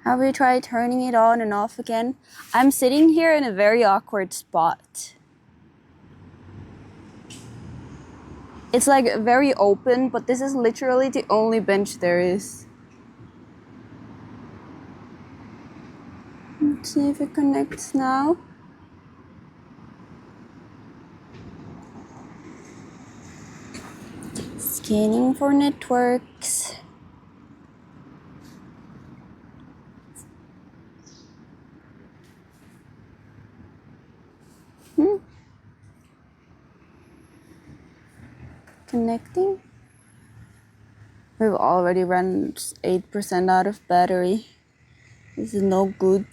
Have you tried turning it on and off again? I'm sitting here in a very awkward spot. It's like very open, but this is literally the only bench there is. Let's see if it connects now. Scanning for networks. Connecting. We've already run 8% out of battery. This is no good.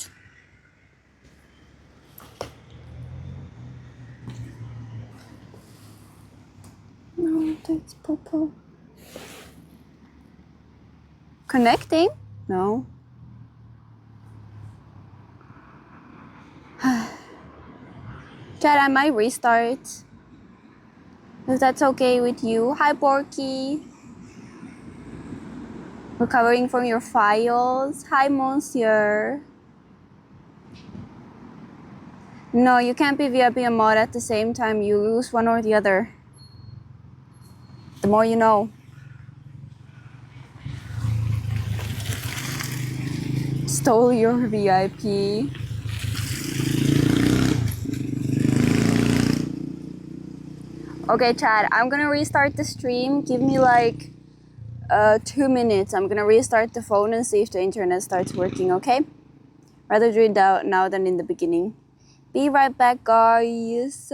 No, that's purple. Connecting? No. Chad, I might restart. If that's okay with you. Hi, Porky. Recovering from your files. Hi, Monsieur. No, you can't be VIP and mod at the same time. You lose one or the other. The more you know. Stole your VIP. Okay, Chad, I'm gonna restart the stream. Give me like 2 minutes. I'm gonna restart the phone and see if the internet starts working, okay? Rather do it now than in the beginning. Be right back, guys.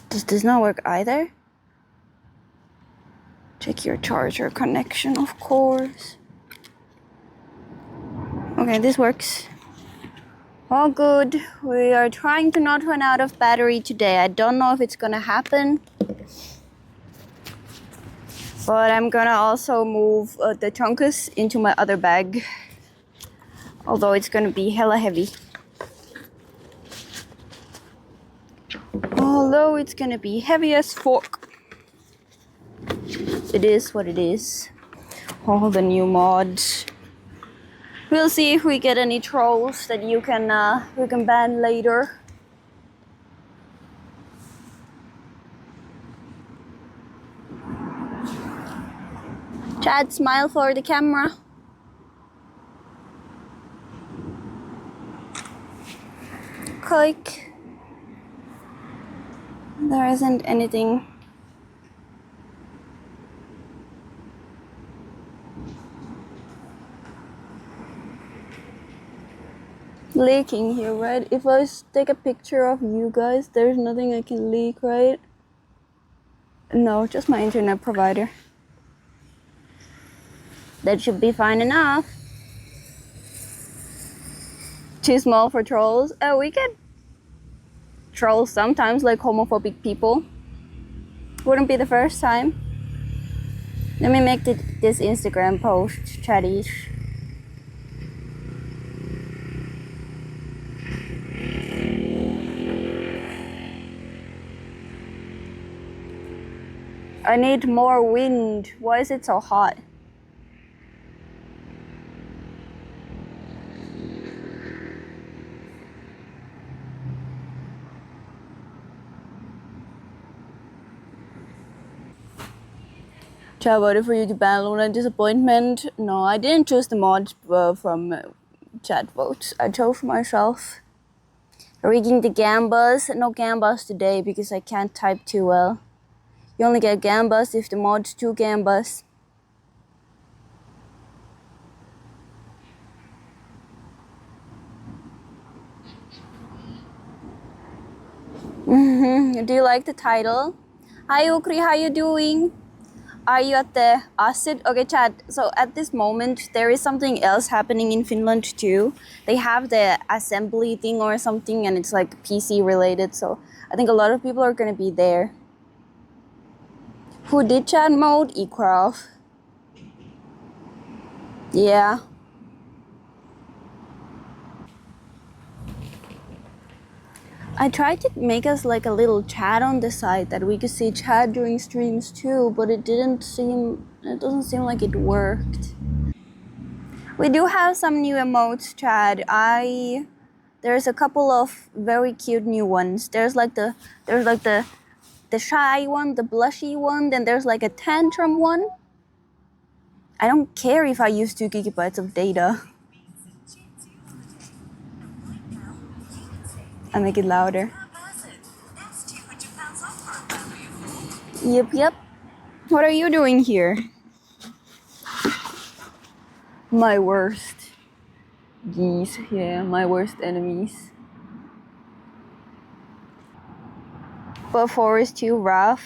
This does not work either. Check your charger connection, of course. Okay, this works. All good. We are trying to not run out of battery today. I don't know if it's gonna happen. But I'm gonna also move the chunkus into my other bag. Although it's gonna be hella heavy. Although it's gonna be heavy as fuck. It is what it is. All the new mods. We'll see if we get any trolls that we can ban later. Chad, smile for the camera. Click. There isn't anything. Leaking here, right? If I take a picture of you guys, there's nothing I can leak, right? No, just my internet provider. That should be fine enough. Too small for trolls? Oh, we get trolls sometimes, like homophobic people. Wouldn't be the first time. Let me make this Instagram post, chatties. I need more wind. Why is it so hot? Chad voted for you to ban Luna. Disappointment? No, I didn't choose the mod from chat votes. I chose myself. Rigging the gambas. No gambas today because I can't type too well. You only get gambas if the mod's 2 gambas. Do you like the title? Hi Ukri, how you doing? Are you at the acid? Okay, Chad, so at this moment, there is something else happening in Finland too. They have the assembly thing or something, and it's like PC related, so I think a lot of people are gonna be there. Who did chat mode? Equal. Yeah. I tried to make us like a little chat on the side that we could see chat during streams too, but it doesn't seem like it worked. We do have some new emotes, Chad. There's a couple of very cute new ones. There's like the shy one, the blushy one, then there's like a tantrum one. I don't care if I use 2 gigabytes of data. I make it louder. Yep. What are you doing here? My worst geese, yeah, my worst enemies. But 4 is too rough.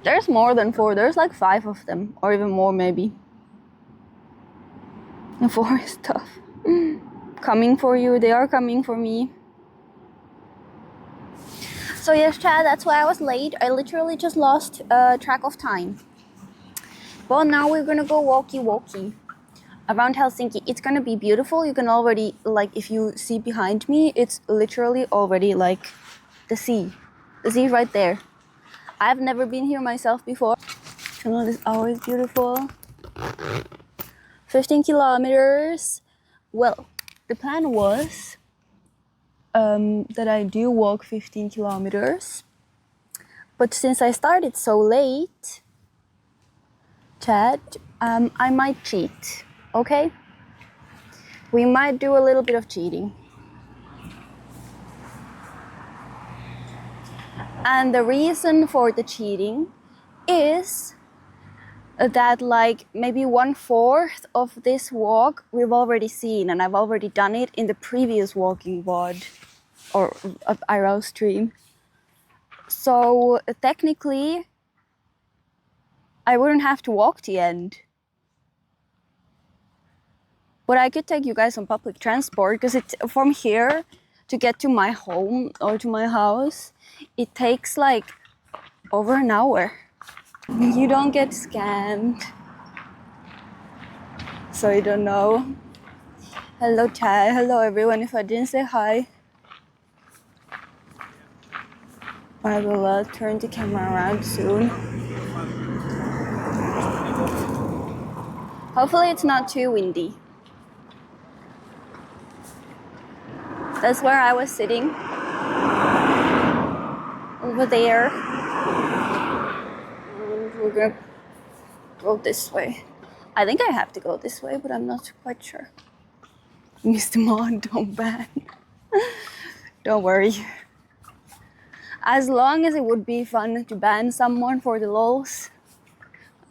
There's more than 4, there's like 5 of them, or even more maybe. 4 is tough. Coming for you, they are coming for me. So yes, Chad, that's why I was late. I literally just lost track of time. Well, now we're gonna go walkie around Helsinki. It's gonna be beautiful. You can already, like, if you see behind me, it's literally already like the sea. The sea right there. I've never been here myself before. Finland is always beautiful. 15 kilometers. Well, the plan was that I do walk 15 kilometers. But since I started so late, Chad, I might cheat, okay? We might do a little bit of cheating. And the reason for the cheating is that like maybe 1/4 of this walk we've already seen, and I've already done it in the previous walking VOD or IRL stream. So technically, I wouldn't have to walk the end. But I could take you guys on public transport, because it's from here to get to my home or to my house, it takes like over an hour. You don't get scammed. So you don't know. Hello Chad, hello everyone. If I didn't say hi, I will turn the camera around soon. Hopefully it's not too windy. That's where I was sitting. Over there. And we're gonna go this way. I think I have to go this way, but I'm not quite sure. Mr. Mod, don't ban. Don't worry. As long as it would be fun to ban someone for the lols,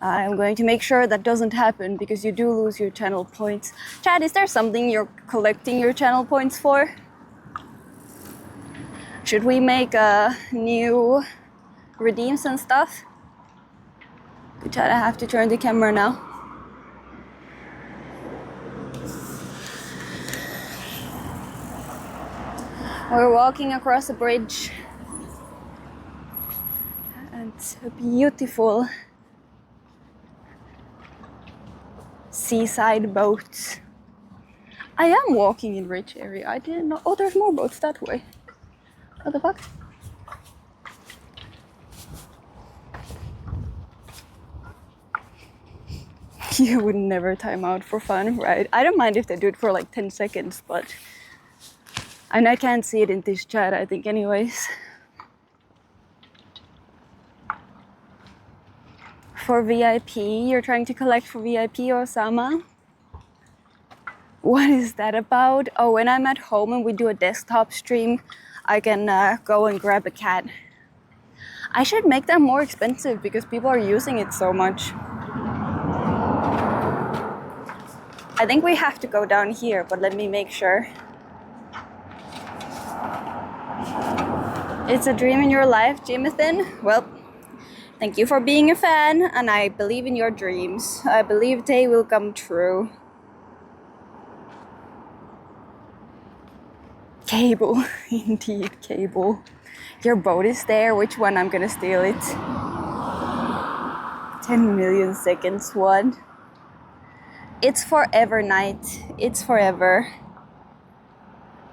I'm going to make sure that doesn't happen, because you do lose your channel points. Chad, is there something you're collecting your channel points for? Should we make new redeems and stuff? Chad, I have to turn the camera now. We're walking across a bridge. And it's a beautiful seaside boats. I am walking in rich area. I didn't know. Oh, there's more boats that way. What the fuck? You would never time out for fun, right? I don't mind if they do it for like 10 seconds, but... And I can't see it in this chat, I think, anyways. For VIP, you're trying to collect for VIP, Osama? What is that about? Oh, when I'm at home and we do a desktop stream, I can go and grab a cat. I should make them more expensive because people are using it so much. I think we have to go down here, but let me make sure. It's a dream in your life, Jonathan? Well, thank you for being a fan, and I believe in your dreams. I believe they will come true. Cable, indeed, cable. Your boat is there. Which one? I'm gonna steal it. 10 million seconds, what? It's forever night. It's forever.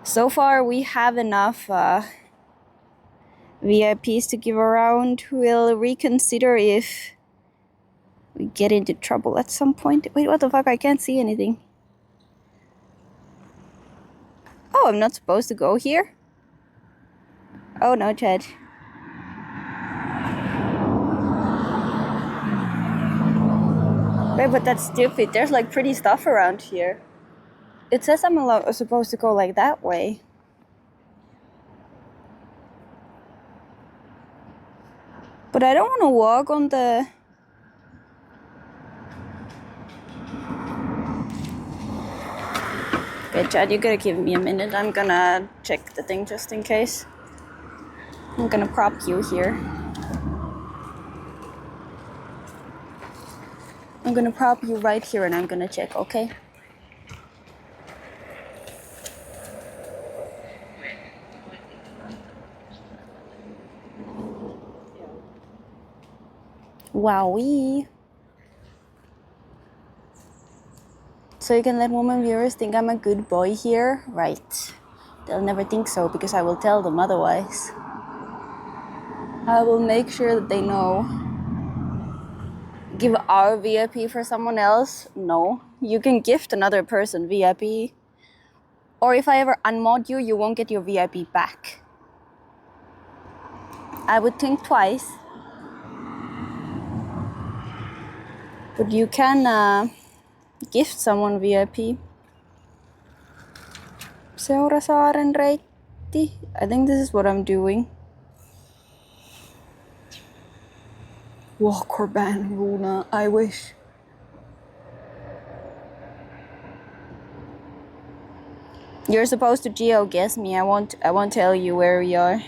So far we have enough VIPs to give around. We'll reconsider if we get into trouble at some point. Wait, what the fuck? I can't see anything. Oh, I'm not supposed to go here? Oh no, Chad. Wait, but that's stupid. There's like pretty stuff around here. It says I'm supposed to go like that way. But I don't want to walk on the... Okay, Chad, you gotta give me a minute. I'm gonna check the thing just in case. I'm gonna prop you here. I'm gonna prop you right here and I'm gonna check, okay? Wowee. So you can let women viewers think I'm a good boy here? Right. They'll never think so because I will tell them otherwise. I will make sure that they know. Give our VIP for someone else? No. You can gift another person VIP. Or if I ever unmod you, you won't get your VIP back. I would think twice. But you can gift someone VIP. Seurasaaren reitti. I think this is what I'm doing. Walk or ban, Runa. I wish. You're supposed to geo-guess me. I won't tell you where we are.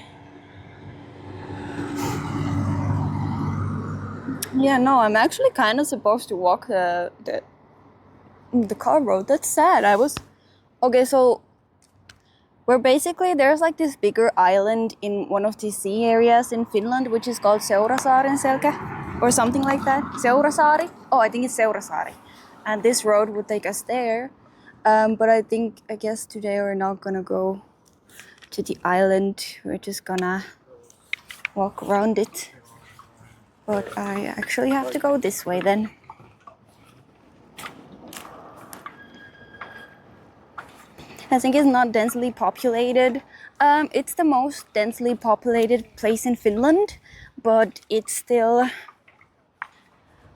Yeah, no, I'm actually kind of supposed to walk the car road. That's sad. Okay, so we're basically, there's like this bigger island in one of the sea areas in Finland, which is called Seurasaaren Selkä, or something like that. Seurasaari? Oh, I think it's Seurasaari. And this road would take us there. But I guess today we're not gonna go to the island. We're just gonna walk around it. But I actually have to go this way then. Helsinki is not densely populated. It's the most densely populated place in Finland, but it's still...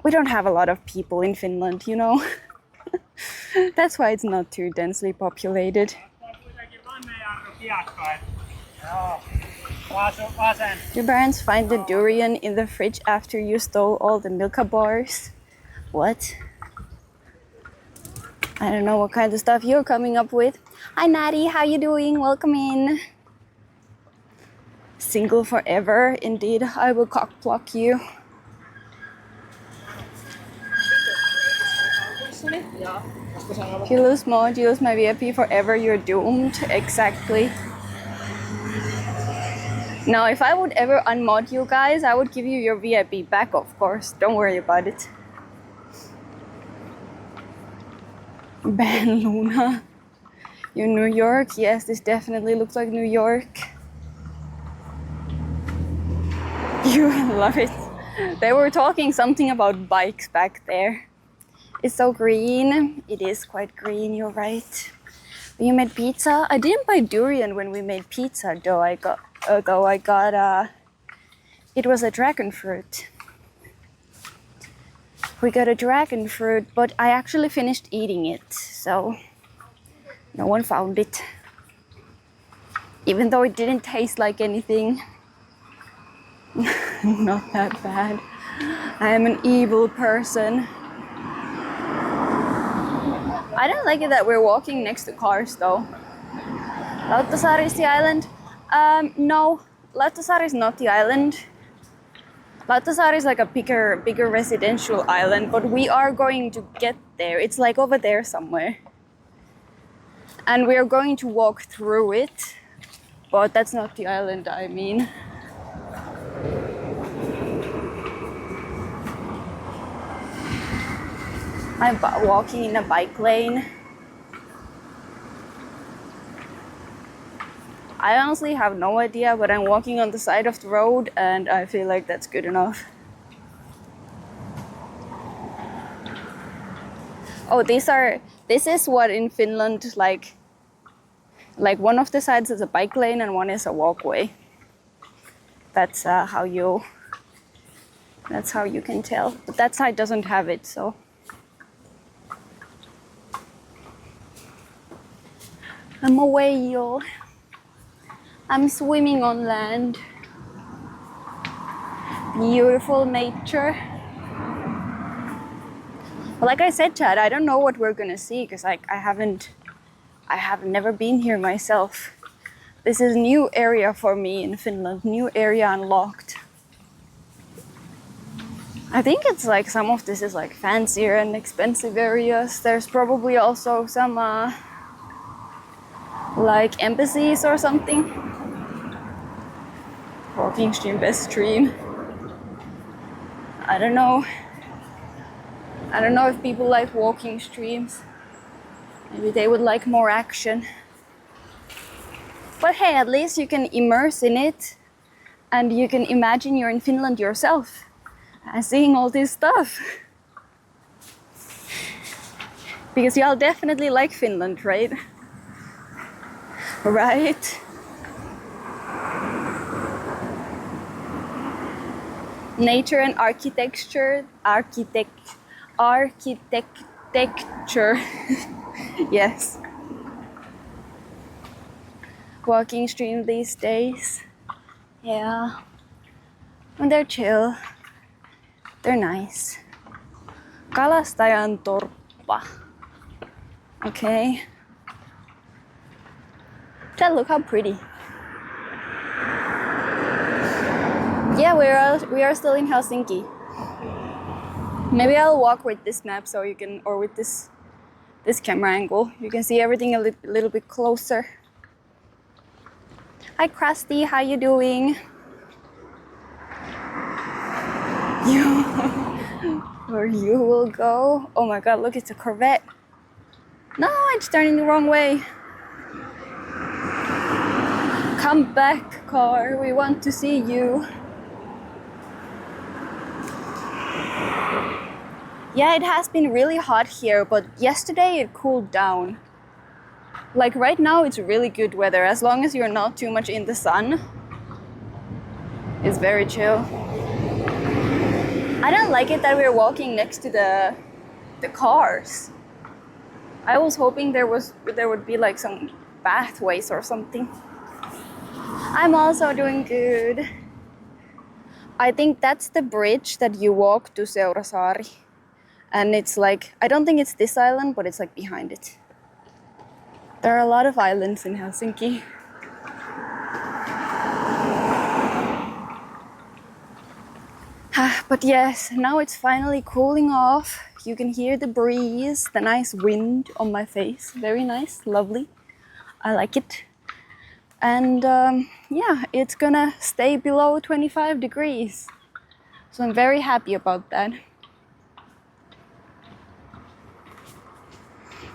We don't have a lot of people in Finland, you know? That's why it's not too densely populated. Your parents find the durian in the fridge after you stole all the Milka bars. What? I don't know what kind of stuff you're coming up with. Hi Natty, how you doing? Welcome in. Single forever, indeed. I will cock block you. If you lose mod, you lose my VIP forever, you're doomed. Exactly. Now, if I would ever unmod you guys, I would give you your VIP back, of course. Don't worry about it. Ban Luna. You're New York? Yes, this definitely looks like New York. You love it. They were talking something about bikes back there. It's so green. It is quite green, you're right. You made pizza? I didn't buy durian when we made pizza, though I got it was a dragon fruit. We got a dragon fruit, but I actually finished eating it, so no one found it. Even though it didn't taste like anything. Not that bad. I am an evil person. I don't like it that we're walking next to cars though. Lauttasaari is the island? No, Lauttasaari is not the island. Lauttasaari is like a bigger residential island, but we are going to get there. It's like over there somewhere. And we are going to walk through it, but that's not the island I mean. I'm walking in a bike lane. I honestly have no idea, but I'm walking on the side of the road and I feel like that's good enough. Oh, this is what in Finland, like one of the sides is a bike lane and one is a walkway. That's how you can tell. But that side doesn't have it, so. I'm away, y'all. I'm swimming on land. Beautiful nature. But like I said, Chad, I don't know what we're gonna see because I have never been here myself. This is a new area for me in Finland, new area unlocked. I think it's like some of this is like fancier and expensive areas. There's probably also some like embassies or something. Walking stream, best stream. I don't know. I don't know if people like walking streams. Maybe they would like more action. But hey, at least you can immerse in it and you can imagine you're in Finland yourself and seeing all this stuff. Because y'all definitely like Finland, right? Right? Nature and architecture. Architecture. Yes. Walking stream these days. Yeah. And they're chill. They're nice. Kalastajan torppa. Okay. Chad, look how pretty. Yeah, we are still in Helsinki. Maybe I'll walk with this map so you can, or with this camera angle, you can see everything a little bit closer. Hi Krusty, how you doing? Where you will go? Oh my god, look, it's a Corvette. No, it's turning the wrong way. Come back, car, we want to see you. Yeah, it has been really hot here, but yesterday it cooled down. Like right now it's really good weather, as long as you're not too much in the sun. It's very chill. I don't like it that we're walking next to the cars. I was hoping there would be like some pathways or something. I'm also doing good. I think that's the bridge that you walk to Seurasaari. And it's like, I don't think it's this island, but it's like behind it. There are a lot of islands in Helsinki. But yes, now it's finally cooling off. You can hear the breeze, the nice wind on my face. Very nice, lovely. I like it. And yeah, it's gonna stay below 25 degrees. So I'm very happy about that.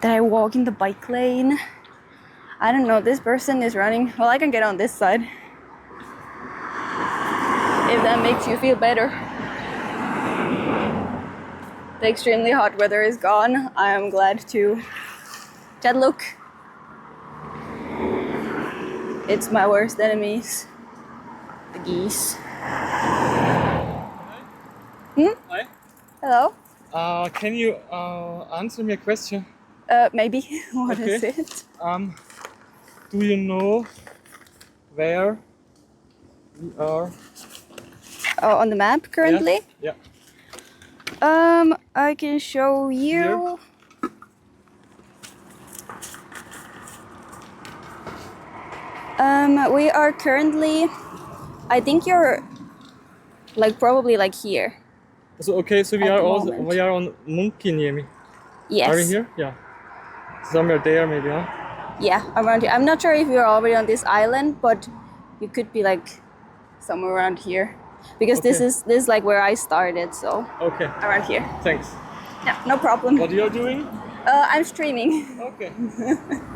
Did I walk in the bike lane? I don't know, this person is running. Well, I can get on this side. If that makes you feel better. The extremely hot weather is gone. I am glad to. Chad, look. It's my worst enemies. The geese. Hi. Hello? Can you answer me a question? Maybe. What is Okay. it? Do you know where we are? Oh, on the map currently? Yeah. I can show you. We are currently, I think you're like probably like here. So okay, so At the we moment. are on Munkkiniemi. Yes. Are we here? Yeah. Somewhere there, maybe, huh? Yeah, around here. I'm not sure if you're already on this island, but you could be like somewhere around here. Because Okay. this is like where I started, so Okay. around here. Thanks. Yeah, no problem. What you're doing? I'm streaming. Okay.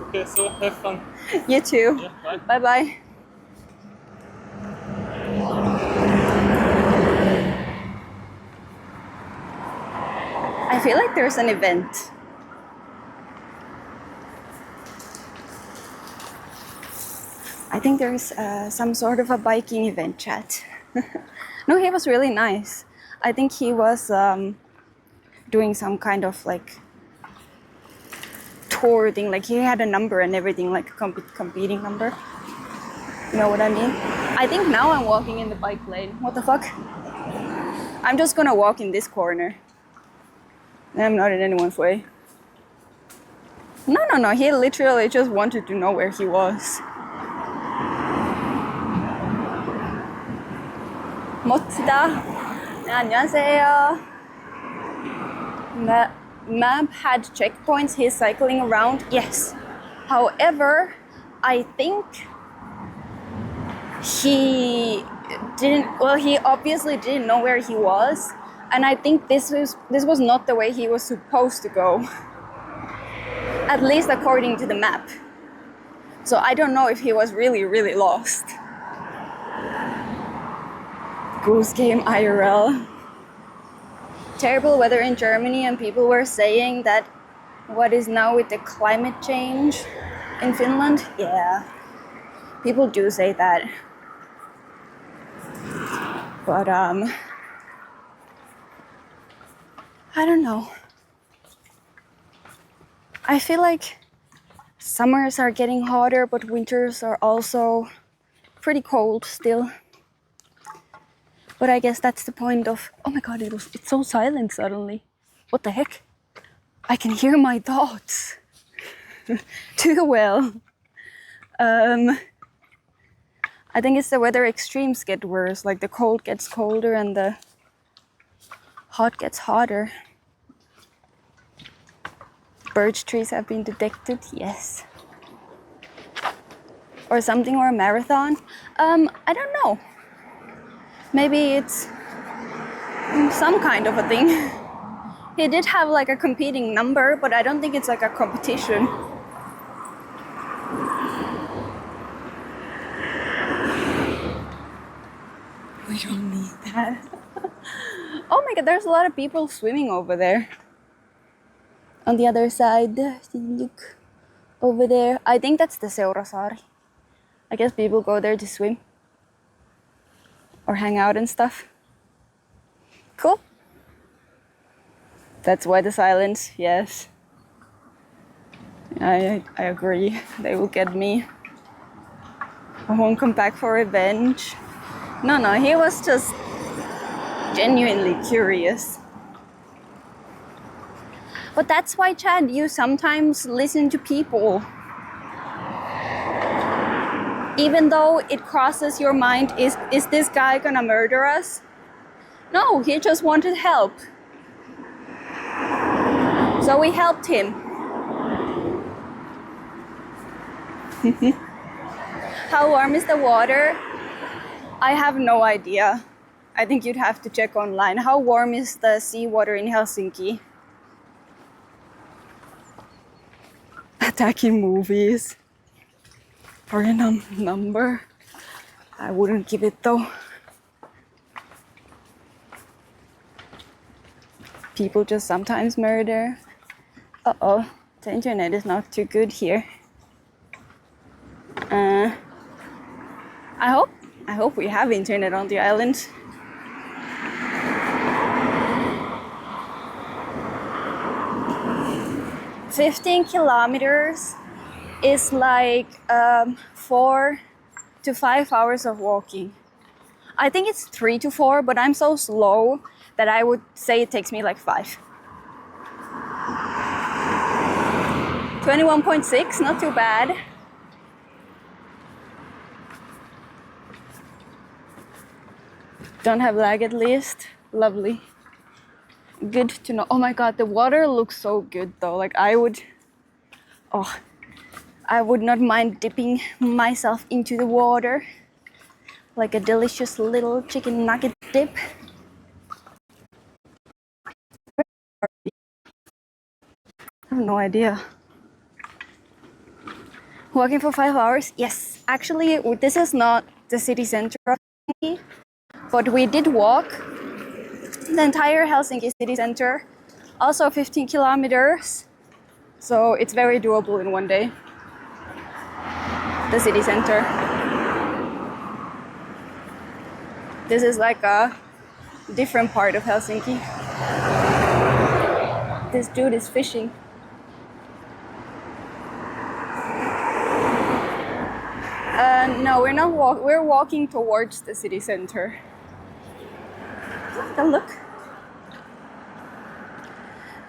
Okay. So have fun. You too. Yeah. Bye. Bye bye. feel like there's an event. I think there's some sort of a biking event chat. No, he was really nice. I think he was doing some kind of like tour thing. Like he had a number and everything, like a competing number. You know what I mean? I think now I'm walking in the bike lane. What the fuck? I'm just gonna walk in this corner. I'm not in anyone's way. No. He literally just wanted to know where he was. 멋지다. 네, 안녕하세요. Map had checkpoints. He's cycling around. Yes. However, I think he didn't. Well, he obviously didn't know where he was, and I think this was not the way he was supposed to go. At least according to the map. So I don't know if he was really, really lost. Goose game IRL. Terrible weather in Germany, and people were saying that what is now with the climate change in Finland? Yeah, people do say that. But I don't know. I feel like summers are getting hotter, but winters are also pretty cold still. But I guess that's the point of, oh my god, it's so silent suddenly. What the heck? I can hear my thoughts too well. I think it's the weather extremes get worse, like the cold gets colder and the hot gets hotter. Birch trees have been detected, yes. Or something, or a marathon. I don't know. Maybe it's some kind of a thing. He did have like a competing number, but I don't think it's like a competition. We don't need that. Oh my god, there's a lot of people swimming over there. On the other side, look over there. I think that's the Seurasaari. I guess people go there to swim or hang out and stuff. Cool. That's why the silence, yes. I agree. They will get me. I won't come back for revenge. No, he was just genuinely curious. But that's why, Chad, you sometimes listen to people. Even though it crosses your mind, is this guy gonna murder us? No, he just wanted help. So we helped him. How warm is the water? I have no idea. I think you'd have to check online. How warm is the seawater in Helsinki? Attacking movies for a number. I wouldn't give it though. People just sometimes murder. Uh-oh, the internet is not too good here. I hope we have internet on the island. "15 kilometers is like 4 to 5 hours of walking. I think it's 3 to 4, but I'm so slow that I would say it takes me like 5. 21.6, not too bad. Don't have lag at least. Lovely. Good to know. Oh my god, the water looks so good though. Like I would not mind dipping myself into the water. Like a delicious little chicken nugget dip. I have no idea. Walking for 5 hours? Yes. Actually, this is not the city center of Helsinki, but we did walk the entire Helsinki city center Also 15 kilometers, so it's very doable in one day. The city center. This is like a different part of Helsinki. This dude is fishing. No, we're not we're walking towards the city center. Oh, look.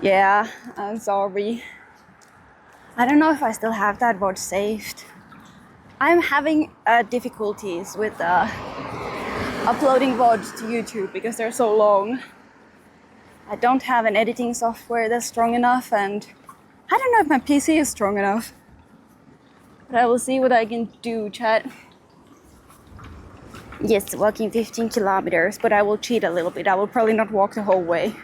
Yeah, I'm sorry. I don't know if I still have that VOD saved. I'm having difficulties with uploading VODs to YouTube because they're so long. I don't have an editing software that's strong enough, and I don't know if my PC is strong enough. But I will see what I can do, chat. Yes, walking 15 kilometers, but I will cheat a little bit. I will probably not walk the whole way.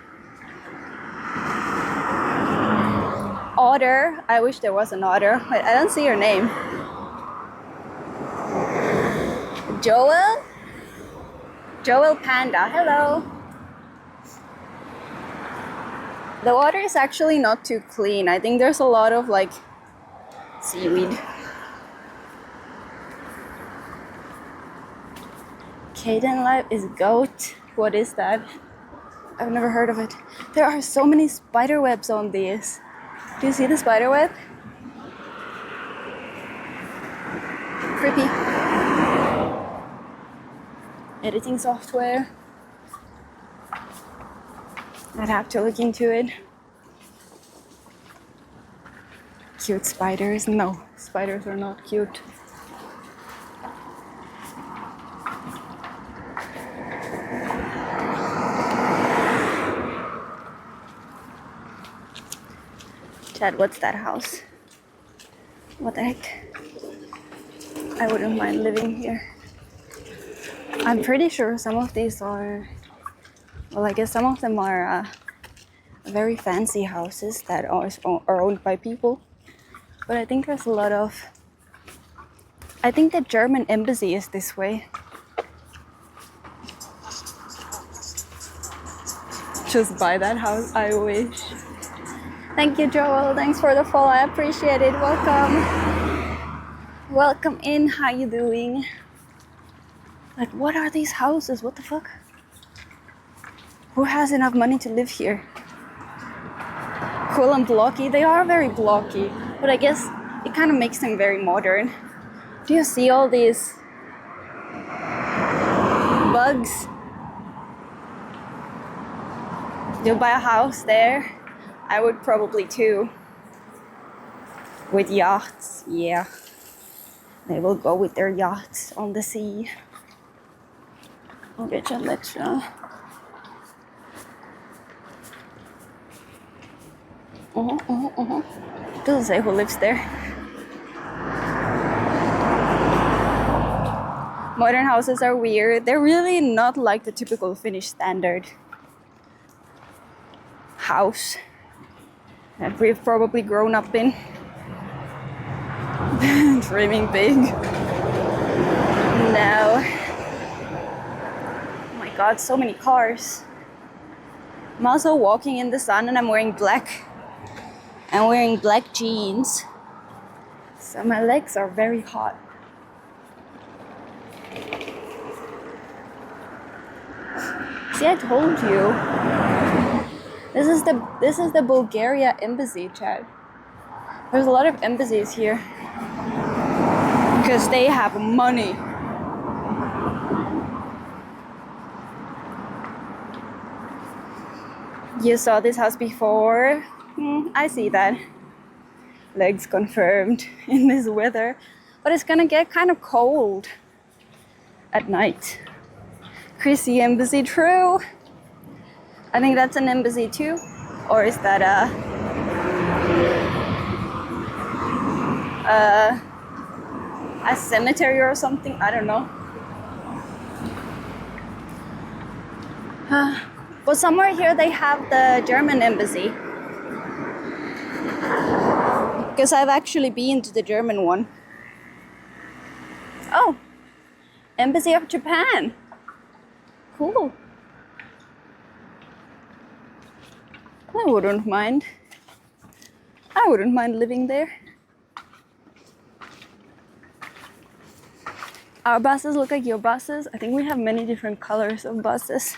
Otter. I wish there was an otter, but I don't see your name. Joel? Joel Panda, hello. The water is actually not too clean. I think there's a lot of like seaweed. Caden Life is goat. What is that? I've never heard of it. There are so many spider webs on these. Do you see the spider web? Creepy. Editing software. I'd have to look into it. Cute spiders? No, spiders are not cute. Chad, what's that house? What the heck? I wouldn't mind living here. I'm pretty sure some of these are, well, I guess some of them are very fancy houses that are owned by people. But I think there's a lot of, I think the German embassy is this way. Just buy that house, I wish. Thank you, Joel. Thanks for the follow. I appreciate it. Welcome. Welcome in. How you doing? Like, what are these houses? What the fuck? Who has enough money to live here? Cool and blocky. They are very blocky, but I guess it kind of makes them very modern. Do you see all these bugs? Do you buy a house there? I would probably too. With yachts, yeah. They will go with their yachts on the sea. Okay, let's Doesn't say who lives there. Modern houses are weird. They're really not like the typical Finnish standard house that we've probably grown up in. Dreaming big. No. Oh my god, so many cars. I'm also walking in the sun and I'm wearing black. I'm wearing black jeans. So my legs are very hot. See, I told you. This is the Bulgaria embassy, Chad. There's a lot of embassies here because they have money. You saw this house before? I see that. Legs confirmed in this weather, but it's gonna get kind of cold at night. Chrissy embassy, true. I think that's an embassy too, or is that a cemetery or something? I don't know. But somewhere here they have the German embassy, because I've actually been to the German one. Oh, Embassy of Japan. Cool. Oh, wouldn't mind. I wouldn't mind living there. Our buses look like your buses. I think we have many different colors of buses.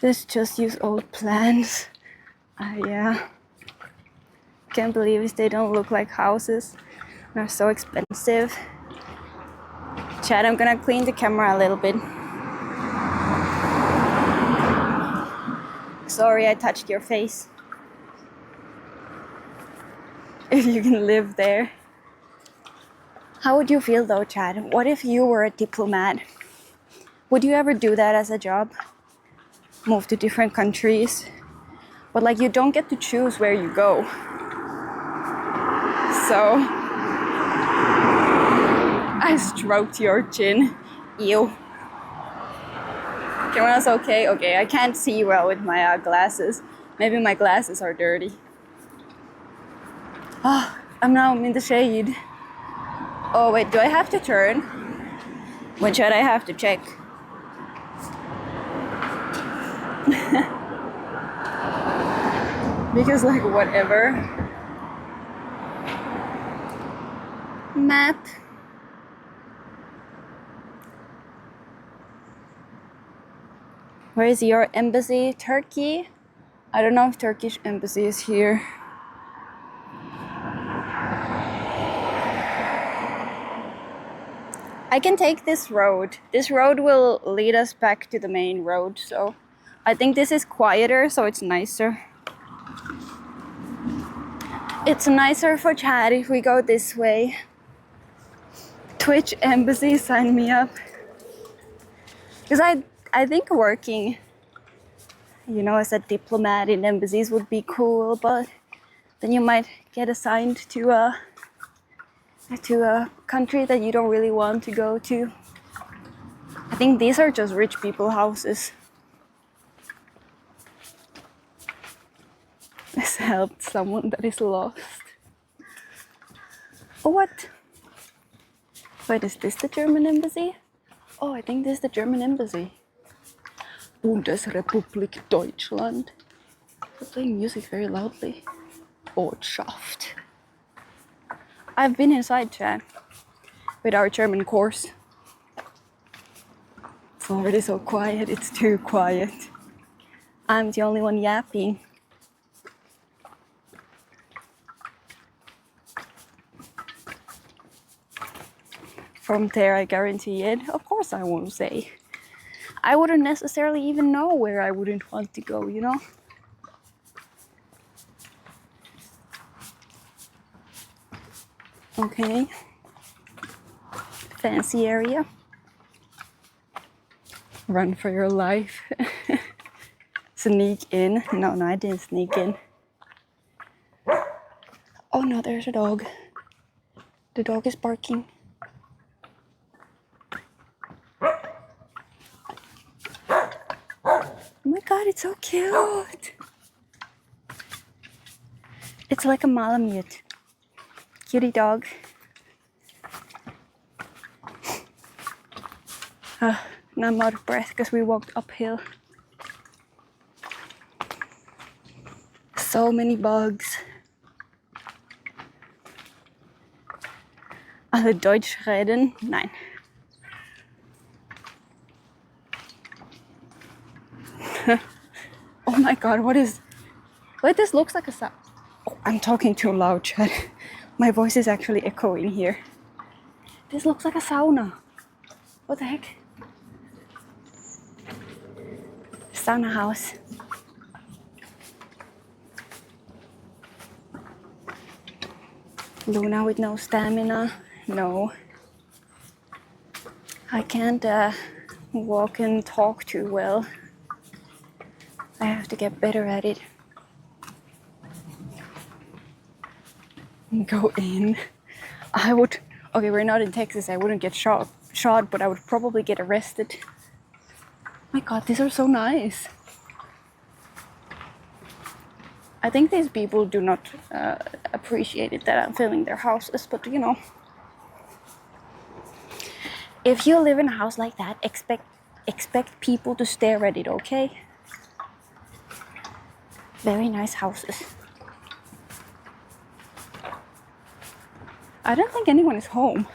Let's just use old plants. Yeah. Can't believe they don't look like houses. They're so expensive. Chad, I'm gonna clean the camera a little bit. Sorry, I touched your face. If you can live there. How would you feel though, Chad? What if you were a diplomat? Would you ever do that as a job? Move to different countries? But like you don't get to choose where you go. So I stroked your chin. Ew. Camera's okay? Okay, I can't see well with my glasses. Maybe my glasses are dirty. Oh, I'm now in the shade. Oh wait, do I have to turn? When should I have to check? Because like whatever. Map. Where is your embassy? Turkey? I don't know if Turkish embassy is here. I can take this road. This road will lead us back to the main road, so I think this is quieter, so it's nicer. It's nicer for Chad if we go this way. Twitch embassy, sign me up. Because I think working, you know, as a diplomat in embassies would be cool, but then you might get assigned to a country that you don't really want to go to. I think these are just rich people houses. This helped someone that is lost. Oh, what? Wait, is this the German embassy? Oh, I think this is the German embassy. Bundesrepublik Deutschland. They're playing music very loudly. Botschaft. I've been inside, Chad, with our German course. It's already so quiet, it's too quiet. I'm the only one yapping. From there, I guarantee it. Of course I won't say. I wouldn't necessarily even know where I wouldn't want to go, you know? Okay. Fancy area. Run for your life. Sneak in. No, I didn't sneak in. Oh no, there's a dog. The dog is barking. Oh my god, it's so cute. It's like a Malamute. Cutie dog. Now I'm out of breath because we walked uphill. So many bugs. Alle Deutsch reden? Nein. Oh my god, what is... Wait, this looks like a sound. Oh, I'm talking too loud, Chad. My voice is actually echoing here. This looks like a sauna. What the heck? Sauna house. Luna with no stamina. No. I can't walk and talk too well. I have to get better at it. Go in. I would... Okay, we're not in Texas. I wouldn't get shot, but I would probably get arrested. My god, these are so nice. I think these people do not appreciate it that I'm filming their houses, but you know. If you live in a house like that, expect expect people to stare at it, okay? Very nice houses. I don't think anyone is home.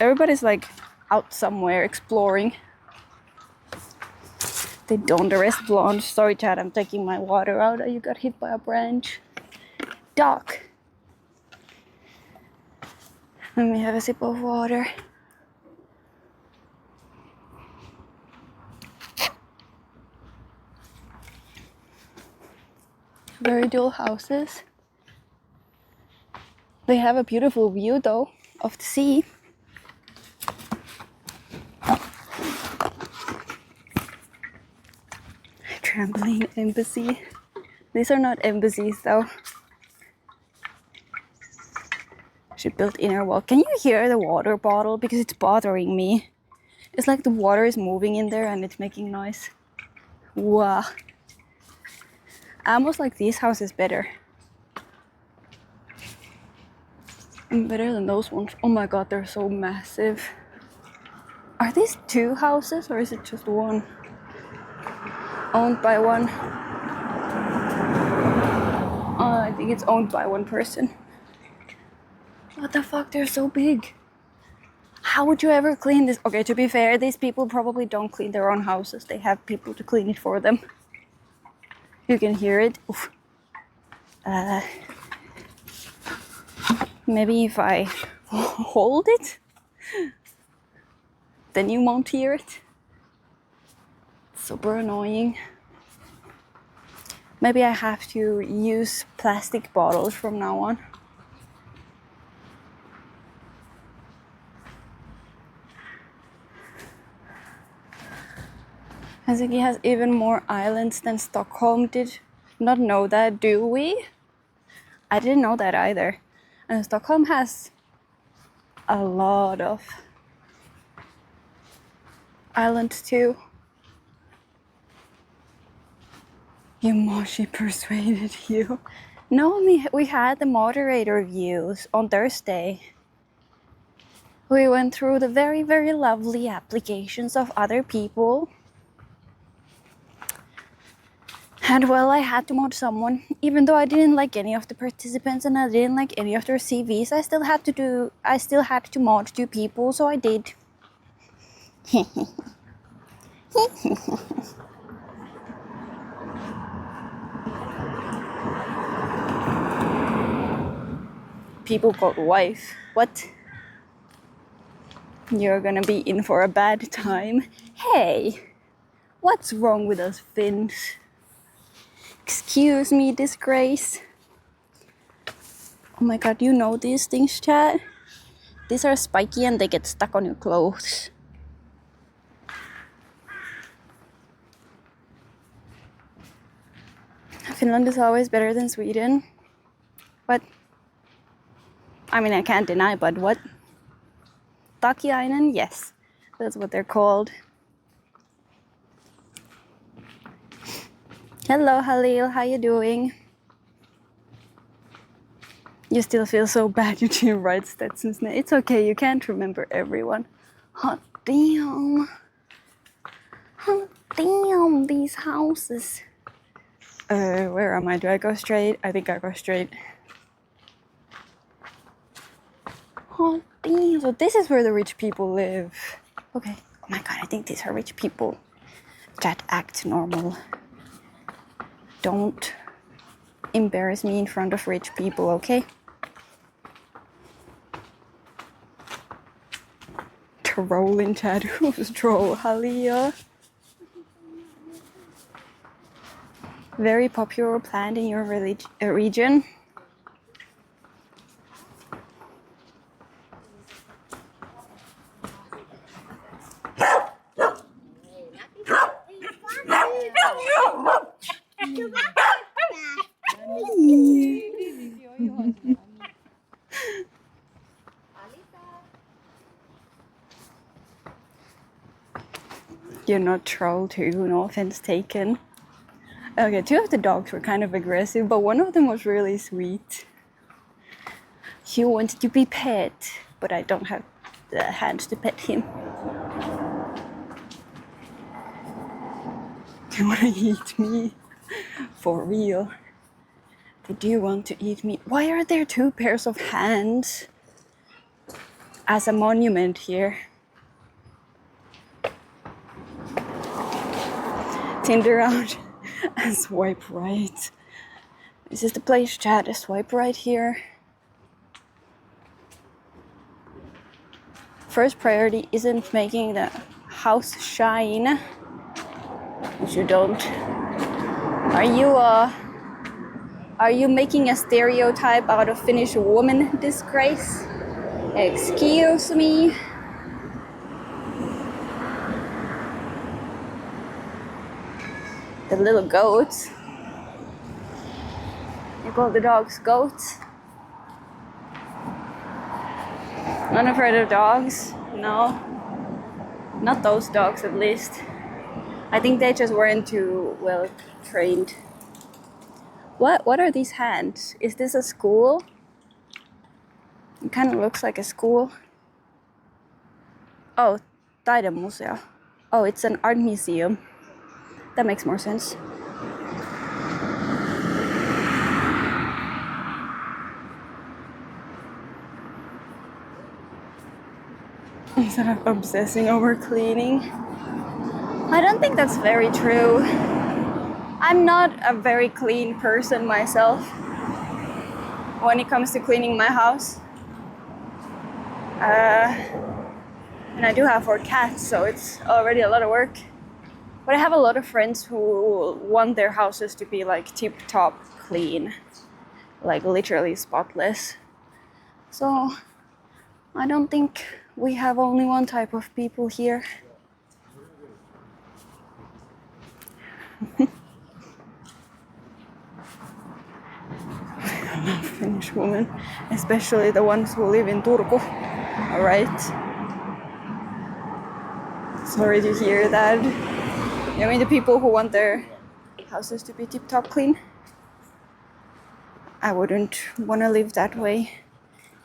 Everybody's like out somewhere exploring. They don't arrest blonde. Sorry, Chad, I'm taking my water out. You got hit by a branch. Dog. Let me have a sip of water. Very dual houses. They have a beautiful view though of the sea. Trampoline embassy. These are not embassies though. Should build inner wall. Can you hear the water bottle? Because it's bothering me. It's like the water is moving in there and it's making noise. Wow. I almost like these houses better. And better than those ones. Oh my god, they're so massive. Are these 2 houses or is it just one? Owned by one? I think it's owned by one person. What the fuck, they're so big. How would you ever clean this? Okay, to be fair, these people probably don't clean their own houses. They have people to clean it for them. You can hear it. Oof. Maybe if I hold it, then you won't hear it. Super annoying. Maybe I have to use plastic bottles from now on. Helsinki has even more islands than Stockholm did. Not know that, do we? I didn't know that either. And Stockholm has a lot of islands too. She persuaded you. No, we had the moderator views on Thursday. We went through the very, very lovely applications of other people. And well, I had to mod someone. Even though I didn't like any of the participants and I didn't like any of their CVs, I still had to mod 2 people, so I did. People called wife. What? You're gonna be in for a bad time. Hey, what's wrong with us Finns? Excuse me, disgrace. Oh my god, you know these things, chat? These are spiky and they get stuck on your clothes. Finland is always better than Sweden. What? I mean, I can't deny, but what? Takiainen? Yes, that's what they're called. Hello, Halil, how you doing? You still feel so bad you didn't write Stetson's name. It's okay, you can't remember everyone. Hot damn. Hot damn, these houses. Where am I? Do I go straight? I think I go straight. Oh damn, so this is where the rich people live. Okay, oh my god, I think these are rich people. Chat, act normal. Don't embarrass me in front of rich people, okay? Troll in chat, who's troll? Halia. Very popular plant in your region. You're not troll too, no offense taken. Okay, 2 of the dogs were kind of aggressive, but one of them was really sweet. He wanted to be pet, but I don't have the hands to pet him. They want to eat me. For real. They do want to eat me. Why are there 2 pairs of hands as a monument here? Tinder out and swipe right. This is the place, chat. Swipe right here. First priority isn't making the house shine. Which you don't. Are you making a stereotype out of Finnish woman disgrace? Excuse me. The little goats. You call the dogs goats? Not afraid of dogs? No. Not those dogs at least. I think they just weren't too well trained. What are these hands? Is this a school? It kind of looks like a school. Oh, Taidemuseo. Oh, it's an art museum. That makes more sense. Instead of obsessing over cleaning. I don't think that's very true. I'm not a very clean person myself when it comes to cleaning my house. And I do have 4 cats, so it's already a lot of work. But I have a lot of friends who want their houses to be like tip-top clean, like literally spotless. So I don't think we have only one type of people here. I love Finnish women, especially the ones who live in Turku. Alright. Sorry to hear that. I mean, the people who want their houses to be tip-top clean. I wouldn't want to live that way.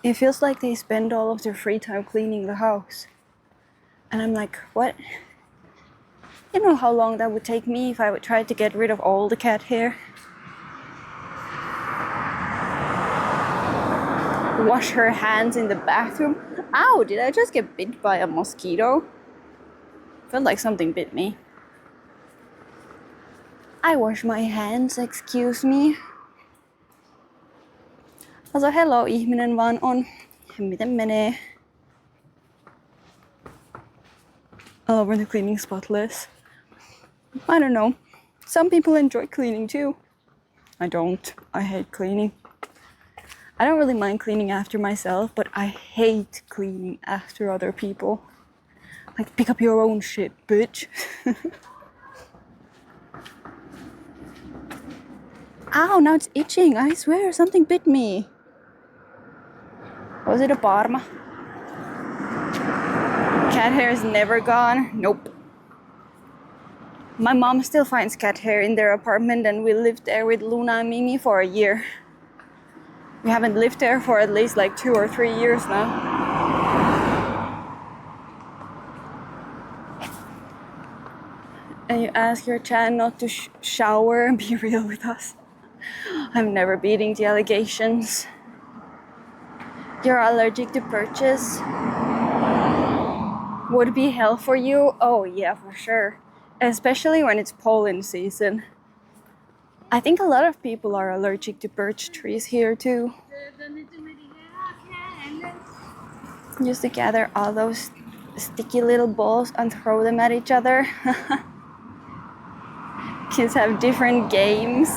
It feels like they spend all of their free time cleaning the house. And I'm like, what? You know how long that would take me if I would try to get rid of all the cat hair? Wash her hands in the bathroom. Ow, did I just get bit by a mosquito? Felt like something bit me. I wash my hands, excuse me. Also, hello, ihminen vaan on. Miten menee? All over the cleaning spotless. I don't know. Some people enjoy cleaning too. I don't. I hate cleaning. I don't really mind cleaning after myself, but I hate cleaning after other people. Like, pick up your own shit, bitch. Ow, now it's itching. I swear, something bit me. Was it a parma? Cat hair is never gone. Nope. My mom still finds cat hair in their apartment, and we lived there with Luna and Mimi for a year. We haven't lived there for at least like 2 or 3 years now. And you ask your chat not to shower and be real with us. I'm never beating the allegations. You're allergic to purchase. Would be hell for you? Oh yeah, for sure. Especially when it's pollen season. I think a lot of people are allergic to birch trees here too. Used to gather all those sticky little balls and throw them at each other. Kids have different games.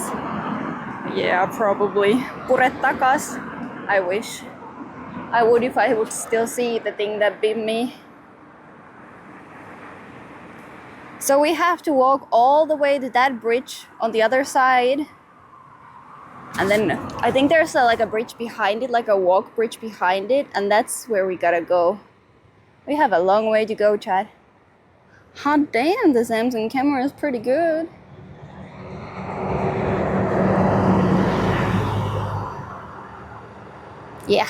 Yeah, probably. Pure takas. I wish. I would if I would still see the thing that bit me. So we have to walk all the way to that bridge on the other side. And then I think there's like a bridge behind it, like a walk bridge behind it. And that's where we gotta go. We have a long way to go, Chad. Hot damn, the Samsung camera is pretty good. Yeah,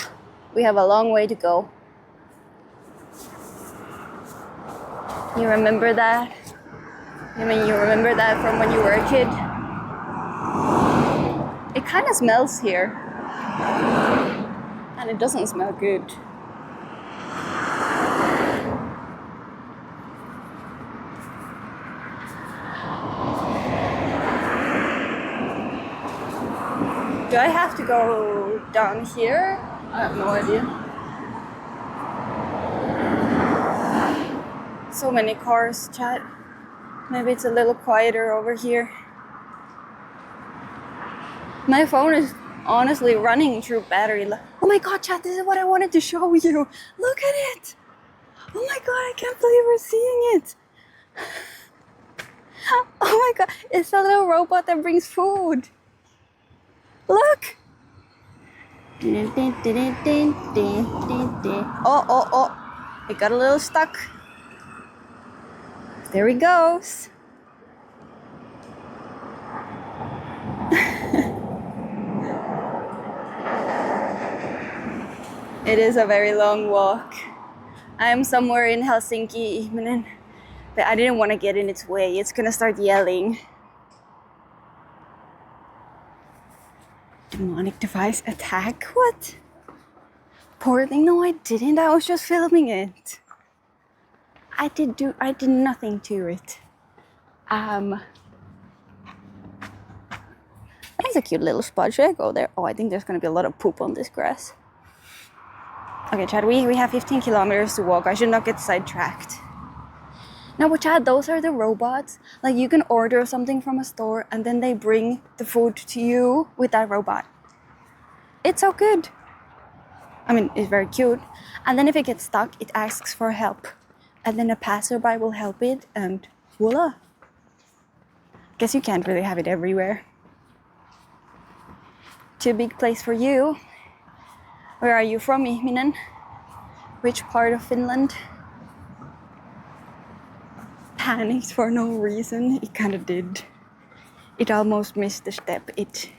we have a long way to go. You remember that? I mean, you remember that from when you were a kid? It kind of smells here. And it doesn't smell good. Do I have to go down here? I have no idea. So many cars, chat. Maybe it's a little quieter over here. My phone is honestly running through battery. Oh my god, chat, this is what I wanted to show you. Look at it. Oh my god, I can't believe we're seeing it. Oh my god, it's a little robot that brings food. Look. Oh. It got a little stuck. There he goes. It is a very long walk. I am somewhere in Helsinki, but I didn't want to get in its way. It's gonna start yelling. Demonic device attack? What? Poor thing. No, I didn't. I was just filming it. I did nothing to it. That's a cute little spot. Should I go there? Oh, I think there's gonna be a lot of poop on this grass. Okay, Chad, we have 15 kilometers to walk. I should not get sidetracked. No, but Chad, those are the robots. Like, you can order something from a store and then they bring the food to you with that robot. It's so good. I mean, it's very cute. And then if it gets stuck, it asks for help. And then a passerby will help it and voila. Guess you can't really have it everywhere. Too big place for you. Where are you from, Ihminen? Which part of Finland? Panicked for no reason. It kind of did. It almost missed the step. It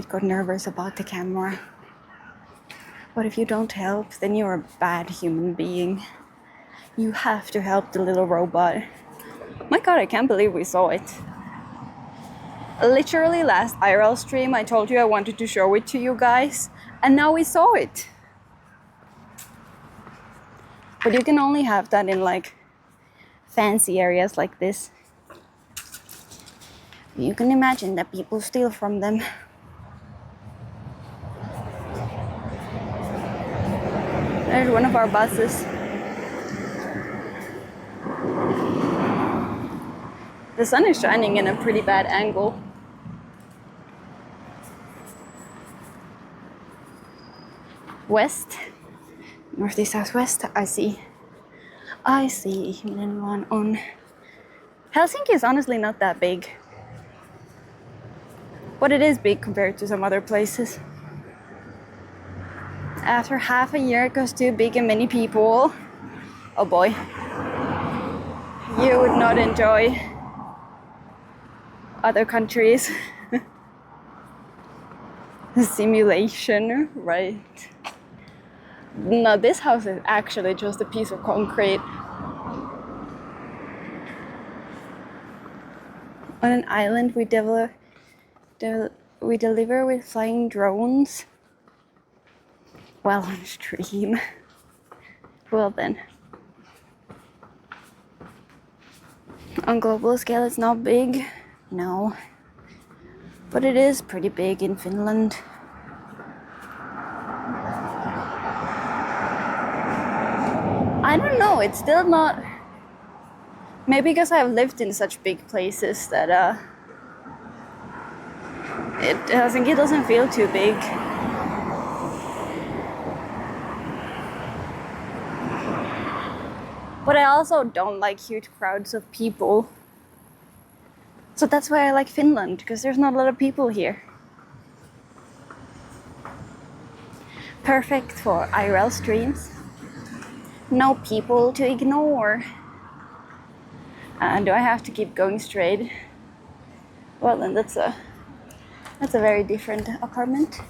got nervous about the camera. But if you don't help, then you're a bad human being. You have to help the little robot. My god, I can't believe we saw it. Literally last IRL stream, I told you I wanted to show it to you guys. And now we saw it. But you can only have that in like fancy areas like this. You can imagine that people steal from them. There's one of our buses. The sun is shining in a pretty bad angle. West, northeast, southwest, I see one on. Helsinki is honestly not that big. But it is big compared to some other places. After half a year it goes too big and many people. Oh boy. You would not enjoy other countries. Simulation, right? No, this house is actually just a piece of concrete. On an island, we deliver with flying drones. Well, on stream. Well then. On global scale, it's not big. No. But it is pretty big in Finland. I don't know, it's still not... Maybe because I've lived in such big places that Helsinki doesn't feel too big. But I also don't like huge crowds of people. So that's why I like Finland, because there's not a lot of people here. Perfect for IRL streams. No people to ignore. And do I have to keep going straight? Well, then that's a very different apartment.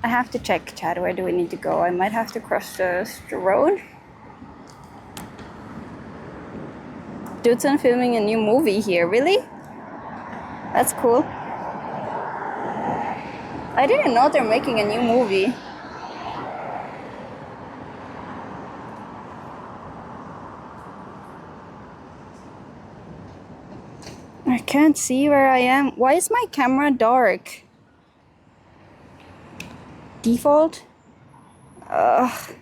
I have to check, Chad, where do we need to go? I might have to cross the road. Dudes are filming a new movie here. Really? That's cool. I didn't know they're making a new movie. I can't see where I am. Why is my camera dark? Default? Ugh.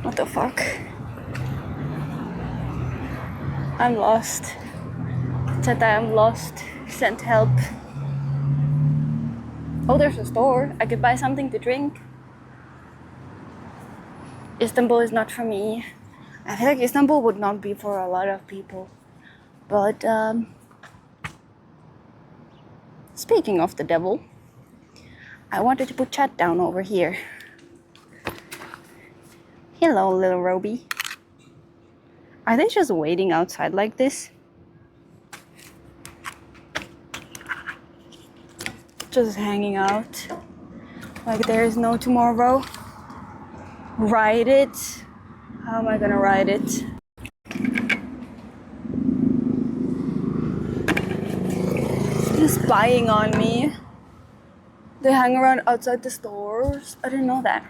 What the fuck? I'm lost. Said that I'm lost. Sent help. Oh, there's a store. I could buy something to drink. Istanbul is not for me. I feel like Istanbul would not be for a lot of people. But, speaking of the devil, I wanted to put chat down over here. Hello, little Roby. Are they just waiting outside like this? Just hanging out. Like there is no tomorrow. Ride it. How am I gonna ride it? They're spying on me. They hang around outside the stores. I didn't know that.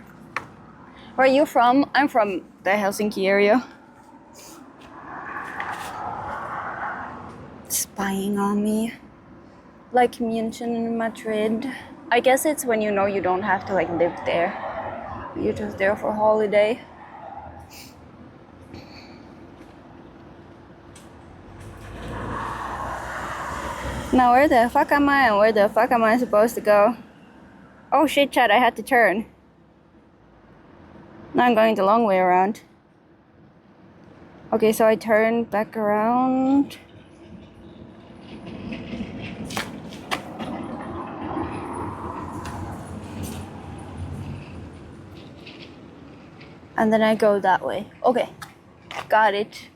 Where are you from? I'm from the Helsinki area. Spying on me. Like München and Madrid. I guess it's when you know you don't have to like live there. You're just there for holiday. Now where the fuck am I and where the fuck am I supposed to go? Oh shit, Chad, I had to turn. Now I'm going the long way around. Okay, so I turn back around. And then I go that way. Okay, got it.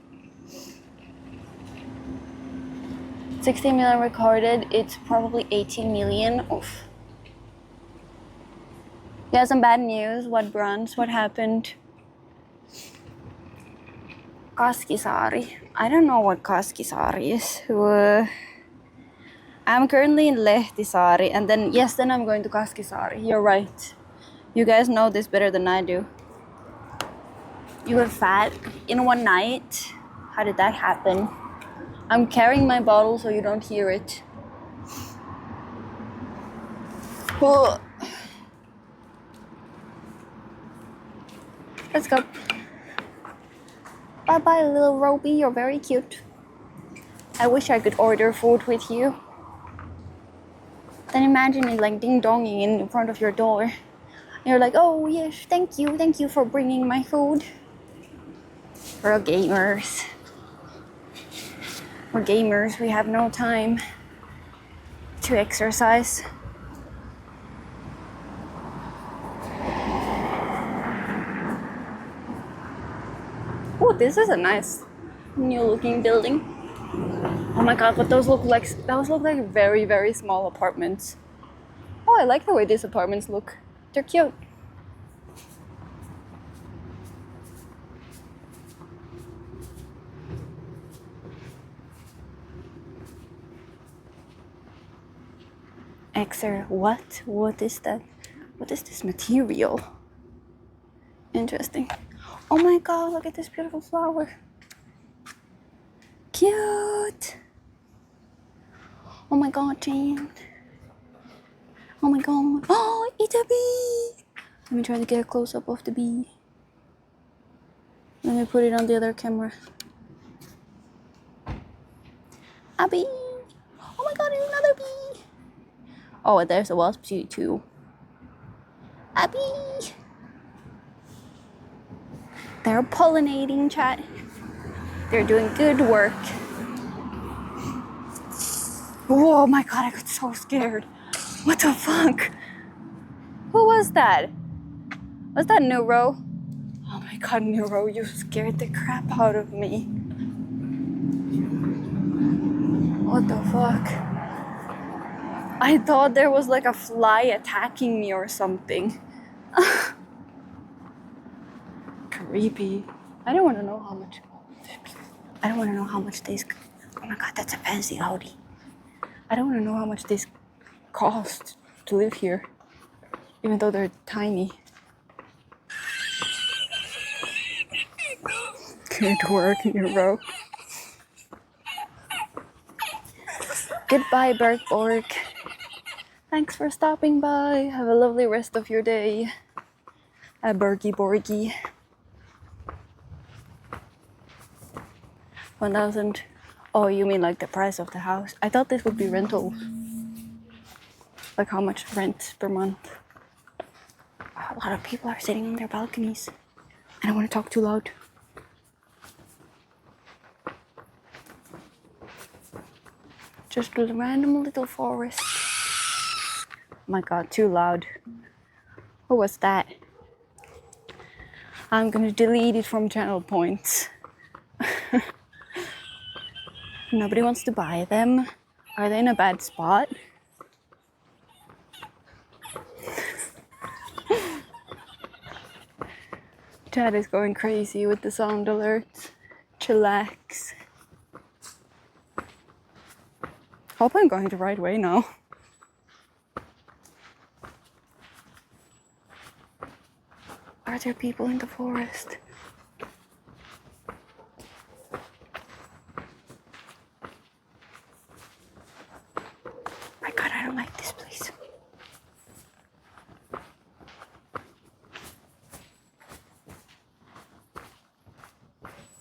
16 million recorded, it's probably 18 million. Oof. Yeah, some bad news. What brands? What happened? Kaskisaari. I don't know what Kaskisaari is. I'm currently in Lehtisaari, and then then I'm going to Kaskisaari. You're right. You guys know this better than I do. You were fat in one night. How did that happen? I'm carrying my bottle so you don't hear it. Oh. Let's go. Bye bye, little Roby. You're very cute. I wish I could order food with you. Then imagine it like ding donging in front of your door. And you're like, oh yes, thank you for bringing my food. We're gamers. We're gamers. We have no time to exercise. Oh, this is a nice new looking building. Oh my god, but those look like very, very small apartments. Oh, I like the way these apartments look. They're cute. What? What is that? What is this material? Interesting. Oh my god, look at this beautiful flower. Cute. Oh my god, Jane. Oh my god. Oh, it's a bee. Let me try to get a close-up of the bee. Let me put it on the other camera. A bee. Oh my god, there's another bee. Oh, and there's a wasp too. A bee. They're pollinating, chat. They're doing good work. Oh my god, I got so scared. What the fuck? Who was that? Was that Neuro? Oh my god, Neuro, you scared the crap out of me. What the fuck? I thought there was like a fly attacking me or something. Creepy. I don't want to know how much. I don't want to know how much this. Oh my god, that's a fancy Audi. I don't want to know how much this cost to live here, even though they're tiny. Good work, Nero. Goodbye, Bergborg. Thanks for stopping by. Have a lovely rest of your day. A Bergy Borgy. 1,000. Oh, you mean like the price of the house? I thought this would be rental. Like how much rent per month. A lot of people are sitting on their balconies. I don't want to talk too loud. Just a random little forest. Oh my god, too loud. What was that? I'm gonna delete it from channel points. Nobody wants to buy them. Are they in a bad spot? Chad is going crazy with the sound alerts. Chillax. Hope I'm going the right way now. Are there people in the forest? My god, I don't like this place.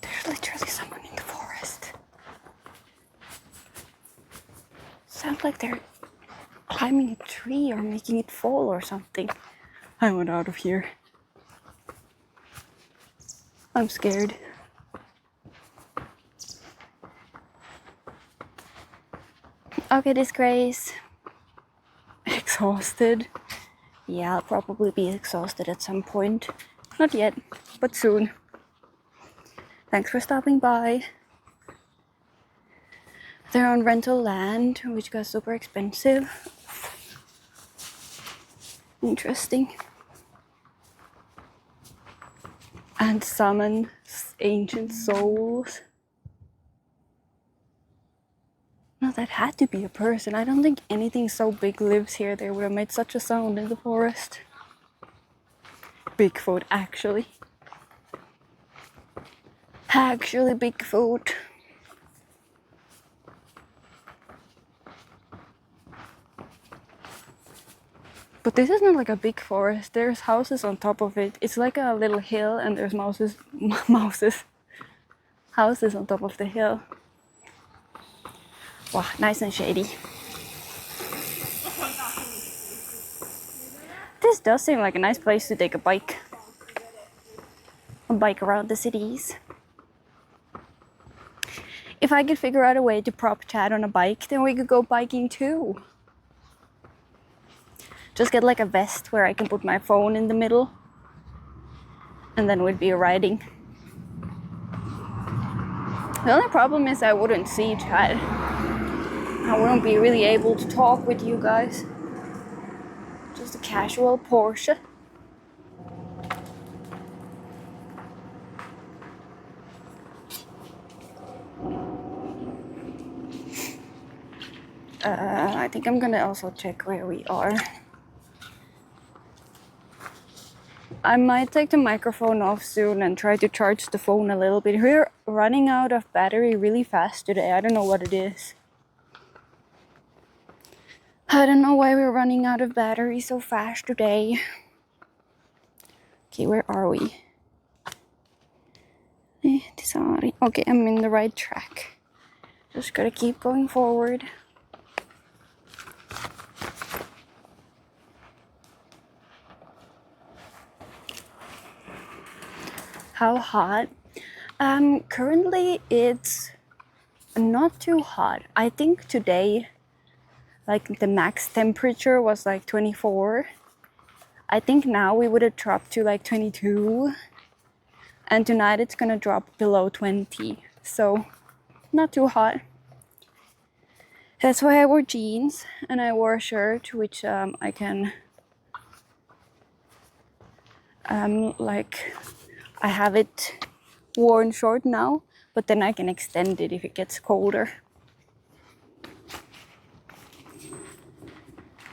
There's literally someone in the forest. Sounds like they're climbing a tree or making it fall or something. I want out of here. I'm scared. Okay, disgrace. Exhausted. Yeah, I'll probably be exhausted at some point. Not yet, but soon. Thanks for stopping by. They're on rental land, which got super expensive. Interesting. And summon ancient souls. No, that had to be a person. I don't think anything so big lives here. They would have made such a sound in the forest. Bigfoot, actually. Actually, Bigfoot. But this is not like a big forest. There's houses on top of it. It's like a little hill and there's houses on top of the hill. Wow, nice and shady. This does seem like a nice place to take a bike. A bike around the cities. If I could figure out a way to prop Chad on a bike, then we could go biking too. Just get like a vest where I can put my phone in the middle. And then we'd be riding. The only problem is I wouldn't see Chad. I wouldn't be really able to talk with you guys. Just a casual Porsche. I think I'm gonna also check where we are. I might take the microphone off soon and try to charge the phone a little bit. We're running out of battery really fast today. I don't know what it is. I don't know why we're running out of battery so fast today. Okay, where are we? Okay, I'm in the right track. Just gotta keep going forward. How hot? Currently it's not too hot. I think today, like the max temperature was like 24. I think now we would have dropped to like 22. And tonight it's gonna drop below 20. So not too hot. That's why I wore jeans and I wore a shirt, which I can like I have it worn short now, but then I can extend it if it gets colder.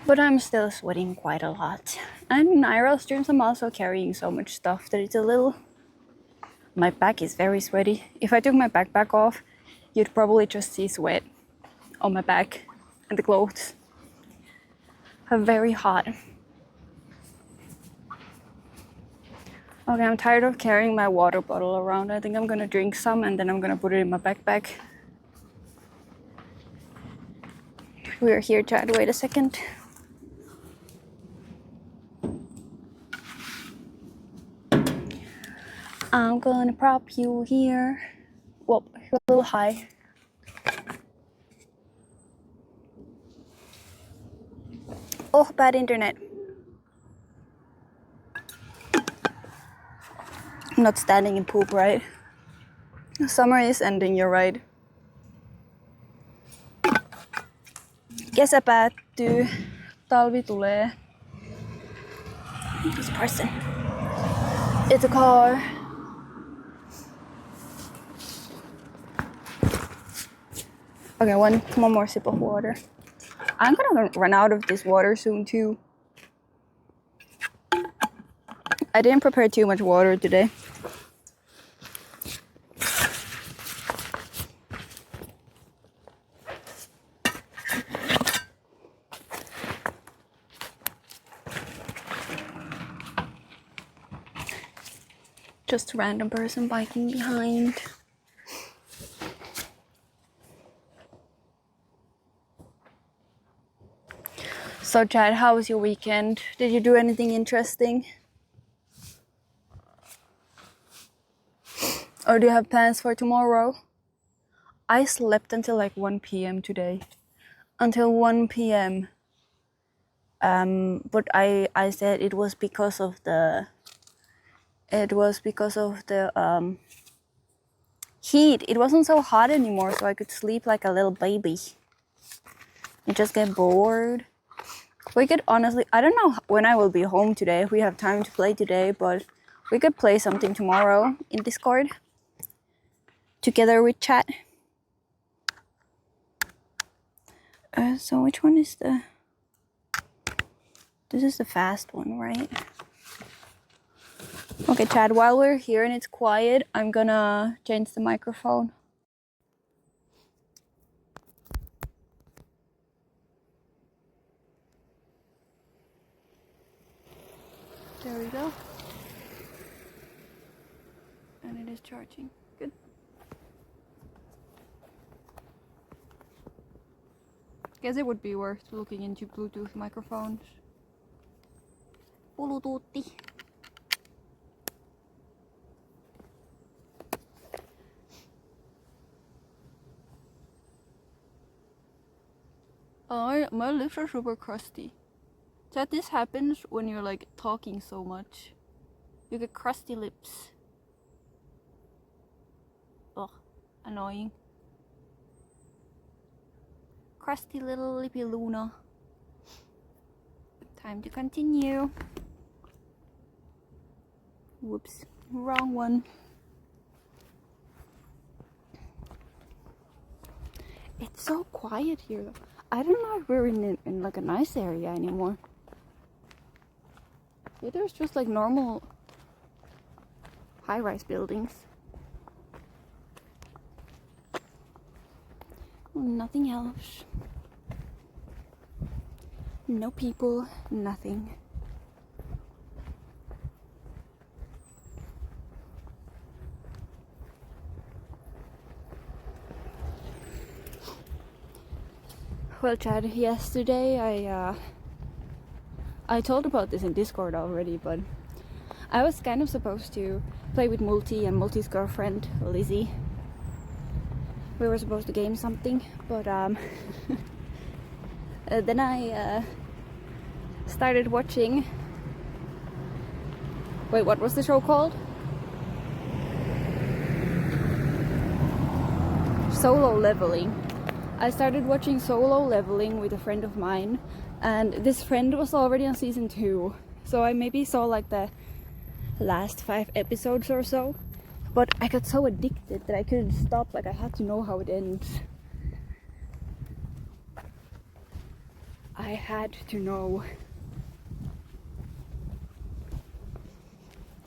But I'm still sweating quite a lot. And in IRL streams I'm also carrying so much stuff that it's a little... My back is very sweaty. If I took my backpack off, you'd probably just see sweat on my back and the clothes. I'm very hot. Okay, I'm tired of carrying my water bottle around. I think I'm gonna drink some and then I'm gonna put it in my backpack. We're here, Chad. Wait a second. I'm gonna prop you here. Whoop, you're a little high. Oh, bad internet. I'm not standing in poop, right? Summer is ending, you're right. Kesä päättyy, talvi tulee. This person. It's a car. Okay, one more sip of water. I'm gonna run out of this water soon too. I didn't prepare too much water today. Just a random person biking behind. So Chad, how was your weekend? Did you do anything interesting? Or do you have plans for tomorrow? I slept until like 1 p.m. today. Until 1 p.m. But I said it was because of the heat. It wasn't so hot anymore, so I could sleep like a little baby. You just get bored. We could honestly, I don't know when I will be home today, if we have time to play today, but we could play something tomorrow in Discord. Together with chat. So which one is the... This is the fast one, right? Okay, Chad, while we're here and it's quiet, I'm gonna change the microphone. There we go. And it is charging. Good. Guess it would be worth looking into Bluetooth microphones. Bluetooth. Oh, my lips are super crusty. That this happens when you're like talking so much. You get crusty lips. Ugh, annoying. Crusty little lippy Luna. Time to continue. Whoops, wrong one. It's so quiet here. I don't know if we're in like a nice area anymore. Yeah, there's just like normal high-rise buildings. Nothing else. No people, nothing. Well, Chad, yesterday I told about this in Discord already, but I was kind of supposed to play with Multi and Multi's girlfriend, Lizzie. We were supposed to game something, but then I started watching... Wait, what was the show called? Solo Leveling. I started watching Solo Leveling with a friend of mine, and this friend was already on season 2, so I maybe saw like the last 5 episodes or so, but I got so addicted that I couldn't stop. Like, I had to know how it ends. I had to know.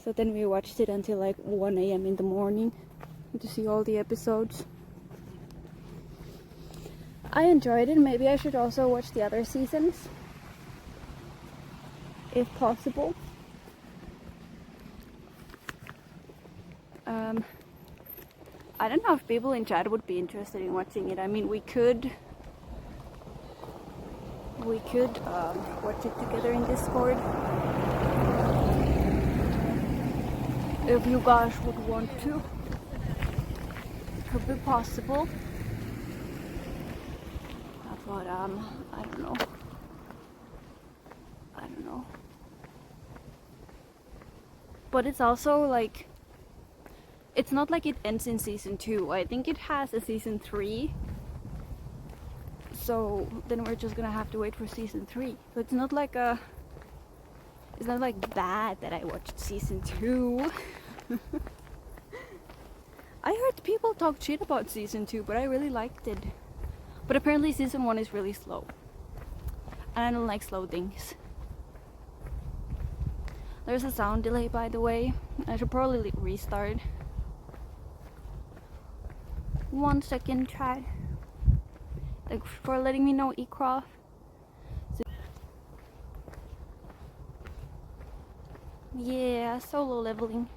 So then we watched it until like 1 a.m. in the morning to see all the episodes. I enjoyed it. Maybe I should also watch the other seasons, if possible. I don't know if people in chat would be interested in watching it. I mean, we could watch it together in Discord if you guys would want to. Could be possible. But I don't know. But it's also like, it's not like it ends in season 2. I think it has a season 3. So then we're just gonna have to wait for season 3. So it's not like bad that I watched season 2. I heard people talk shit about season 2, but I really liked it. But apparently season 1 is really slow. And I don't like slow things. There's a sound delay, by the way. I should probably restart. 1 second, chat. Thanks for letting me know, Ecroft. Yeah, Solo Leveling.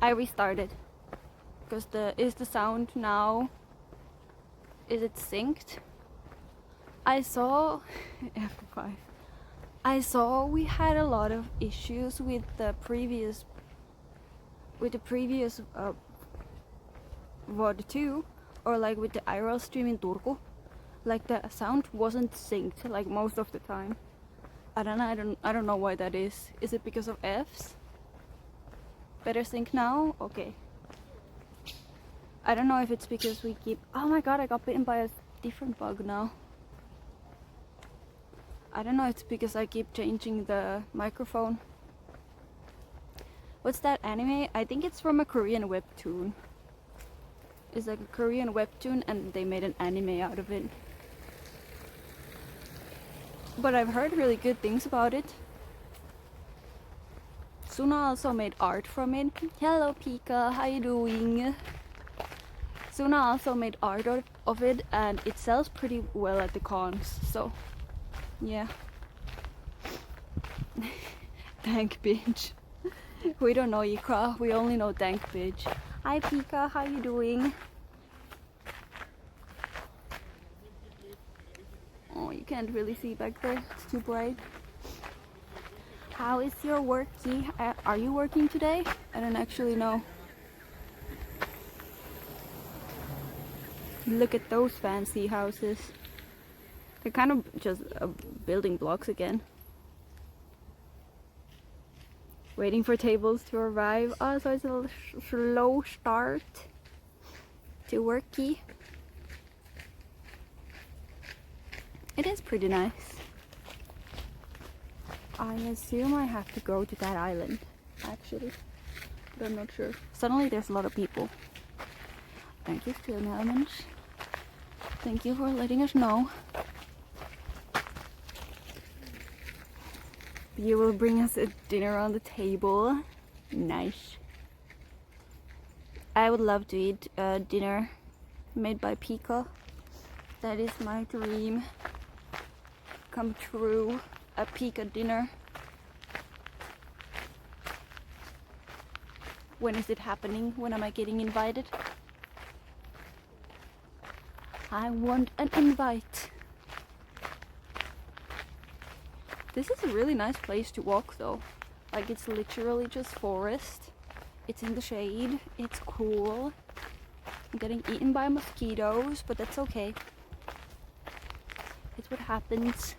I restarted. Because is the sound now, is it synced? I saw F5. I saw we had a lot of issues with the previous VOD 2, or like with the IRL stream in Turku. Like the sound wasn't synced like most of the time. I don't know why that is. Is it because of Fs? Better sync now? Okay. I don't know if it's because we keep... Oh my god, I got bitten by a different bug now. I don't know if it's because I keep changing the microphone. What's that anime? I think it's from a Korean webtoon. It's like a Korean webtoon and they made an anime out of it. But I've heard really good things about it. Suna also made art from it. Hello Pika, how you doing? Suna also made art of it, and it sells pretty well at the cons, so yeah. Dank bitch. We don't know Ikra, we only know dank bitch. Hi Pika, how you doing? Oh, you can't really see back there, it's too bright. How is your worky? Are you working today? I don't actually know. Look at those fancy houses. They're kind of just building blocks again. Waiting for tables to arrive. Oh, so it's a slow start to worky. It is pretty nice. I assume I have to go to that island, actually. But I'm not sure. Suddenly there's a lot of people. Thank you, Stealing Elements. Thank you for letting us know. You will bring us a dinner on the table. Nice. I would love to eat dinner made by Pika. That is my dream come true. A Pika dinner. When is it happening? When am I getting invited? I want an invite. This is a really nice place to walk though. Like, it's literally just forest. It's in the shade. It's cool. I'm getting eaten by mosquitoes, but that's okay. It's what happens.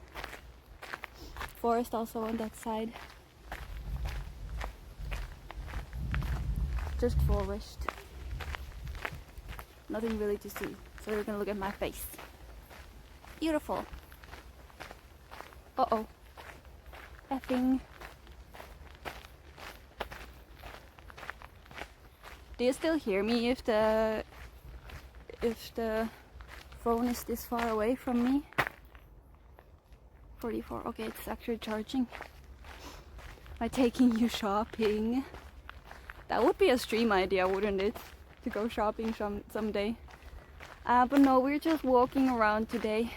Forest also on that side. Just forest. Nothing really to see. So you're gonna look at my face. Beautiful. Uh-oh. Effing. Do you still hear me if the phone is this far away from me? 44. Okay, it's actually charging. Am I taking you shopping? That would be a stream idea, wouldn't it? To go shopping someday. But no, we're just walking around today.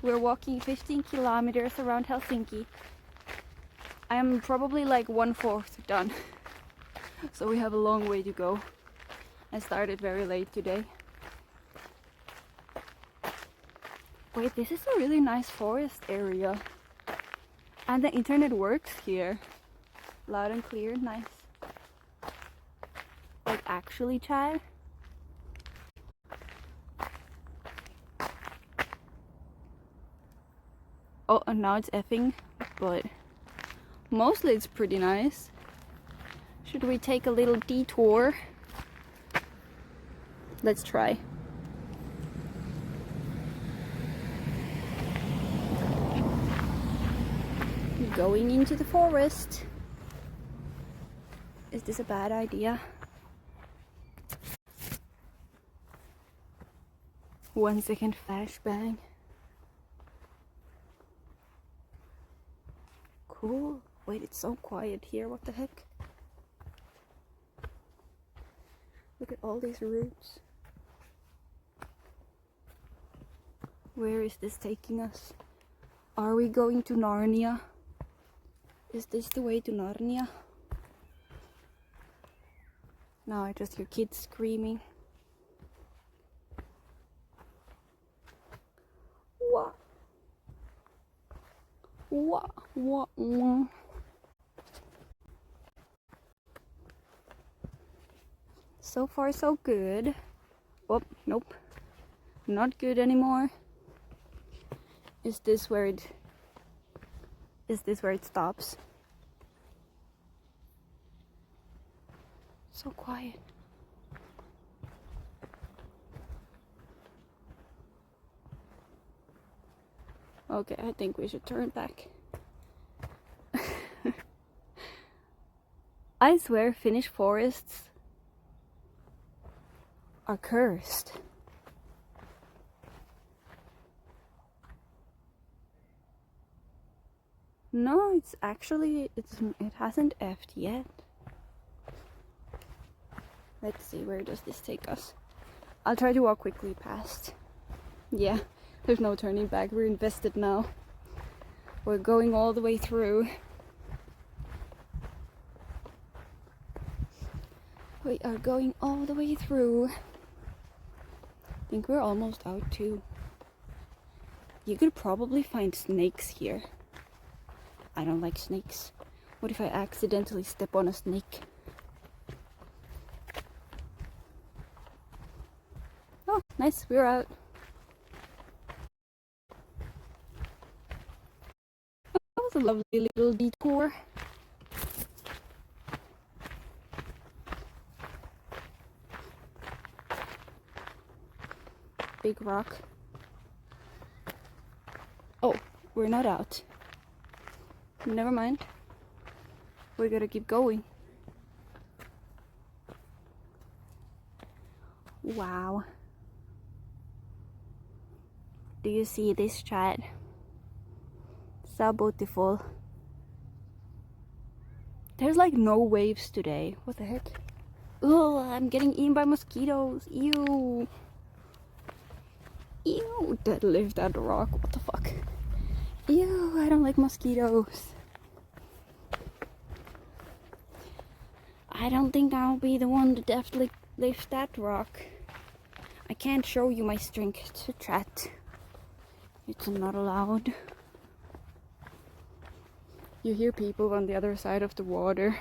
We're walking 15 kilometers around Helsinki. I am probably like 1/4 done. So we have a long way to go. I started very late today. Wait, this is a really nice forest area. And the internet works here. Loud and clear, nice. Like actually, Chad? Oh, and now it's effing, but mostly it's pretty nice. Should we take a little detour? Let's try. Going into the forest. Is this a bad idea? 1 second flashbang. Cool. Wait, it's so quiet here. What the heck? Look at all these roots. Where is this taking us? Are we going to Narnia? Is this the way to Narnia? Now I just hear kids screaming. What? What? So far so good. Oh, nope. Not good anymore. Is this where it stops? So quiet. Okay, I think we should turn back. I swear Finnish forests are cursed. No, it hasn't effed yet. Let's see, where does this take us? I'll try to walk quickly past. Yeah, there's no turning back. We're invested now. We're going all the way through. We are going all the way through. I think we're almost out too. You could probably find snakes here. I don't like snakes. What if I accidentally step on a snake? Oh, nice, we're out. That was a lovely little detour. Big rock. Oh, we're not out. Never mind. We gotta keep going. Wow. Do you see this, chat? So beautiful. There's like no waves today. What the heck? Oh, I'm getting eaten by mosquitoes. Ew. Ew. Deadlift at the rock. What the fuck? Ew, I don't like mosquitoes. I don't think I'll be the one to definitely lift that rock. I can't show you my strength to chat. It's not allowed. You hear people on the other side of the water.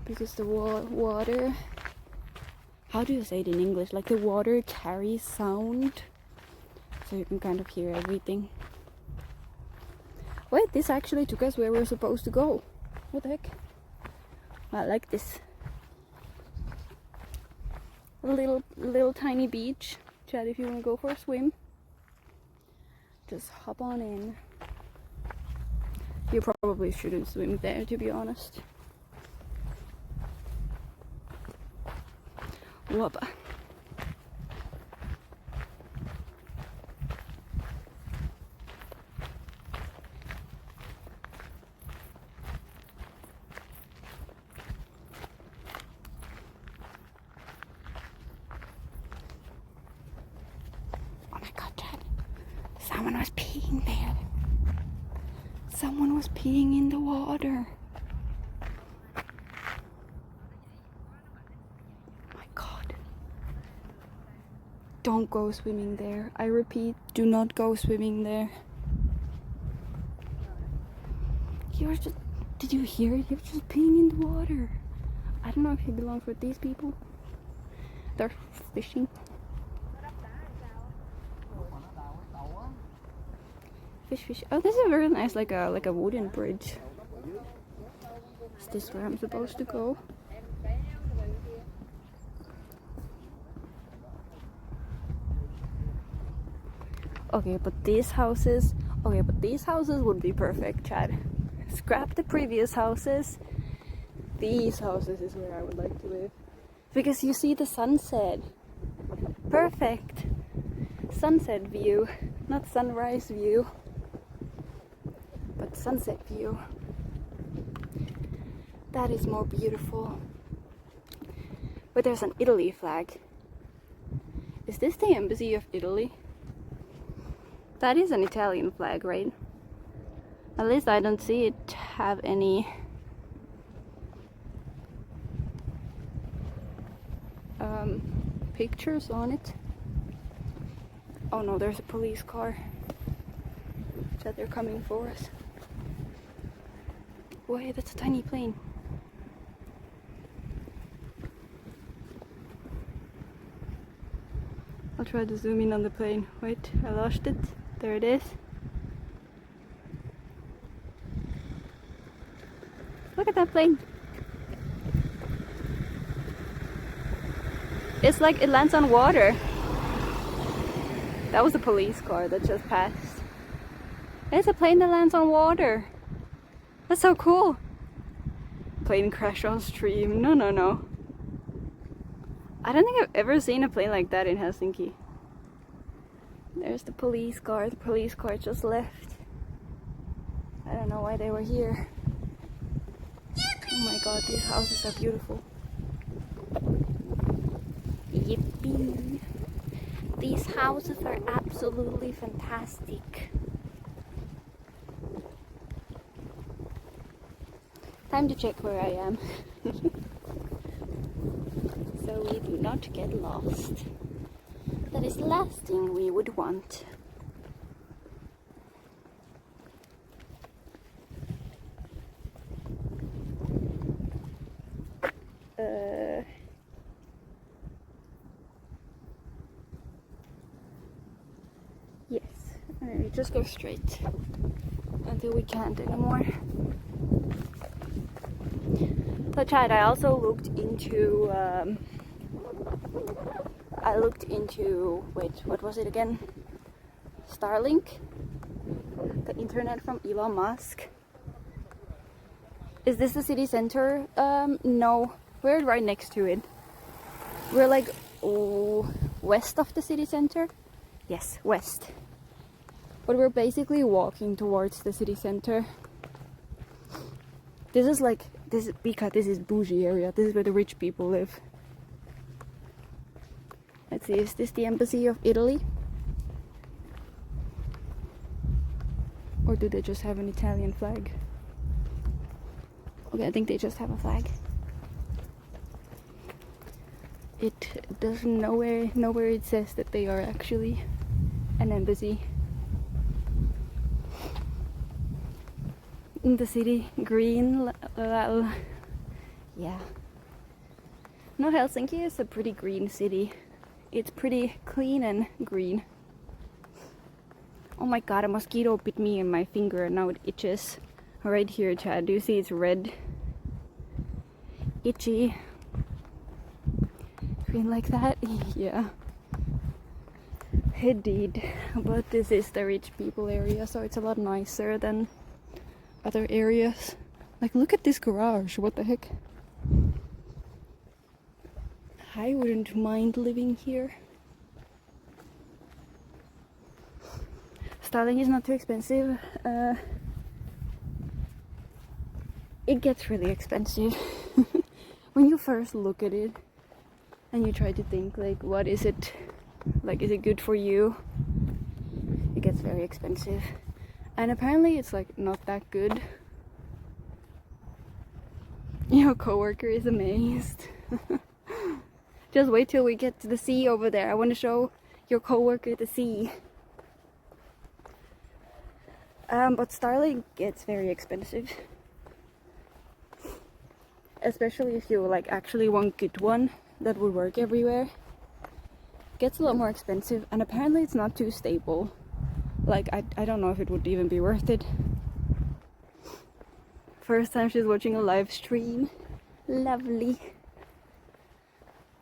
Because the water... How do you say it in English? Like the water carries sound. So you can kind of hear everything. Wait, this actually took us where we're supposed to go. What the heck? I like this. A little tiny beach. Chad, if you want to go for a swim, just hop on in. You probably shouldn't swim there, to be honest. Whoppa. Oh my god, Chad. Someone was peeing there. Someone was peeing in the water. My god. Don't go swimming there. I repeat, do not go swimming there. He was just... Did you hear it? He was just peeing in the water. I don't know if he belongs with these people. They're fishing. Fish. Oh, this is very nice, like a wooden bridge. Is this where I'm supposed to go? Okay, but these houses would be perfect, Chad. Scrap the previous houses. These houses is where I would like to live. Because you see the sunset. Perfect. Sunset view, not sunrise view. But sunset view. That is more beautiful. But there's an Italy flag. Is this the embassy of Italy? That is an Italian flag, right? At least I don't see it have any pictures on it. Oh no, there's a police car. That they're coming for us. Wait, that's a tiny plane. I'll try to zoom in on the plane. Wait, I lost it. There it is. Look at that plane. It's like it lands on water. That was a police car that just passed. It's a plane that lands on water. That's so cool. Plane crash on stream. No. I don't think I've ever seen a plane like that in Helsinki. There's the police car. The police car just left. I don't know why they were here. Oh my god, these houses are beautiful. Yippee! These houses are absolutely fantastic. Time to check where I am. So we do not get lost. That is the last thing we would want. Yes, just go straight until we can't anymore. So Chad, I also looked into wait, what was it again? Starlink? The internet from Elon Musk. Is this the city center? No, we're right next to it. We're like west of the city center. Yes, west. But we're basically walking towards the city center. This is like, because this is bougie area. This is where the rich people live. Let's see, is this the embassy of Italy? Or do they just have an Italian flag? Okay, I think they just have a flag. It doesn't nowhere it says that they are actually an embassy. In the city, green, yeah. No, Helsinki is a pretty green city. It's pretty clean and green. Oh my god, a mosquito bit me in my finger and now it itches. Right here, Chad, do you see it's red? Itchy. Green like that? Yeah. headed, but this is the rich people area, so it's a lot nicer than other areas. Like, look at this garage, what the heck? I wouldn't mind living here. Styling is not too expensive. It gets really expensive when you first look at it and you try to think like, what is it? Like, is it good for you? It gets very expensive. And apparently it's like not that good. Your coworker is amazed. Just wait till we get to the sea over there. I want to show your coworker the sea. But styling gets very expensive. Especially if you like actually want good one that would work everywhere. It gets a lot more expensive, and apparently it's not too stable. Like, I don't know if it would even be worth it. First time she's watching a live stream. Lovely.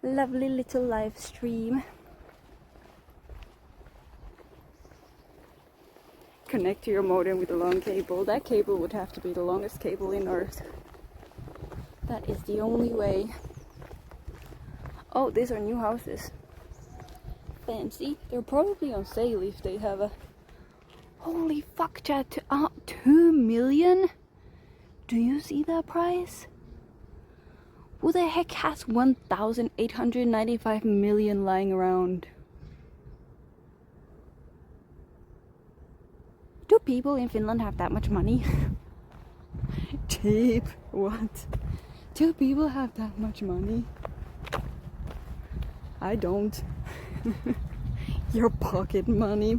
Lovely little live stream. Connect to your modem with a long cable. That cable would have to be the longest cable in Earth. That is the only way. Oh, these are new houses. Fancy. They're probably on sale if they have a... Holy fuck, chat. 2 million? Do you see that price? Who the heck has 1,895 million lying around? Do people in Finland have that much money? Cheap. What? Do people have that much money? I don't. Your pocket money.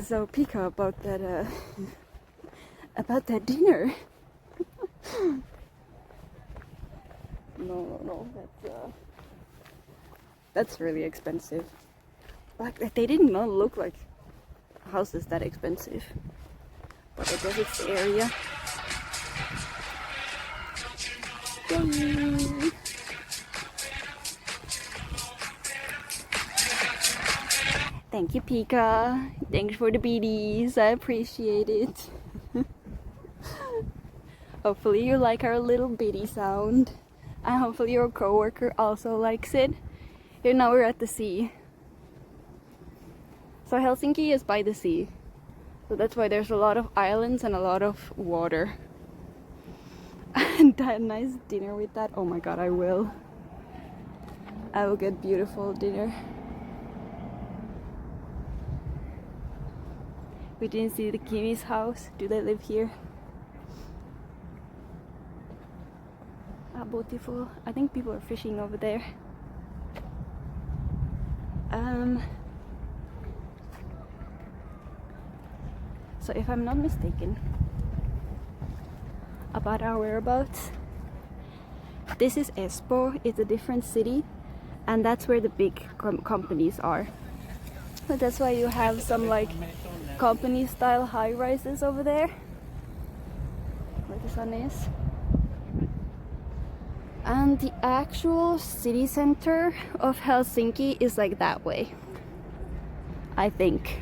So Pika, about that dinner. No, that's really expensive. Like, they did not look like houses that expensive, but I guess it's the area. Yay. Thank you, Pika. Thanks for the beaties. I appreciate it. Hopefully you like our little bitty sound, and hopefully your coworker also likes it. Here now we're at the sea. So Helsinki is by the sea, so that's why there's a lot of islands and a lot of water. And that nice dinner with that. Oh my god, I will get beautiful dinner. We didn't see the Kimi's house. Do they live here? Ah, beautiful. I think people are fishing over there. So if I'm not mistaken about our whereabouts, this is Espoo. It's a different city, and that's where the big companies are. But that's why you have some like company style high rises over there where the sun is. And the actual city center of Helsinki is like that way, I think,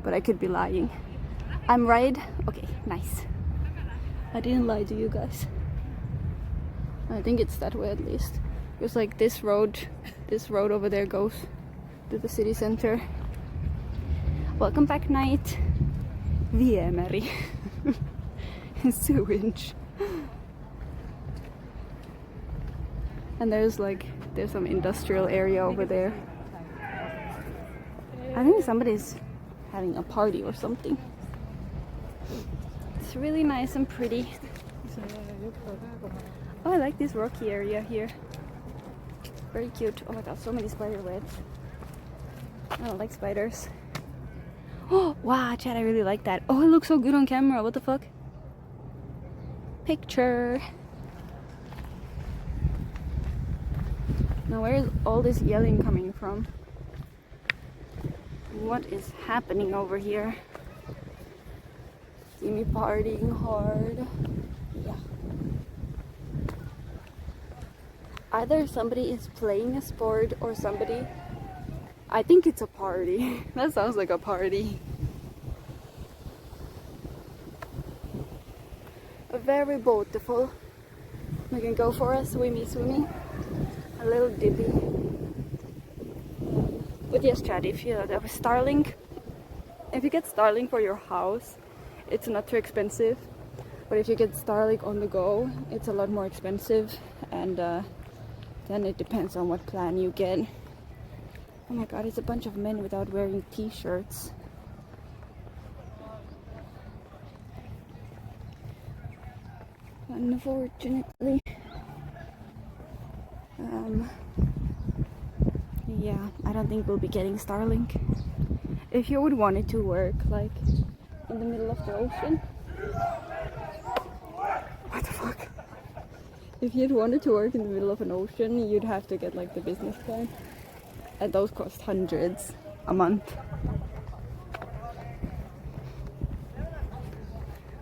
but I could be lying. I'm right. Okay, nice. I didn't lie to you guys. I think it's that way at least. It's like this road over there goes to the city center. Welcome back, night. Viemäri. Sewage. And there's some industrial area over there. I think somebody's having a party or something. It's really nice and pretty. Oh, I like this rocky area here. Very cute. Oh my god, so many spider webs. I don't like spiders. Oh, wow, Chad, I really like that. Oh, it looks so good on camera. What the fuck? Picture. Now, where is all this yelling coming from? What is happening over here? See me partying hard. Yeah. Either somebody is playing a sport or somebody... I think it's a party. That sounds like a party. Very beautiful. We can go for a swimmy. A little dippy. But yes, Chad, if you have Starlink, if you get Starlink for your house, it's not too expensive. But if you get Starlink on the go, it's a lot more expensive, and then it depends on what plan you get. Oh my god, it's a bunch of men without wearing t-shirts. Unfortunately. Yeah, I don't think we'll be getting Starlink. If you would want it to work like in the middle of the ocean. What the fuck? If you'd want it to work in the middle of an ocean, you'd have to get like the business plan. And those cost hundreds a month.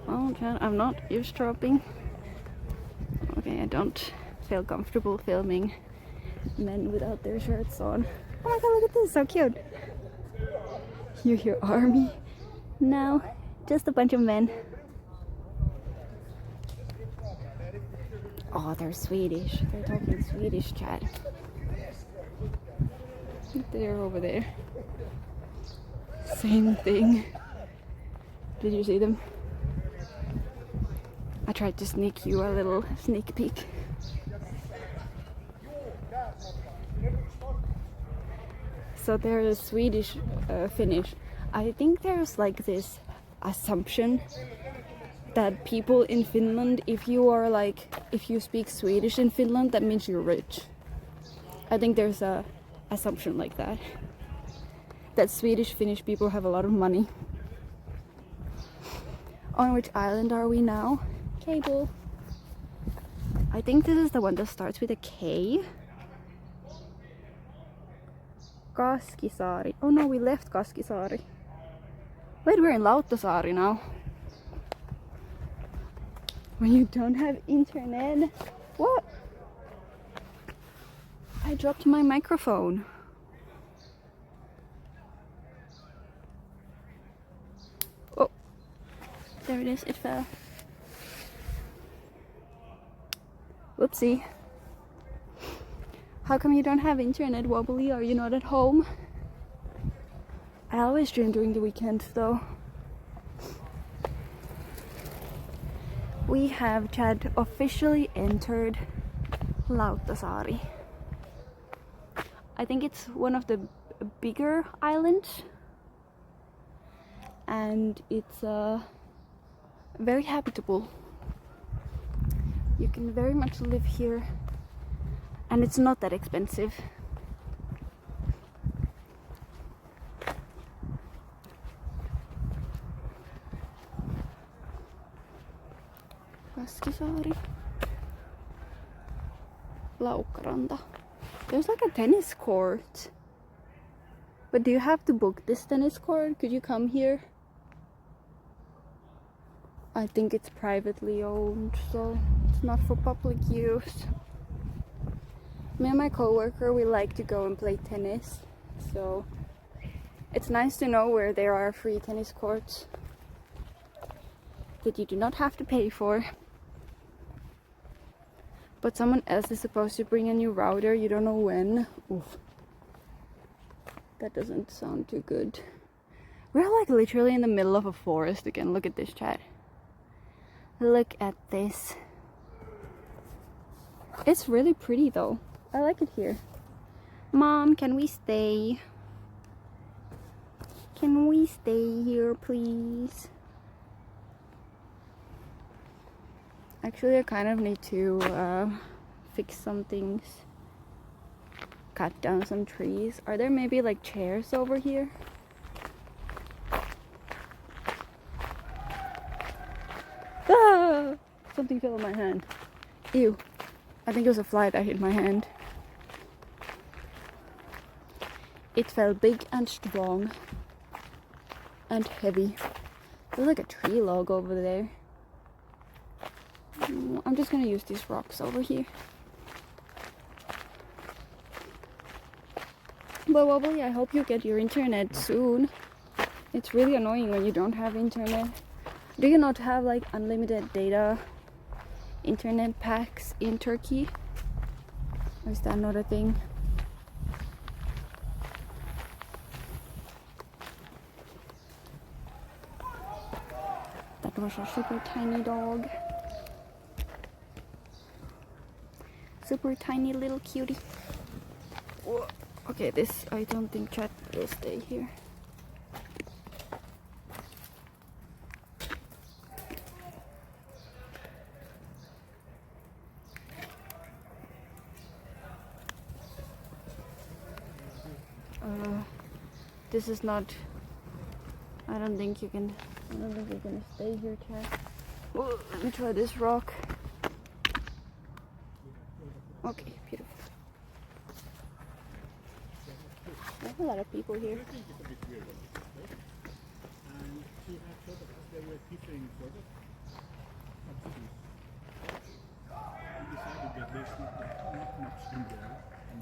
Oh, I'm not eavesdropping. Okay, I don't feel comfortable filming men without their shirts on. Oh my god, look at this, so cute. You hear army? No, just a bunch of men. Oh, they're Swedish. They're talking Swedish, Chad. They're over there. Same thing. Did you see them? I tried to sneak you a little sneak peek. So there's Swedish, Finnish. I think there's like this assumption that people in Finland, if you speak Swedish in Finland, that means you're rich. I think there's a assumption like that. That Swedish Finnish people have a lot of money. On which island are we now? Cable. I think this is the one that starts with a K. Kaskisaari. Oh no, we left Kaskisaari. Wait, we're in Lauttasaari now. When you don't have internet. What? I dropped my microphone. Oh, there it is, it fell. Whoopsie. How come you don't have internet, Wobbly? Are you not at home? I always stream during the weekend though. We have, Chad, officially entered Lauttasaari. I think it's one of the bigger islands. And it's very habitable. You can very much live here. And it's not that expensive. Kaskisaari. Laukkaranta. There's like a tennis court. But do you have to book this tennis court? Could you come here? I think it's privately owned, so it's not for public use. Me and my coworker, we like to go and play tennis, so it's nice to know where there are free tennis courts that you do not have to pay for. But someone else is supposed to bring a new router, you don't know when. Oof. That doesn't sound too good. We're like literally in the middle of a forest again. Look at this, chat. Look at this. It's really pretty though. I like it here. Mom, can we stay? Can we stay here, please? Actually, I kind of need to fix some things. Cut down some trees. Are there maybe like chairs over here? Ah! Something fell in my hand. Ew. I think it was a fly that hit my hand. It fell big and strong and heavy. There's like a tree log over there. I'm just gonna use these rocks over here. But Wobbly, I hope you get your internet soon. It's really annoying when you don't have internet. Do you not have like unlimited data internet packs in Turkey? Or is that not a thing? That was a super tiny dog. Super tiny little cutie. Whoa. Okay, this I don't think chat will stay here. This is not. I don't think you're gonna stay here, chat. Oh, let me try this rock. Okay, beautiful. There's a lot of people here.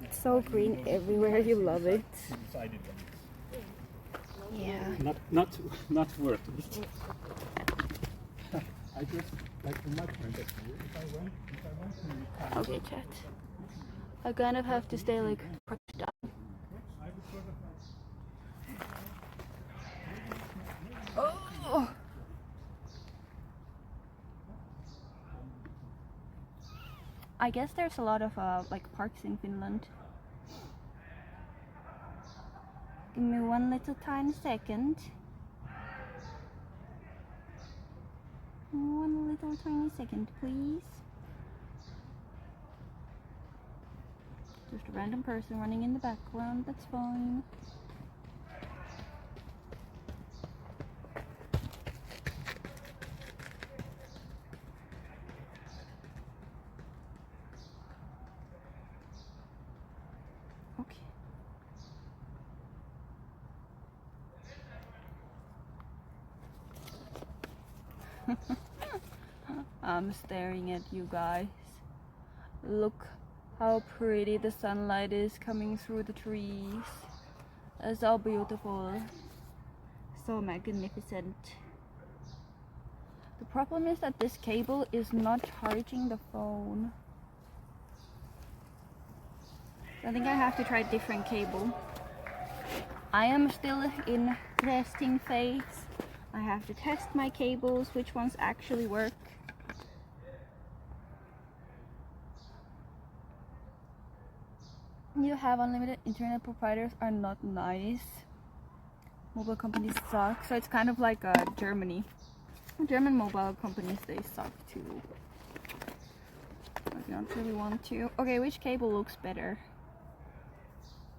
It's so green everywhere. You love it. Yeah. Not worth it. I just like from my point of view, if I want to Okay, chat. I kind of have to stay like crouched down. Oh! I guess there's a lot of like parks in Finland. Give me one little tiny second. One little tiny second, please. Just a random person running in the background, that's fine. Okay. I'm staring at you guys. Look how pretty the sunlight is coming through the trees. It's so beautiful. So magnificent. The problem is that this cable is not charging the phone. I think I have to try a different cable. I am still in testing phase. I have to test my cables, which ones actually work. You have unlimited internet providers are not nice. Mobile companies suck. So it's kind of like Germany. German mobile companies, they suck too. I don't really want to. Okay, which cable looks better?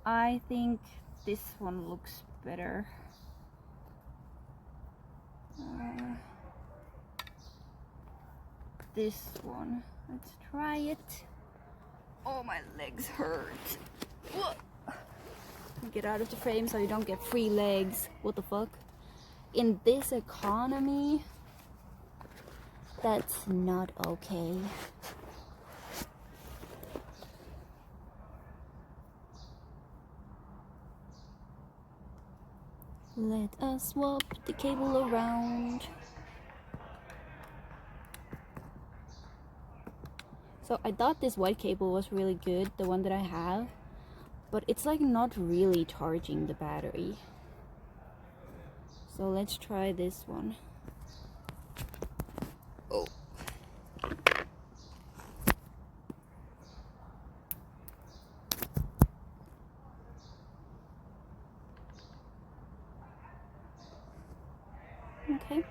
I think this one looks better. This one. Let's try it. Oh, my legs hurt. Get out of the frame so you don't get free legs. What the fuck? In this economy, that's not okay. Let us swap the cable around. So I thought this white cable was really good, the one that I have, but it's like not really charging the battery. So let's try this one. Oh. Okay.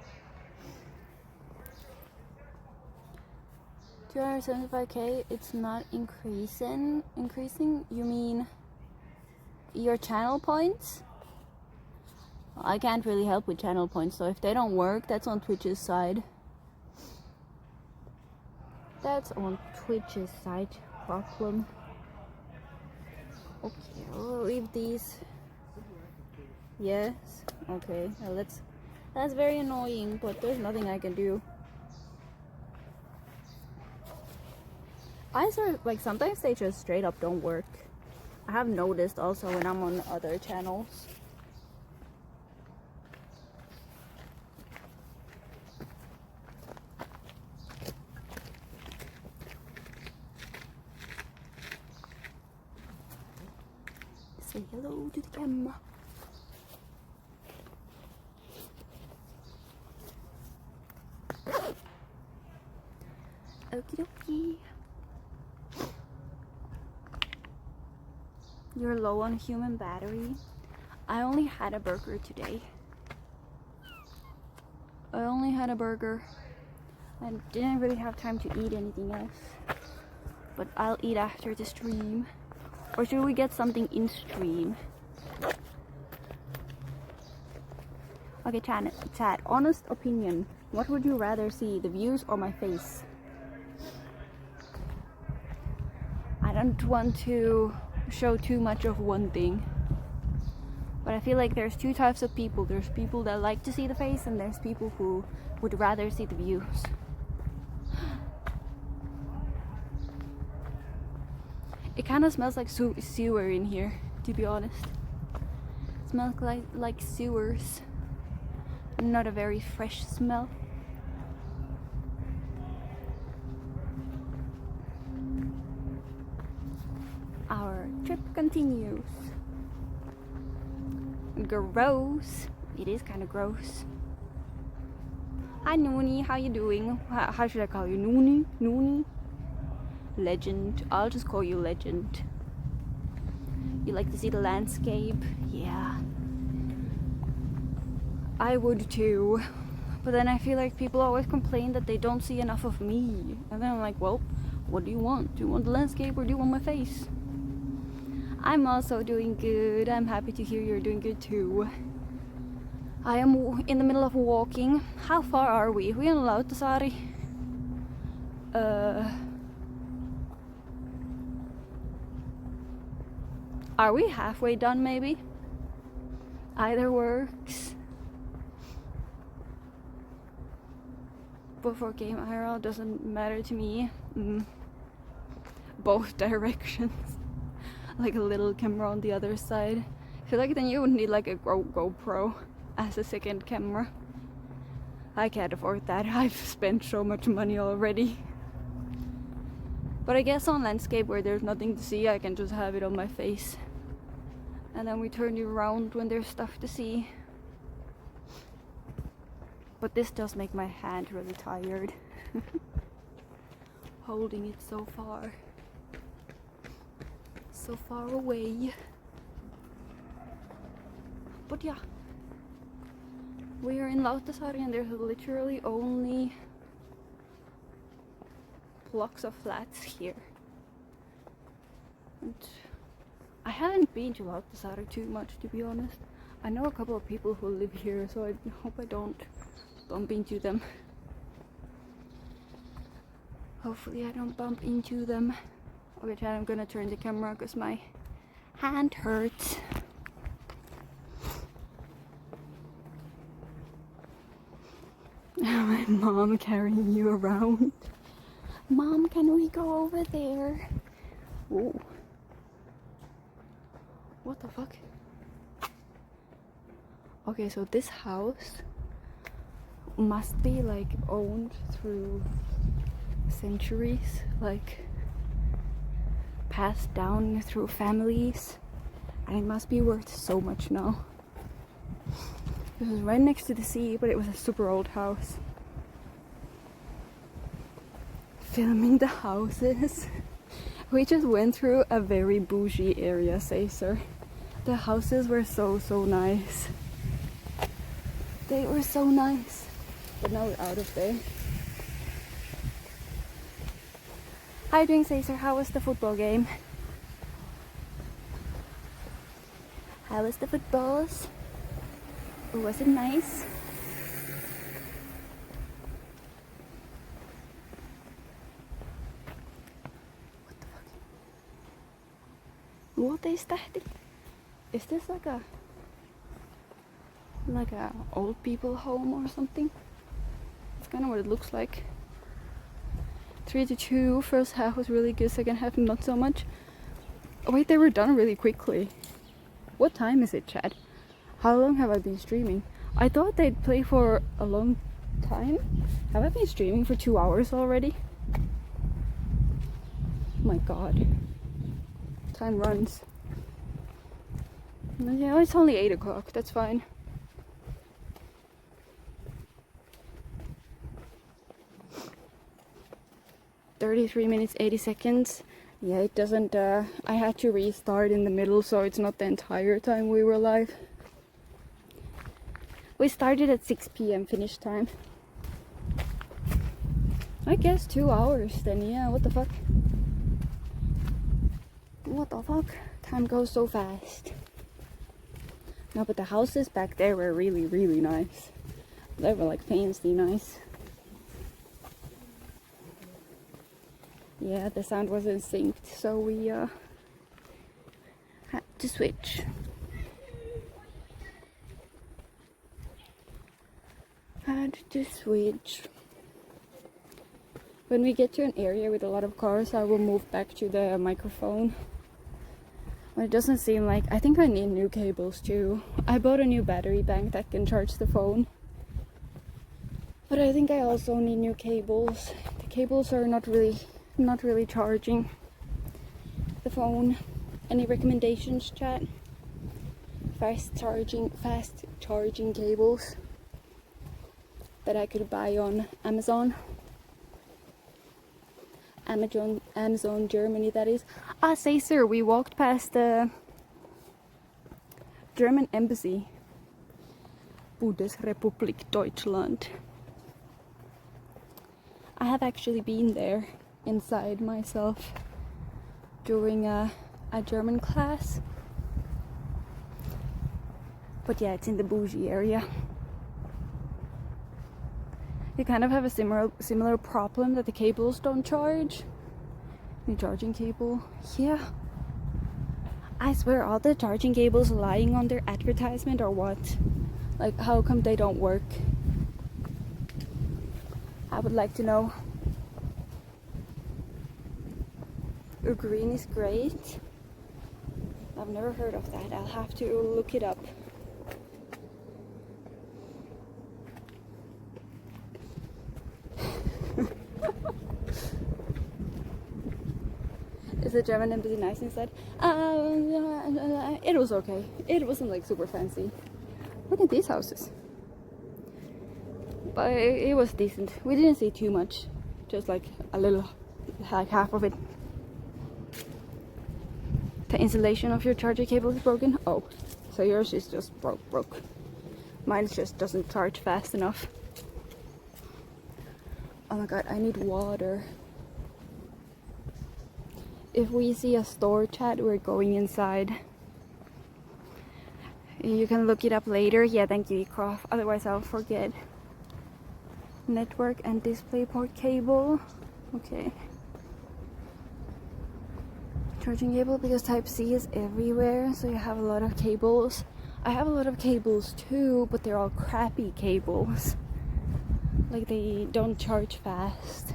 275k, it's not increasing. You mean your channel points? I can't really help with channel points, so if they don't work, that's on Twitch's side. That's on Twitch's side problem. Okay, I'll leave these. Yes. Okay. Well, that's very annoying, but there's nothing I can do. Eyes are like sometimes they just straight up don't work. I have noticed also when I'm on other channels. Say hello to the camera. Okie dokie. You're low on human battery. I only had a burger today. I only had a burger. I didn't really have time to eat anything else. But I'll eat after the stream. Or should we get something in stream? Okay, chat. Honest opinion. What would you rather see, the views or my face? I don't want to show too much of one thing. But I feel like there's two types of people. There's people that like to see the face and there's people who would rather see the views. It kind of smells like sewer in here, to be honest. It smells like sewers. Not a very fresh smell. Our trip continues. Gross. It is kind of gross. Hi Noonie, how you doing? How should I call you? Noonie? Noonie? Legend. I'll just call you Legend. You like to see the landscape? Yeah. I would too. But then I feel like people always complain that they don't see enough of me. And then I'm like, well, what do you want? Do you want the landscape or do you want my face? I'm also doing good. I'm happy to hear you're doing good too. I am in the middle of walking. How far are we? We're in Lauttasaari. Are we halfway done maybe? Either works. But for game IRL doesn't matter to me. Both directions. Like a little camera on the other side. I feel like then you would need like a GoPro as a second camera. I can't afford that. I've spent so much money already. But I guess on landscape where there's nothing to see, I can just have it on my face. And then we turn it around when there's stuff to see. But this does make my hand really tired. Holding it so far away. But yeah, we are in Lauttasaari and there's literally only blocks of flats here. And I haven't been to Lauttasaari too much, to be honest. I know a couple of people who live here, so I hope I don't bump into them. Hopefully I don't bump into them. Okay, chat, I'm gonna turn the camera because my hand hurts. My mom carrying you around. Mom, can we go over there? Whoa. What the fuck? Okay, so this house must be like owned through centuries, like passed down through families, and it must be worth so much now. This is right next to the sea, but it was a super old house. Filming the houses. We just went through a very bougie area, Caesar. The houses were so nice. They were so nice. But now we're out of there. How are you doing, Caesar? How was the football game? How was the footballs? Was it nice? What the fuck? What is that? Is this like a old people home or something? That's kind of what it looks like. 3-2. First half was really good, second half not so much. Oh, wait, they were done really quickly. What time is it, Chad? How long have I been streaming? I thought they'd play for a long time. Have I been streaming for 2 hours already? Oh my god. Time runs. Yeah, it's only 8 o'clock. That's fine. $33 minutes, 80 seconds. Yeah, it doesn't, I had to restart in the middle, so it's not the entire time we were live. We started at 6 p.m. finish time. I guess 2 hours then, yeah, what the fuck? What the fuck? Time goes so fast. No, but the houses back there were really, really nice. They were like fancy nice. Yeah, the sound wasn't synced, so we had to switch. When we get to an area with a lot of cars, I will move back to the microphone. But it doesn't seem like... I think I need new cables too. I bought a new battery bank that can charge the phone. But I think I also need new cables. The cables are not really charging the phone. Any recommendations, chat? Fast charging cables that I could buy on Amazon Germany, that is. Ah, say sir, we walked past the German embassy. Bundesrepublik Deutschland. I have actually been there inside myself during a German class. But yeah, it's in the bougie area. You kind of have a similar problem that the cables don't charge. New charging cable. Yeah. I swear, all the charging cables lying on their advertisement or what? Like, how come they don't work? I would like to know. Green is great. I've never heard of that. I'll have to look it up. Is the German embassy nice inside? It was okay. It wasn't like super fancy. Look at these houses. But it was decent. We didn't see too much. Just like a little, like half of it. The insulation of your charger cable is broken? Oh, so yours is just broke. Mine just doesn't charge fast enough. Oh my god, I need water. If we see a store, chat, we're going inside. You can look it up later. Yeah, thank you, Ikrof. Otherwise I'll forget. Network and DisplayPort cable. Okay. Charging cable, because Type-C is everywhere, so you have a lot of cables. I have a lot of cables too, but they're all crappy cables. Like, they don't charge fast.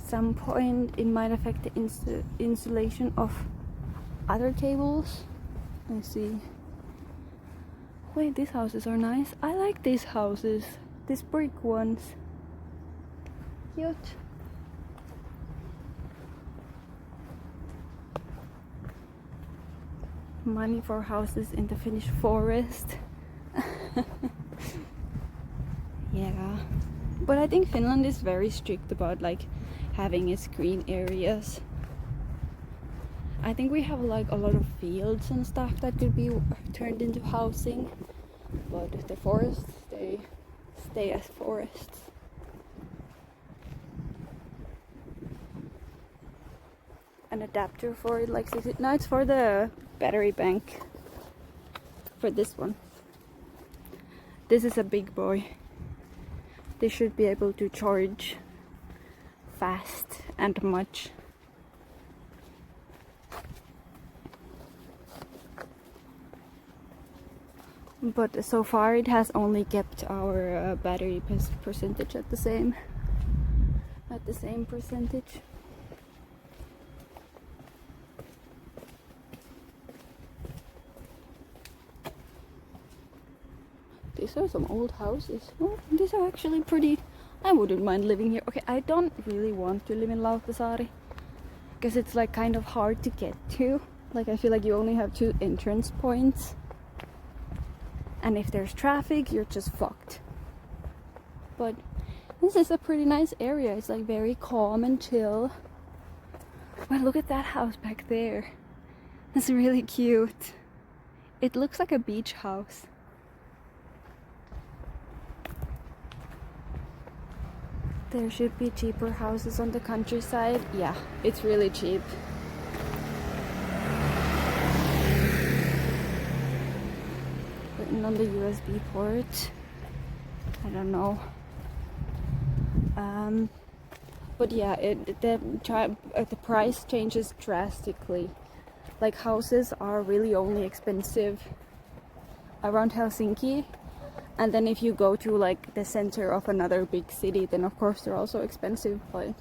Some point it might affect the insulation of other cables. Let's see. Wait, these houses are nice. I like these houses. These brick ones. Cute. Money for houses in the Finnish forest. Yeah. But I think Finland is very strict about like having its green areas. I think we have like a lot of fields and stuff that could be turned into housing, but the forests, they stay as forests. An adapter for it, like no, it's for the battery bank. For this one. This is a big boy. They should be able to charge fast and much. But so far it has only kept our battery percentage at the same percentage. These are some old houses. Oh, these are actually pretty. I wouldn't mind living here. Okay, I don't really want to live in Lauttasaari because it's like kind of hard to get to. Like I feel like you only have 2 entrance points. And if there's traffic, you're just fucked. But this is a pretty nice area. It's like very calm and chill. But look at that house back there. It's really cute. It looks like a beach house. There should be cheaper houses on the countryside. Yeah, it's really cheap. Written on the USB port. I don't know. But yeah, the price changes drastically. Like houses are really only expensive around Helsinki, and then if you go to like the center of another big city, then of course they're also expensive. But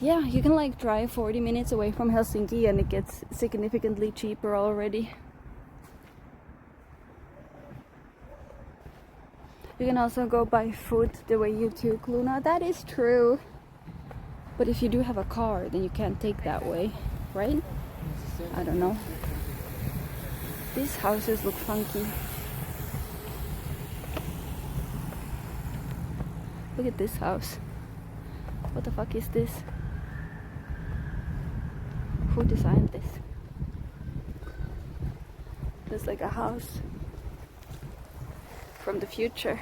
yeah, you can like drive 40 minutes away from Helsinki and it gets significantly cheaper already. You can also go by foot the way you took Luna. That is true. But if you do have a car, then you can't take that way, right? I don't know. These houses look funky. Look at this house. What the fuck is this? Who designed this? There's like a house from the future.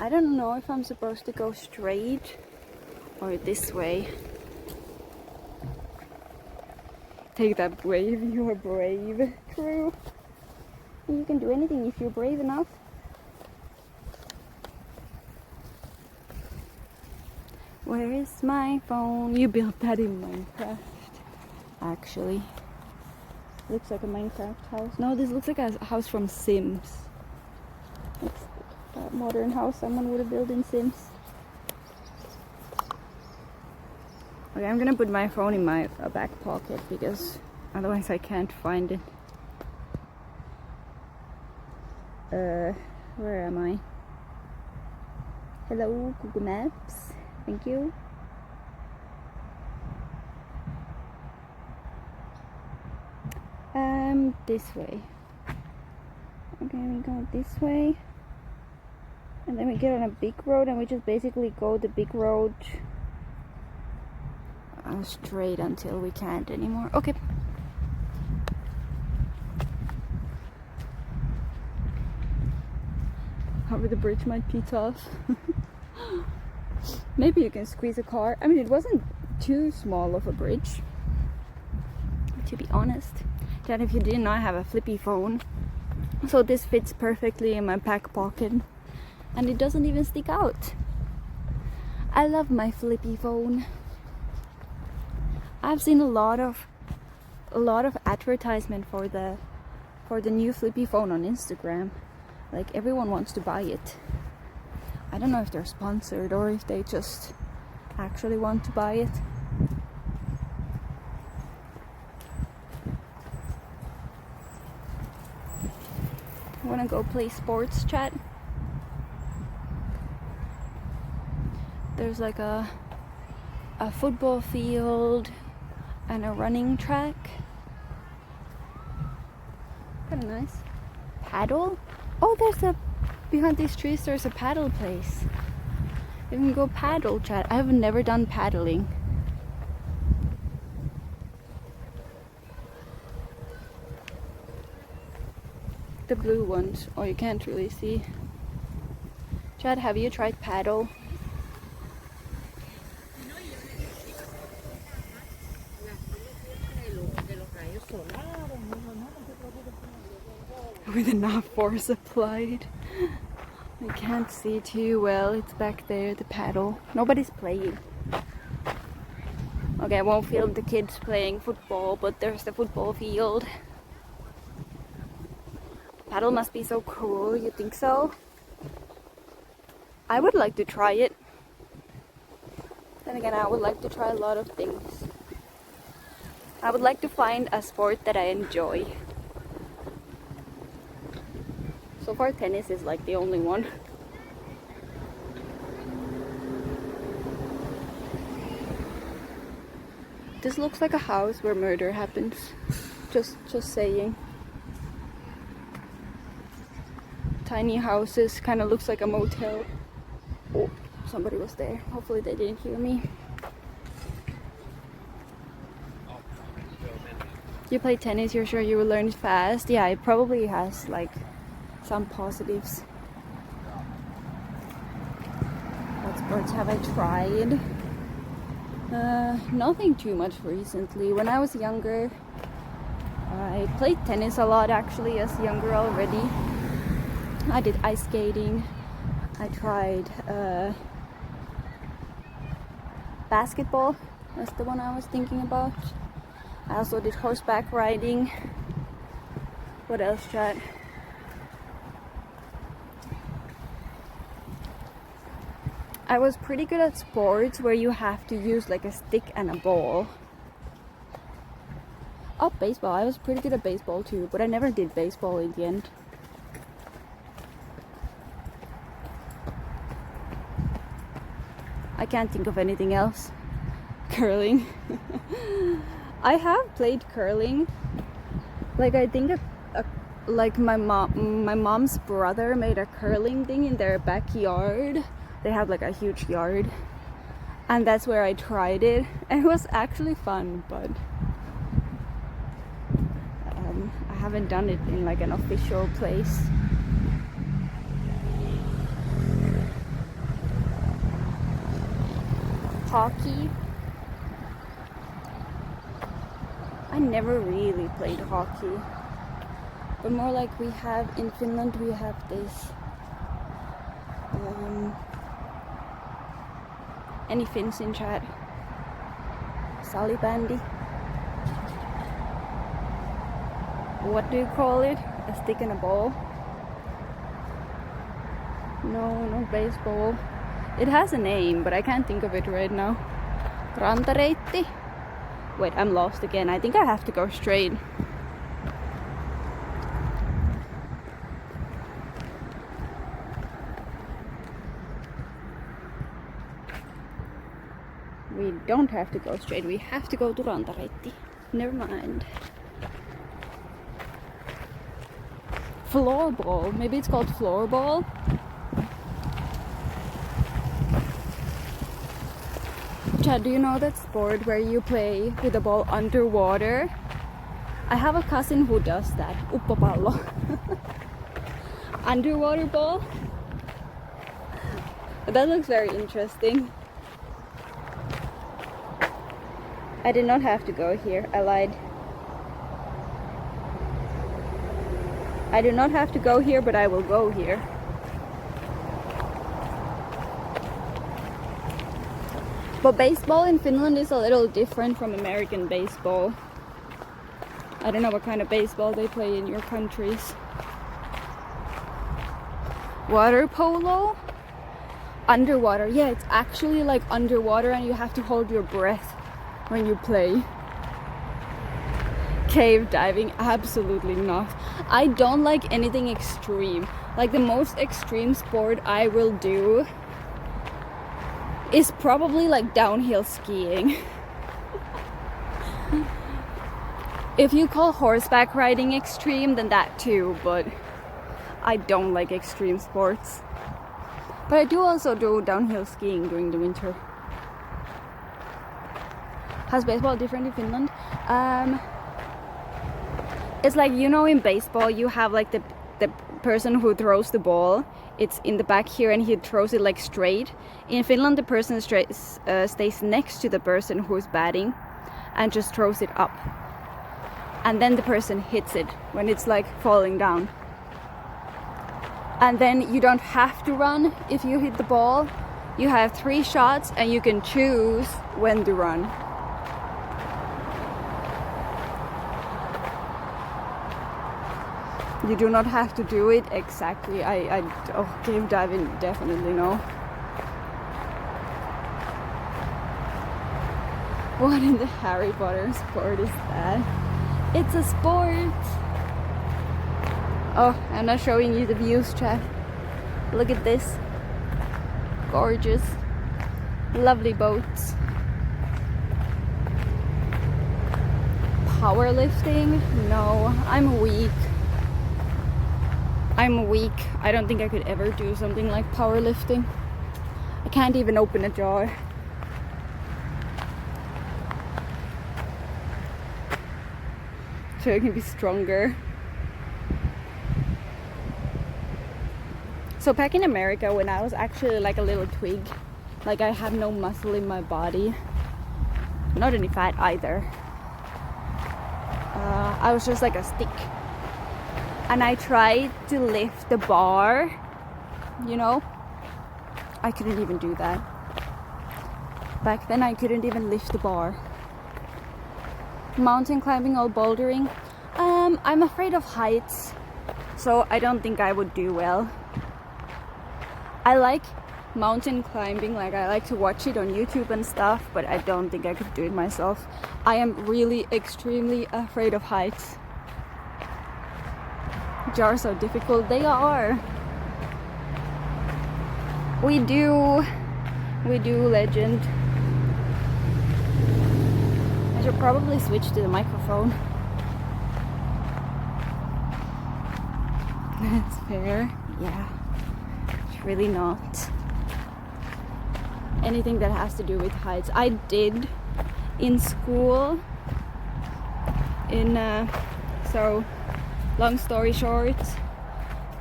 I don't know if I'm supposed to go straight or this way. Take that brave, you are brave, crew. You can do anything if you're brave enough. Where is my phone? You built that in Minecraft, actually. Looks like a Minecraft house. No, this looks like a house from Sims. It's a modern house someone would have built in Sims. Okay, I'm gonna put my phone in my back pocket because otherwise I can't find it. Where am I? Hello, Google Maps. Thank you. This way. Okay, we go this way. And then we get on a big road and we just basically go the big road straight until we can't anymore. Okay. However, the bridge might peel off. Maybe you can squeeze a car. I mean, it wasn't too small of a bridge, to be honest. That if you didn't know, I have a flippy phone, so this fits perfectly in my back pocket, and it doesn't even stick out. I love my flippy phone. I've seen a lot of advertisement for the new flippy phone on Instagram. Like everyone wants to buy it. I don't know if they're sponsored or if they just actually want to buy it. Wanna go play sports, chat? There's like a football field and a running track. Kinda nice. Paddle? Oh, behind these trees there's a paddle place. You can go paddle, chat. I've never done paddling. The blue ones. Oh, you can't really see. Chad, have you tried paddle? With enough force applied. I can't see too well. It's back there, the paddle. Nobody's playing. Okay, I won't film the kids playing football, but there's the football field. Paddle must be so cool, you think so? I would like to try it. Then again, I would like to try a lot of things. I would like to find a sport that I enjoy. So far tennis is like the only one. This looks like a house where murder happens. Just saying. Tiny houses, kind of looks like a motel. Oh, somebody was there. Hopefully they didn't hear me. You play tennis, you're sure you will learn it fast? Yeah, it probably has like some positives. What sports have I tried? Nothing too much recently. When I was younger, I played tennis a lot actually as younger already. I did ice skating. I tried basketball. That's the one I was thinking about. I also did horseback riding. What else, chat? I was pretty good at sports where you have to use like a stick and a ball. Oh, baseball. I was pretty good at baseball too, but I never did baseball in the end. I can't think of anything else. Curling. I have played curling. Like I think like my mom's brother made a curling thing in their backyard. They have like a huge yard, and that's where I tried it. And it was actually fun, but I haven't done it in like an official place. Hockey. I never really played hockey, but more like we have in Finland, we have this any Finns in chat? Salibändi. What do you call it? A stick and a ball? No, not baseball. It has a name, but I can't think of it right now. Rantareitti? Wait, I'm lost again. I think I have to go straight. We don't have to go straight. We have to go to Rantareitti. Never mind. Floorball. Maybe it's called floorball. Chad, do you know that sport where you play with the ball underwater? I have a cousin who does that. Uppopallo. Underwater ball. That looks very interesting. I did not have to go here. I lied. I do not have to go here, but I will go here. But baseball in Finland is a little different from American baseball. I don't know what kind of baseball they play in your countries. Water polo? Underwater. Yeah, it's actually like underwater and you have to hold your breath when you play. Cave diving? Absolutely not. I don't like anything extreme. Like the most extreme sport I will do is probably like downhill skiing. If you call horseback riding extreme, then that too, but I don't like extreme sports. But I do also do downhill skiing during the winter. How's baseball different in Finland? It's like, you know, in baseball you have like the person who throws the ball. It's in the back here and he throws it like straight. In Finland the person stays next to the person who's batting and just throws it up. And then the person hits it when it's like falling down. And then you don't have to run if you hit the ball. You have 3 shots and you can choose when to run. You do not have to do it exactly. Cave diving, definitely no. What in the Harry Potter sport is that? It's a sport. Oh, I'm not showing you the views, chat. Look at this. Gorgeous. Lovely boats. Powerlifting? No, I'm weak. I'm weak. I don't think I could ever do something like powerlifting. I can't even open a jar. So I can be stronger. So back in America, when I was actually like a little twig, like I have no muscle in my body, not any fat either. I was just like a stick. And I tried to lift the bar, you know, I couldn't even do that. Back then I couldn't even lift the bar. Mountain climbing or bouldering? I'm afraid of heights, so I don't think I would do well. I like mountain climbing, like I like to watch it on YouTube and stuff, but I don't think I could do it myself. I am really extremely afraid of heights. Jars are difficult. They are. We do legend. I should probably switch to the microphone. That's fair. Yeah. It's really not anything that has to do with heights. I did in school. So long story short,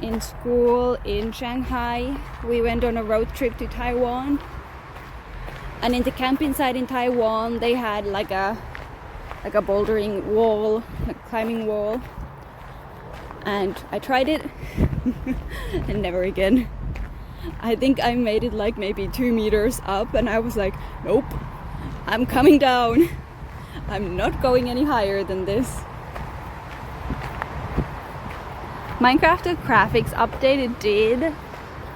in school in Shanghai, we went on a road trip to Taiwan, and in the camping site in Taiwan they had like a bouldering wall, a climbing wall, and I tried it and never again. I think I made it like maybe 2 meters up, and I was like, nope, I'm coming down. I'm not going any higher than this. Minecraft graphics update, it did.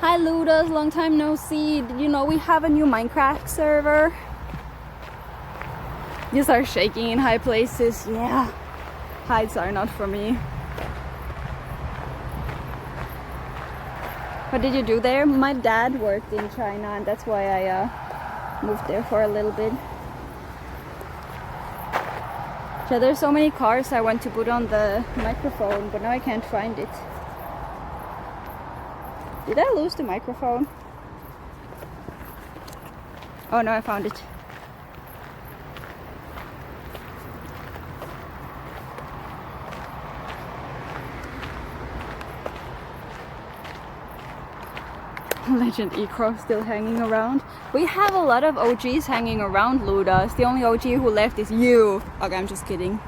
Hi Ludas, long time no see. Did you know we have a new Minecraft server? You start shaking in high places. Yeah, heights are not for me. What did you do there? My dad worked in China, and that's why I moved there for a little bit. So there's so many cars I want to put on the microphone, but now I can't find it. Did I lose the microphone? Oh no, I found it. Legend Ecro still hanging around. We have a lot of OGs hanging around, Ludas. The only OG who left is you. Okay, I'm just kidding.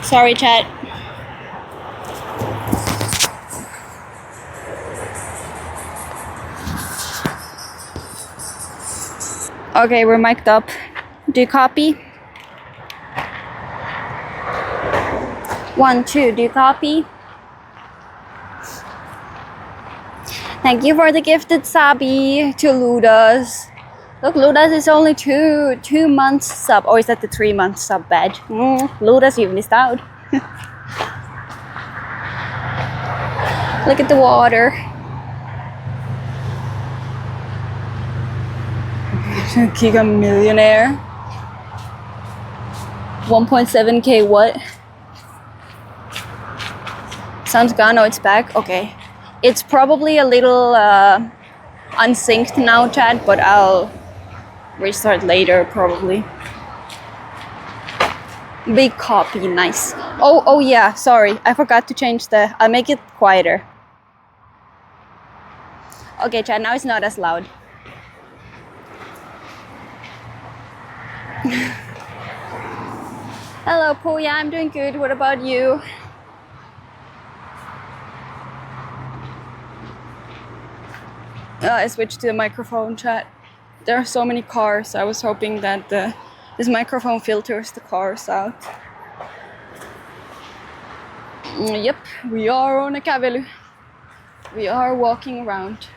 Sorry, chat. Okay, we're mic'd up. Do you copy? 1, 2, do you copy? Thank you for the gifted Sabi to Ludas. Look, Ludas is only two months sub. Or is that the 3 months sub badge? Ludas, you've missed out. Look at the water. Giga millionaire. 1.7k what? Sounds gone. Oh, it's back. Okay. It's probably a little unsynced now, chat, but I'll restart later probably. Big copy, nice. Oh yeah, sorry, I forgot to change I'll make it quieter. Okay, chat, now it's not as loud. Hello, Pooya, I'm doing good. What about you? I switched to the microphone chat. There are so many cars. I was hoping that this microphone filters the cars out. Yep, we are on a kävely. We are walking around.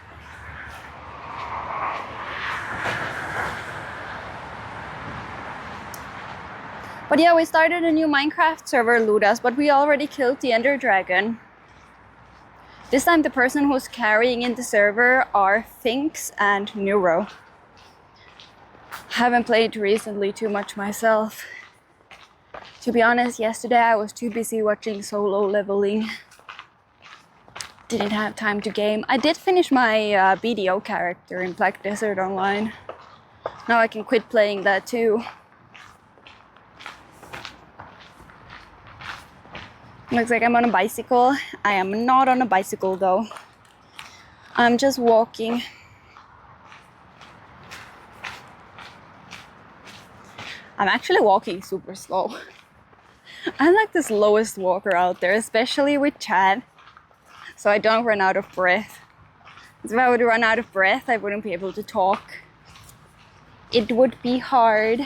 But yeah, we started a new Minecraft server, Ludas, but we already killed the Ender Dragon. This time the person who's carrying in the server are Finks and Neuro. Haven't played recently too much myself. To be honest, yesterday I was too busy watching solo leveling. Didn't have time to game. I did finish my BDO character in Black Desert Online. Now I can quit playing that too. Looks like I'm on a bicycle. I am not on a bicycle though. I'm just walking. I'm actually walking super slow. I'm like the slowest walker out there, especially with Chad, so I don't run out of breath. If I would run out of breath, I wouldn't be able to talk. It would be hard.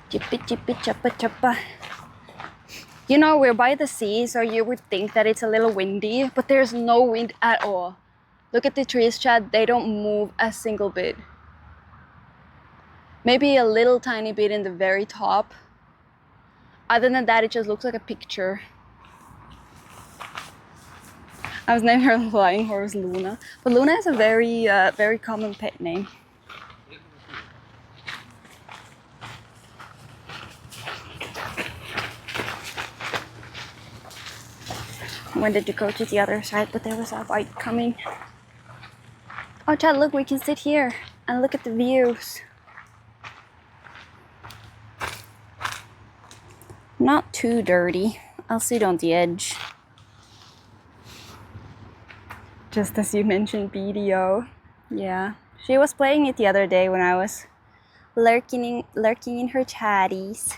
Chippy chippy choppa choppa. You know, we're by the sea, so you would think that it's a little windy, but there's no wind at all. Look at the trees, Chad, they don't move a single bit. Maybe a little tiny bit in the very top. Other than that, it just looks like a picture. I was named her flying horse Luna, but Luna is a very common pet name. Wanted to go to the other side, but there was a bike coming. Oh, Chad, look, we can sit here and look at the views. Not too dirty. I'll sit on the edge. Just as you mentioned BDO. Yeah, she was playing it the other day when I was lurking in her chatties.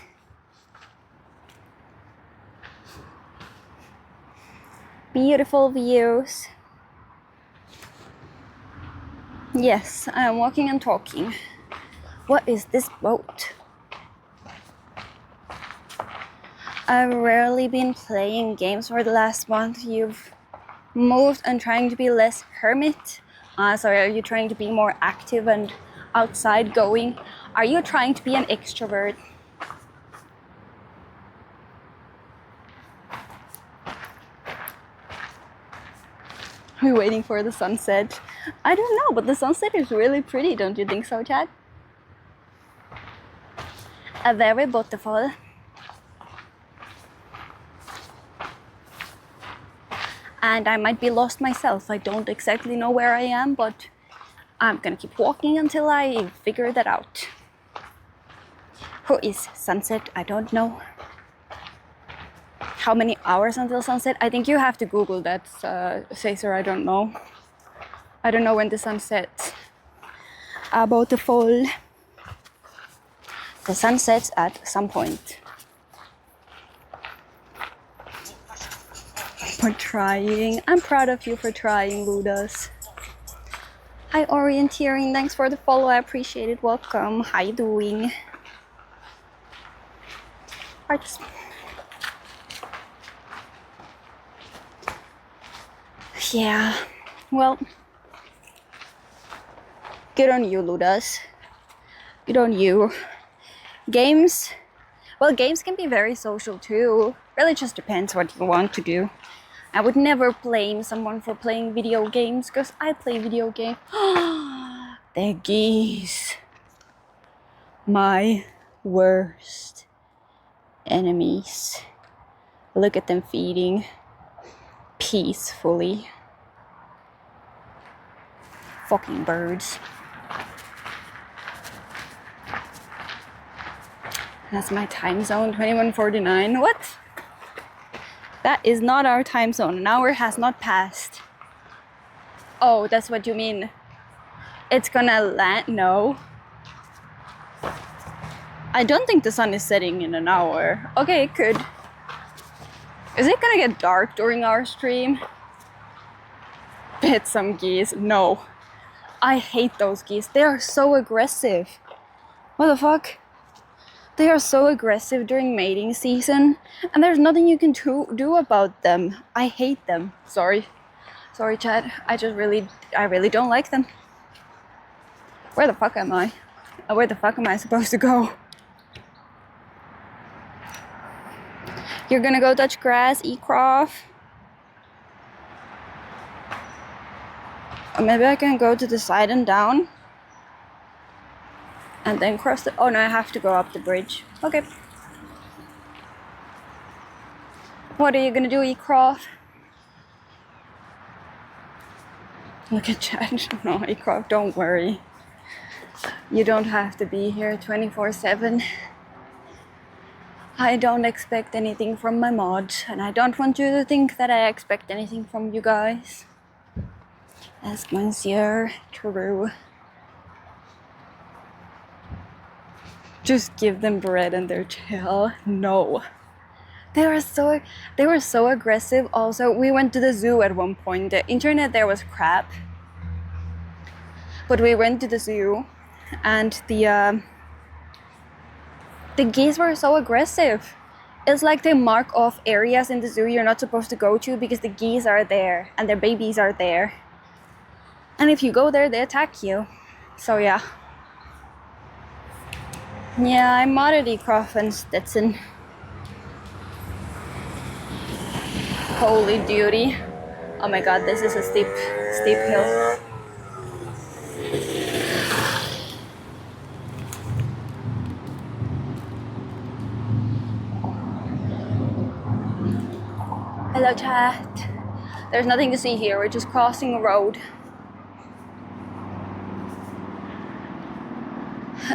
Beautiful views. Yes, I'm walking and talking. What is this boat? I've rarely been playing games for the last month. You've moved and trying to be less hermit. So are you trying to be more active and outside going? Are you trying to be an extrovert? We're waiting for the sunset. I don't know, but the sunset is really pretty, don't you think so, Chad? A very beautiful. And I might be lost myself. I don't exactly know where I am, but I'm gonna keep walking until I figure that out. Who is sunset? I don't know. How many hours until sunset? I think you have to Google that, Caesar. I don't know. I don't know when the sun sets. About the fall. The sun sets at some point. For trying. I'm proud of you for trying, Ludas. Hi, Orienteering. Thanks for the follow. I appreciate it. Welcome. How you doing? Hearts. Yeah. Well, good on you, Ludas. Good on you. Games. Well, games can be very social too. Really just depends what you want to do. I would never blame someone for playing video games, because I play video games. They're geese. My worst enemies. Look at them feeding peacefully. Fucking birds. That's my time zone, 21:49. What? That is not our time zone. An hour has not passed. Oh, that's what you mean. It's gonna land? No. I don't think the sun is setting in an hour. Okay, it could. Is it gonna get dark during our stream? pet some geese. No. I hate those geese. They are so aggressive. What the fuck? They are so aggressive during mating season, and there's nothing you can do about them. I hate them. Sorry, chat. I really don't like them. Where the fuck am I? Where the fuck am I supposed to go? You're gonna go touch grass, Ecroft? Or maybe I can go to the side and down. And then cross the... Oh no, I have to go up the bridge. Okay. What are you gonna do, Ecroft? Look at chat. No, Ecroft, don't worry. You don't have to be here 24/7. I don't expect anything from my mods, and I don't want you to think that I expect anything from you guys. As Monsieur True. Just give them bread and they're chill. No. They were so aggressive. Also, we went to the zoo at one point. The internet there was crap. But we went to the zoo and the geese were so aggressive. It's like they mark off areas in the zoo you're not supposed to go to because the geese are there and their babies are there. And if you go there, they attack you. So yeah. Yeah, I modded Ecroft and Stetson. Holy duty. Oh my god, this is a steep hill. Hello chat. There's nothing to see here, we're just crossing a road.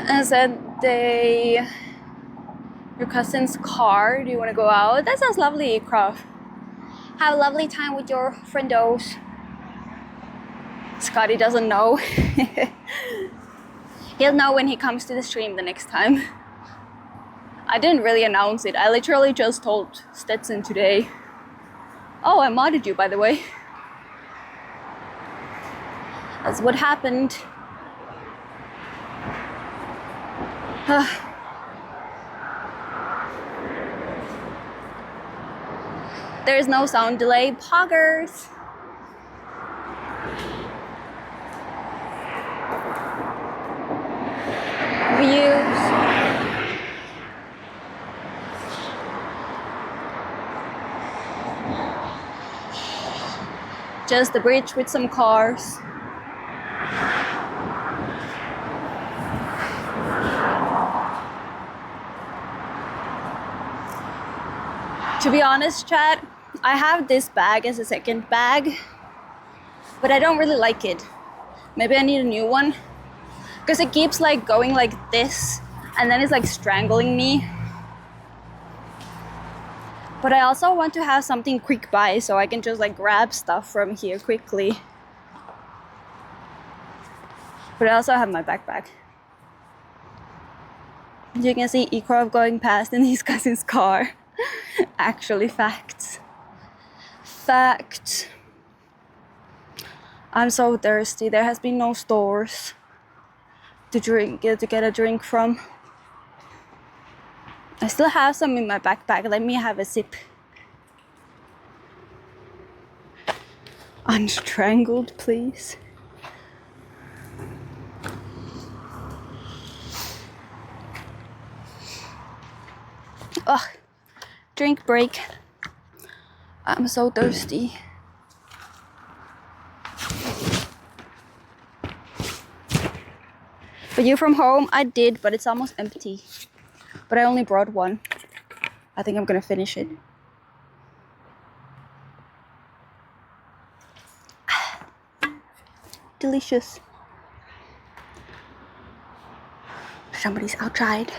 I said your cousin's car, do you want to go out? That sounds lovely, Ecroft. Have a lovely time with your friendos. Scotty doesn't know. He'll know when he comes to the stream the next time. I didn't really announce it. I literally just told Stetson today. Oh, I modded you, by the way. That's what happened. There's no sound delay. Poggers! Views. Just a bridge with some cars. To be honest, chat, I have this bag as a second bag, but I don't really like it. Maybe I need a new one, because it keeps like going like this, and then it's like strangling me. But I also want to have something quick by, so I can just like grab stuff from here quickly. But I also have my backpack. You can see Ecroft going past in his cousin's car. Actually, facts. Fact. I'm so thirsty. There has been no stores to get a drink from. I still have some in my backpack. Let me have a sip. Unstrangled, please. Ugh. Drink break. I'm so thirsty. But you from home? I did, but it's almost empty. But I only brought one. I think I'm gonna finish it. Delicious. Somebody's outside.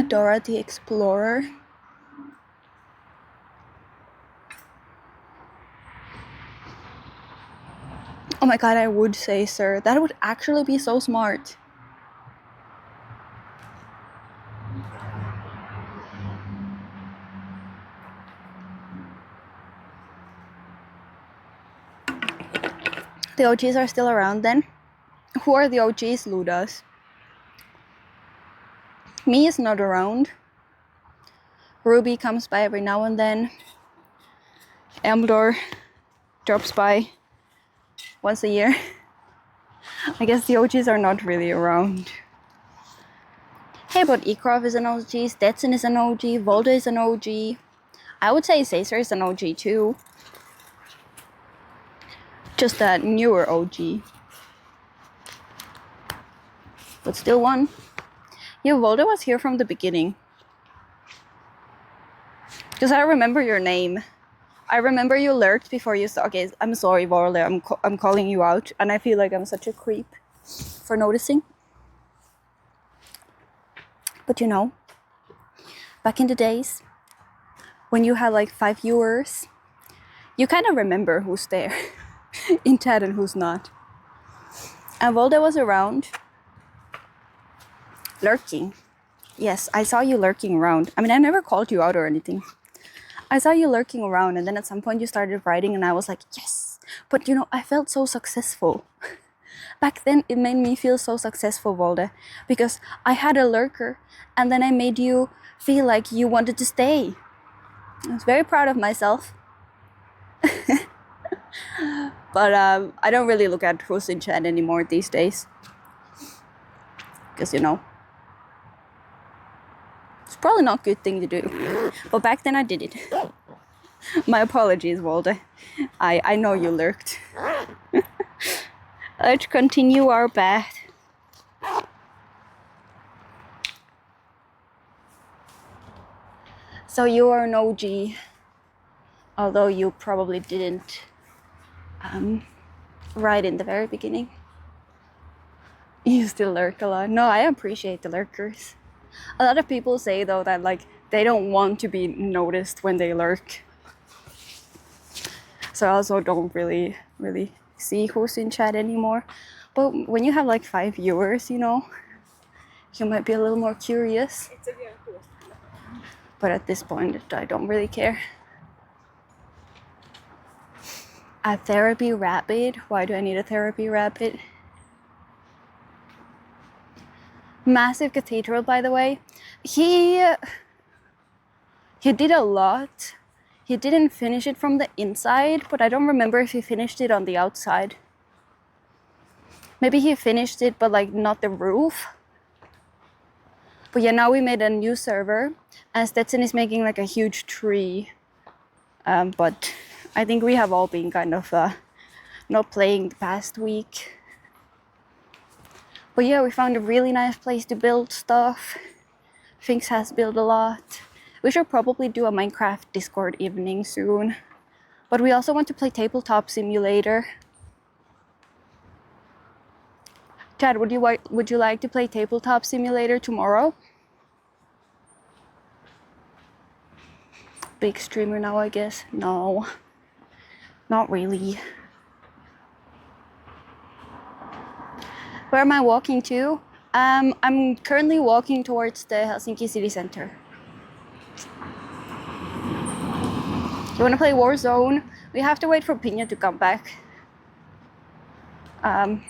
Dora the Explorer. Oh my god, I would say, sir. That would actually be so smart. The OGs are still around then. Who are the OGs, Ludas? Me is not around. Ruby comes by every now and then. Ambler drops by once a year. I guess the OGs are not really around. Hey, but Ekrov is an OG, Stetson is an OG, Volta is an OG. I would say Caesar is an OG too. Just a newer OG. But still one. Yeah, Volta was here from the beginning. Because I remember your name. I remember you lurked before you saw. Okay, I'm sorry, Volta. I'm calling you out, and I feel like I'm such a creep for noticing. But you know, back in the days when you had like 5 viewers, you kind of remember who's there in chat and who's not. And Volta was around, lurking. Yes, I saw you lurking around. I mean, I never called you out or anything. I saw you lurking around, and then at some point you started writing, and I was like, yes. But you know, I felt so successful. Back then, it made me feel so successful, Volta, because I had a lurker, and then I made you feel like you wanted to stay. I was very proud of myself. But I don't really look at who's in chat anymore these days. Because, you know, it's probably not a good thing to do. But back then I did it. My apologies, Volta. I know you lurked. Let's continue our path. So you are an OG, although you probably didn't write in the very beginning. You still lurk a lot. No, I appreciate the lurkers. A lot of people say though that like they don't want to be noticed when they lurk. So I also don't really see who's in chat anymore. But when you have like 5 viewers, you know, you might be a little more curious. But at this point, I don't really care. A therapy rabbit? Why do I need a therapy rabbit? Massive cathedral, by the way. He did a lot. He didn't finish it from the inside, but I don't remember if he finished it on the outside. Maybe he finished it, but like not the roof. But yeah, now we made a new server, and Stetson is making like a huge tree. But I think we have all been kind of not playing the past week. But yeah, we found a really nice place to build stuff. Finks has built a lot. We should probably do a Minecraft Discord evening soon. But we also want to play Tabletop Simulator. Chad, would you like to play Tabletop Simulator tomorrow? Big streamer now, I guess. No, not really. Where am I walking to? I'm currently walking towards the Helsinki city center. You want to play Warzone? We have to wait for Pina to come back.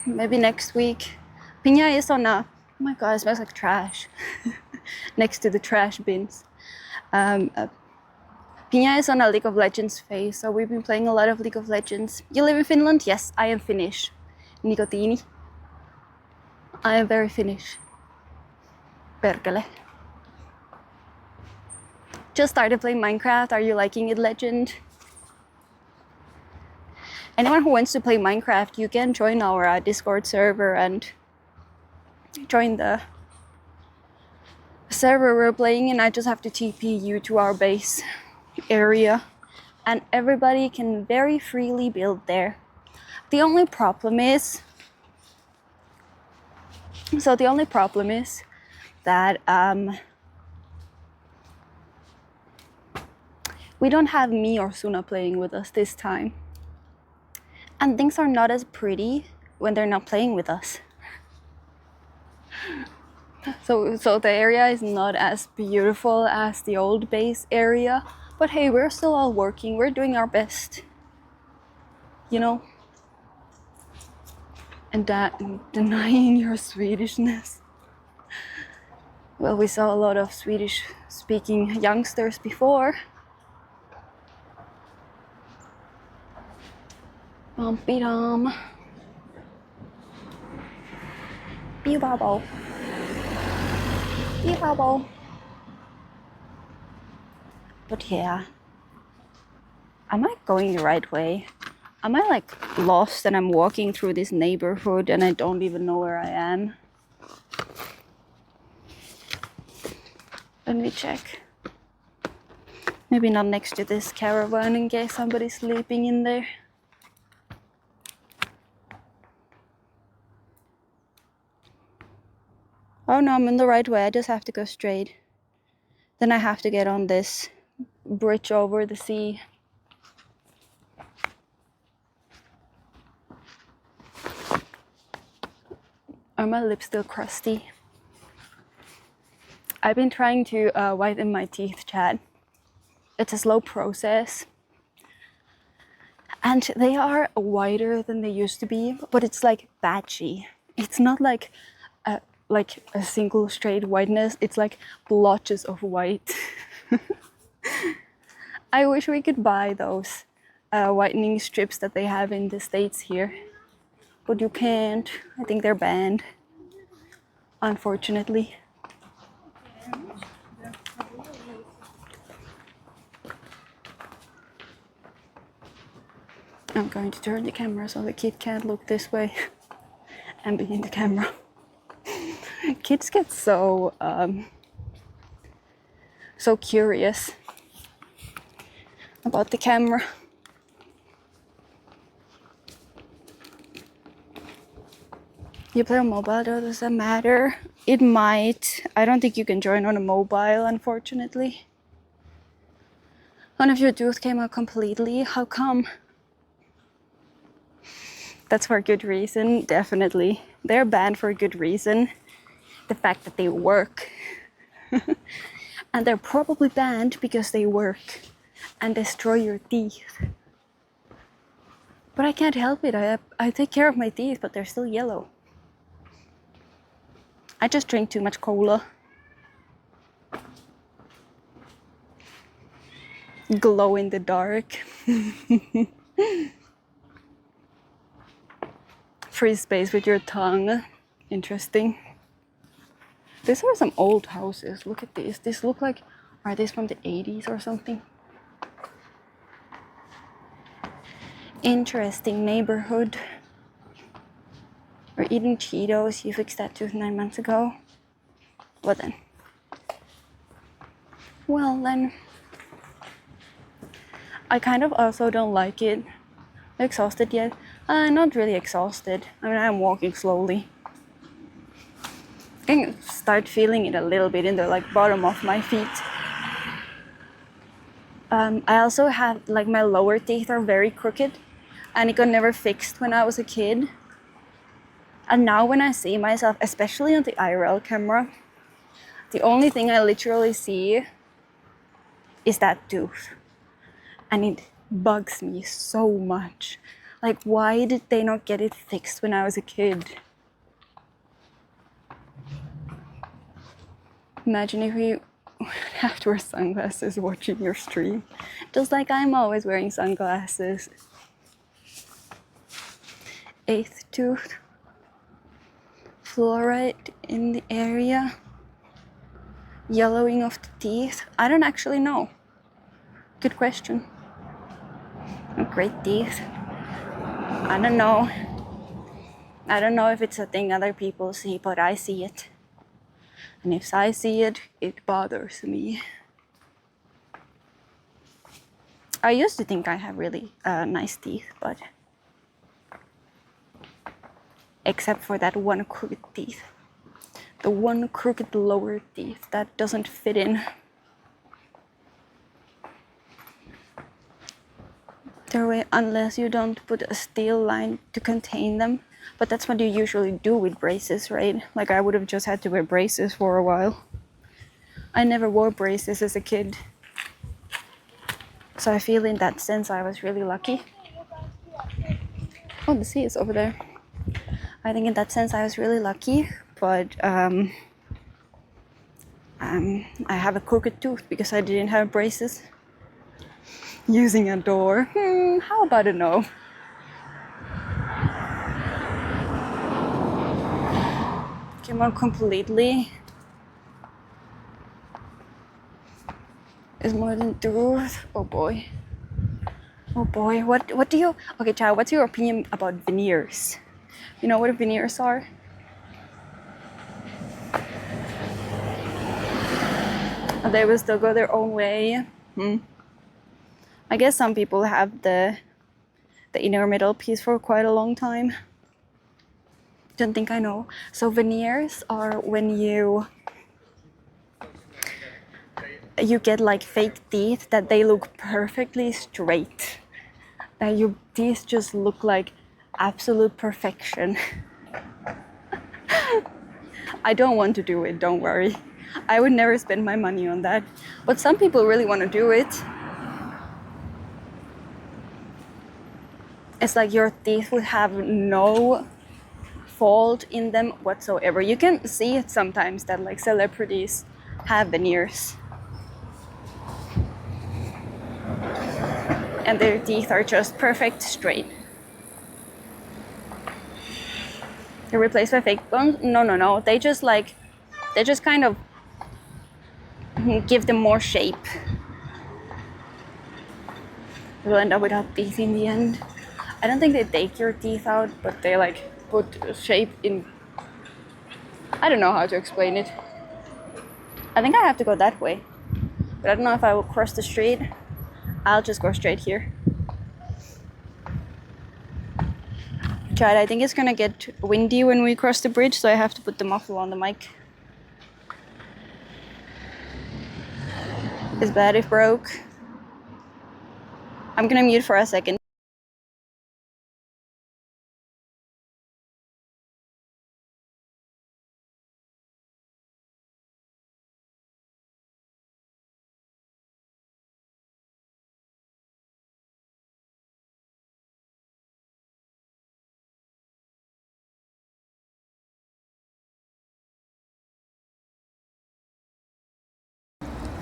Maybe next week. Pina is on a... Oh my god, it smells like trash. Next to the trash bins. Pina is on a League of Legends phase, so we've been playing a lot of League of Legends. You live in Finland? Yes, I am Finnish. Nikotini. I am very Finnish. Perkele. Just started playing Minecraft. Are you liking it, Legend? Anyone who wants to play Minecraft, you can join our Discord server and join the server we're playing in. I just have to TP you to our base area, and everybody can very freely build there. The only problem is that we don't have me or Suna playing with us this time. And things are not as pretty when they're not playing with us. So the area is not as beautiful as the old base area. But hey, we're still all working. We're doing our best. You know? and denying your Swedishness. Well, we saw a lot of Swedish speaking youngsters before. Bumpy dum. Beep bobble. Beep bobble. But yeah. Am I going the right way? Am I like lost and I'm walking through this neighborhood and I don't even know where I am? Let me check. Maybe not next to this caravan in case somebody's sleeping in there. Oh no, I'm in the right way. I just have to go straight. Then I have to get on this bridge over the sea. Are my lips still crusty? I've been trying to whiten my teeth, Chad. It's a slow process. And they are whiter than they used to be, but it's like patchy. It's not like a single straight whiteness. It's like blotches of white. I wish we could buy those whitening strips that they have in the States here. But you can't. I think they're banned, unfortunately. I'm going to turn the camera so the kid can't look this way and be in the camera. Kids get so curious about the camera. You play on mobile though, does that matter? It might. I don't think you can join on a mobile, unfortunately. One of your tooth came out completely. How come? That's for a good reason, definitely. They're banned for a good reason. The fact that they work. And they're probably banned because they work and destroy your teeth. But I can't help it. I take care of my teeth, but they're still yellow. I just drink too much cola. Glow in the dark. Free space with your tongue. Interesting. These are some old houses. Look at these. These look like, are these from the 80s or something? Interesting neighborhood. We're eating Cheetos. You fixed that tooth 9 months ago. Well then. Well then. I kind of also don't like it. Exhausted yet? Not really exhausted. I mean, I'm walking slowly. I can start feeling it a little bit in the bottom of my feet. I also have my lower teeth are very crooked, and it got never fixed when I was a kid. And now when I see myself, especially on the IRL camera, the only thing I literally see is that tooth, and it bugs me so much. Why did they not get it fixed when I was a kid? Imagine if you have to wear sunglasses watching your stream. Just like I'm always wearing sunglasses. 8th tooth. Fluoride in the area. Yellowing of the teeth. I don't actually know. Good question. Great teeth. I don't know. I don't know if it's a thing other people see, but I see it. And if I see it, it bothers me. I used to think I have really nice teeth, but except for that one crooked teeth. The one crooked lower teeth that doesn't fit in. Unless you don't put a steel line to contain them. But that's what you usually do with braces, right? I would have just had to wear braces for a while. I never wore braces as a kid. So I feel in that sense I was really lucky. Oh, the sea is over there. I think in that sense I was really lucky, but I have a crooked tooth because I didn't have braces. Using a door, how about a no? Came out completely. Is more than truth. Oh boy. Oh boy. What do you? Okay, child. What's your opinion about veneers? You know what veneers are? They will still go their own way. I guess some people have the inner middle piece for quite a long time. Don't think I know. So veneers are when you get like fake teeth that they look perfectly straight. That your teeth just look like absolute perfection. I don't want to do it, don't worry. I would never spend my money on that. But some people really want to do it. It's like your teeth would have no fault in them whatsoever. You can see it sometimes that like celebrities have veneers. And their teeth are just perfect straight. They're replaced by fake bones? No. They just kind of give them more shape. You'll end up without teeth in the end. I don't think they take your teeth out, but they like put shape in. I don't know how to explain it. I think I have to go that way. But I don't know if I will cross the street. I'll just go straight here. Chad, I think it's gonna get windy when we cross the bridge, so I have to put the muffler on the mic. It's bad if broke. I'm gonna mute for a second.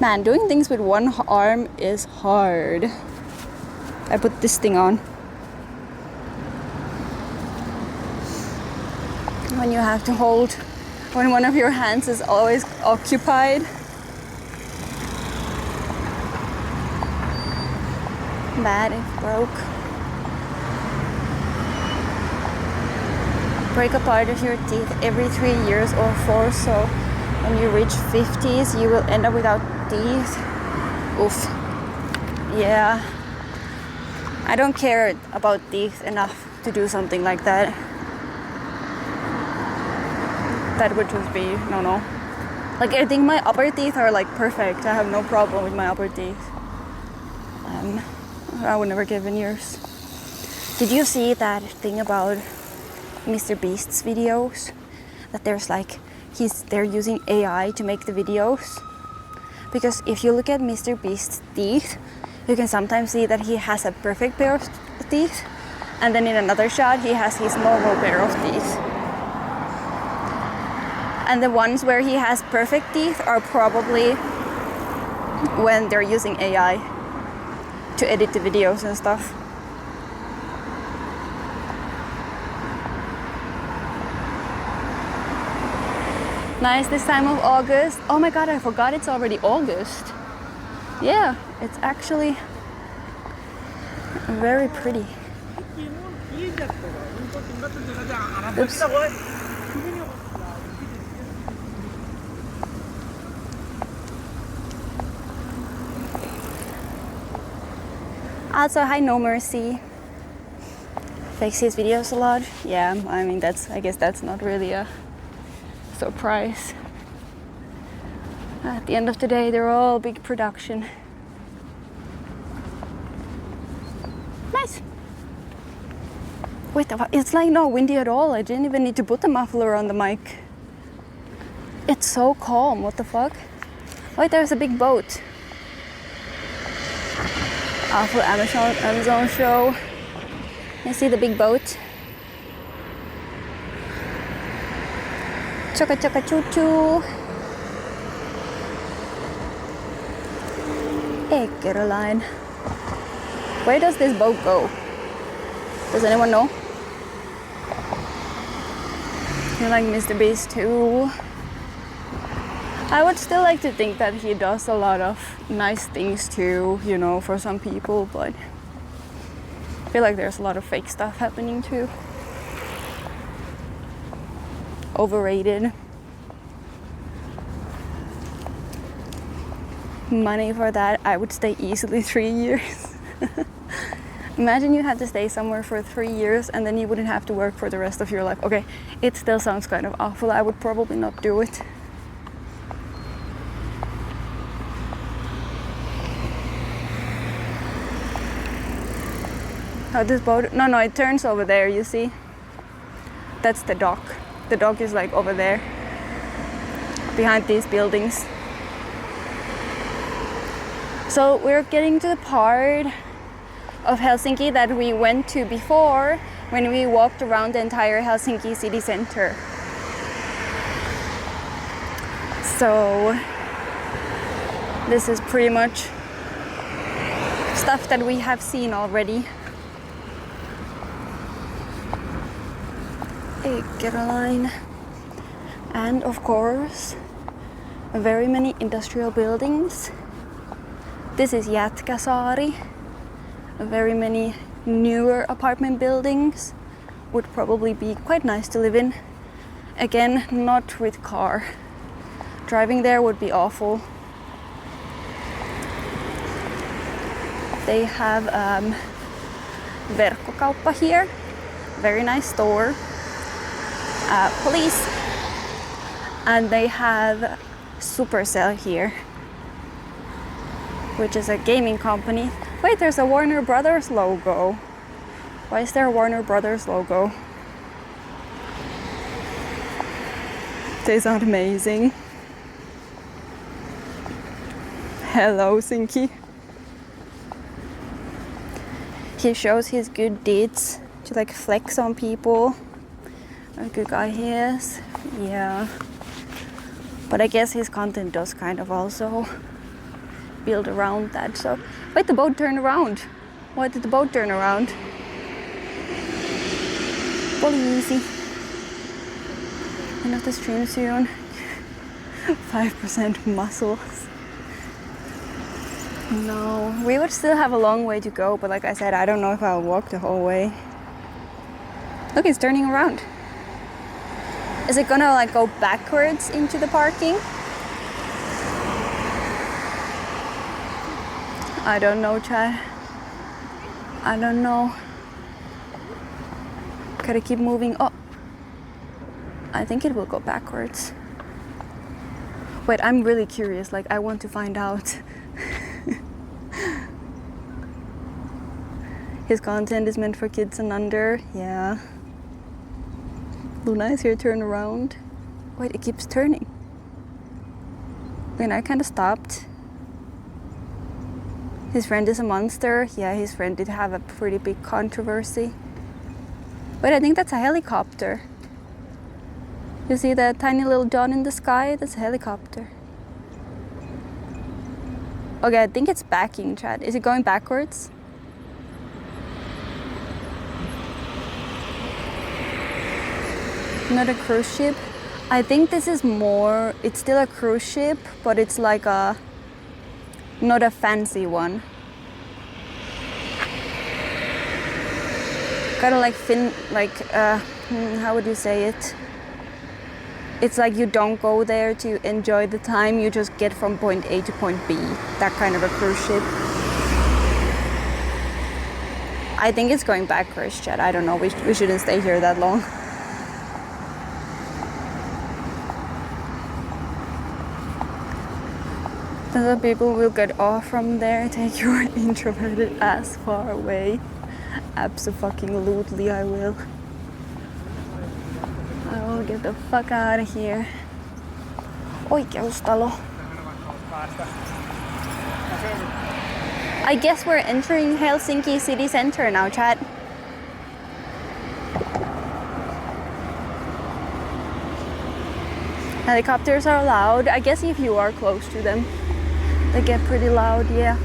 Man, doing things with one arm is hard. I put this thing on. When you have to hold, when one of your hands is always occupied. Bad if broke. Break a part of your teeth every 3 years or 4, so when you reach 50s, you will end up without teeth. Oof. Yeah. I don't care about teeth enough to do something like that. That would just be no. Like I think my upper teeth are like perfect. I have no problem with my upper teeth. I would never get veneers. Did you see that thing about Mr. Beast's videos? That there's like they're using AI to make the videos. Because if you look at Mr. Beast's teeth, you can sometimes see that he has a perfect pair of teeth, and then in another shot he has his normal pair of teeth. And the ones where he has perfect teeth are probably when they're using AI to edit the videos and stuff. Nice this time of August. Oh my god, I forgot it's already August. Yeah, it's actually very pretty. Oops. Also, hi No Mercy. Fakes his videos a lot. Yeah, I mean I guess that's not really a surprise. At the end of the day, they're all big production. Nice. Wait, it's like not windy at all. I didn't even need to put the muffler on the mic. It's so calm. What the fuck? Wait, there's a big boat. Awful Amazon show. You see the big boat? Chaka chaka choo choo. Hey, Caroline. Where does this boat go? Does anyone know? You like Mr. Beast too? I would still like to think that he does a lot of nice things too, you know, for some people, but I feel like there's a lot of fake stuff happening too. Overrated. Money for that, I would stay easily 3 years. Imagine you had to stay somewhere for 3 years and then you wouldn't have to work for the rest of your life. Okay, it still sounds kind of awful. I would probably not do it. How this boat? No, it turns over there, you see? That's the dock. The dock is like over there, behind these buildings. So we're getting to the part of Helsinki that we went to before when we walked around the entire Helsinki city center. So this is pretty much stuff that we have seen already. Hey, Caroline. And of course, very many industrial buildings. This is Jätkäsaari. Very many newer apartment buildings. Would probably be quite nice to live in. Again, not with car. Driving there would be awful. They have verkkokauppa here. Very nice store. Police. And they have Supercell here, which is a gaming company. Wait, there's a Warner Brothers logo. Why is there a Warner Brothers logo? They sound amazing. Hello, Helsinki. He shows his good deeds to like flex on people. What a good guy he is. Yeah. But I guess his content does kind of also build around that. So, wait, the boat turned around. Why did the boat turn around? Police. End of the stream soon. 5% muscles. No, we would still have a long way to go, but like I said, I don't know if I'll walk the whole way. Look, it's turning around. Is it gonna like go backwards into the parking? I don't know, Chad. I don't know. Gotta keep moving. Oh, I think it will go backwards. Wait, I'm really curious. Like, I want to find out. His content is meant for kids and under. Yeah. Luna is here, turn around. Wait, it keeps turning. Then I kind of stopped. His friend is a monster. Yeah, his friend did have a pretty big controversy. Wait, I think that's a helicopter. You see that tiny little dot in the sky? That's a helicopter. Okay, I think it's backing, Chad. Is it going backwards? Not a cruise ship. I think this is more, it's still a cruise ship, but it's like a, not a fancy one. Kind of like how would you say it? It's like you don't go there to enjoy the time, you just get from point A to point B. That kind of a cruise ship. I think it's going backwards, Chad. I don't know, we shouldn't stay here that long. The people will get off from there, take your introverted ass far away. Abso-fucking-lutely I will. I will get the fuck out of here. Oikeustalo. I guess we're entering Helsinki city center now, chat. Helicopters are loud. I guess if you are close to them, they get pretty loud, yeah.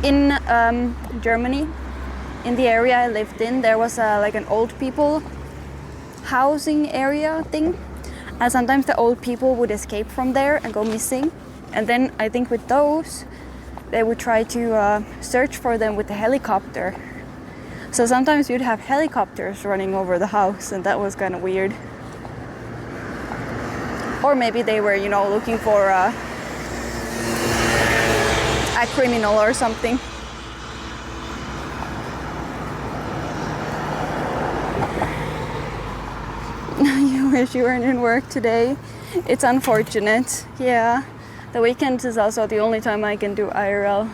In Germany, in the area I lived in, there was like an old people housing area thing. And sometimes the old people would escape from there and go missing. And then I think with those, they would try to search for them with the helicopter. So sometimes you'd have helicopters running over the house, and that was kind of weird. Or maybe they were, you know, looking for a criminal or something. You wish you weren't in work today. It's unfortunate, yeah. The weekend is also the only time I can do IRL.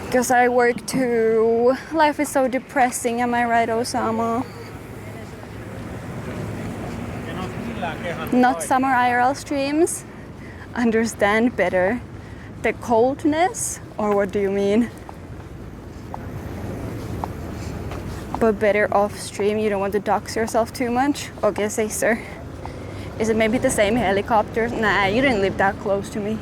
Because I work too. Life is so depressing, am I right, Osama? Not summer IRL streams. Understand better the coldness, or what do you mean? But better off stream, you don't want to dox yourself too much? Okay, say sir. Is it maybe the same helicopter? Nah, you didn't live that close to me.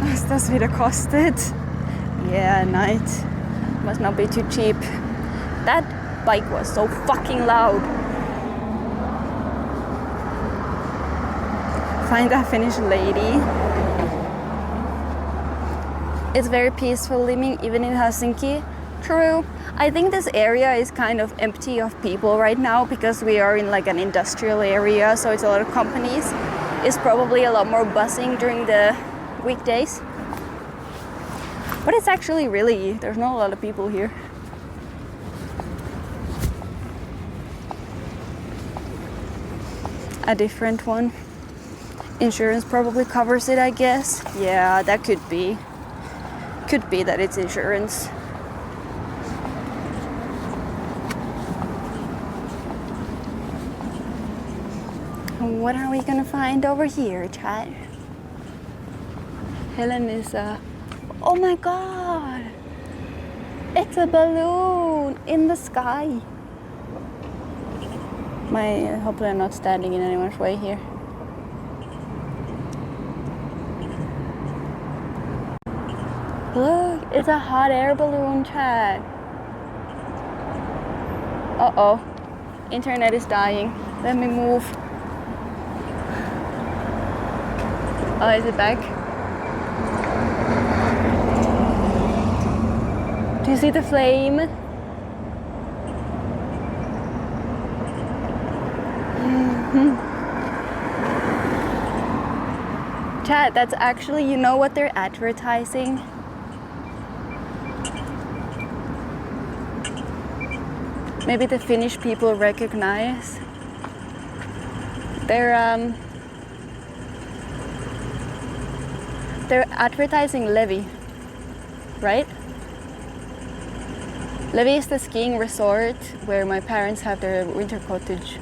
Has das wieder kostet? Yeah, night. Must not be too cheap. That bike was so fucking loud. Find that Finnish lady. It's very peaceful living even in Helsinki. True. I think this area is kind of empty of people right now because we are in like an industrial area, so it's a lot of companies. It's probably a lot more buzzing during the weekdays. But it's actually really, there's not a lot of people here. A different one. Insurance probably covers it, I guess. Yeah, that could be. Could be that it's insurance. What are we gonna find over here, chat? Helen is oh my god! It's a balloon in the sky. Hopefully I'm not standing in anyone's way here. Look, it's a hot air balloon, chat. Uh-oh. Internet is dying. Let me move. Oh, is it back? Do you see the flame? Chat, that's actually, you know what they're advertising? Maybe the Finnish people recognize. They're advertising Levi, right? Levi is the skiing resort where my parents have their winter cottage.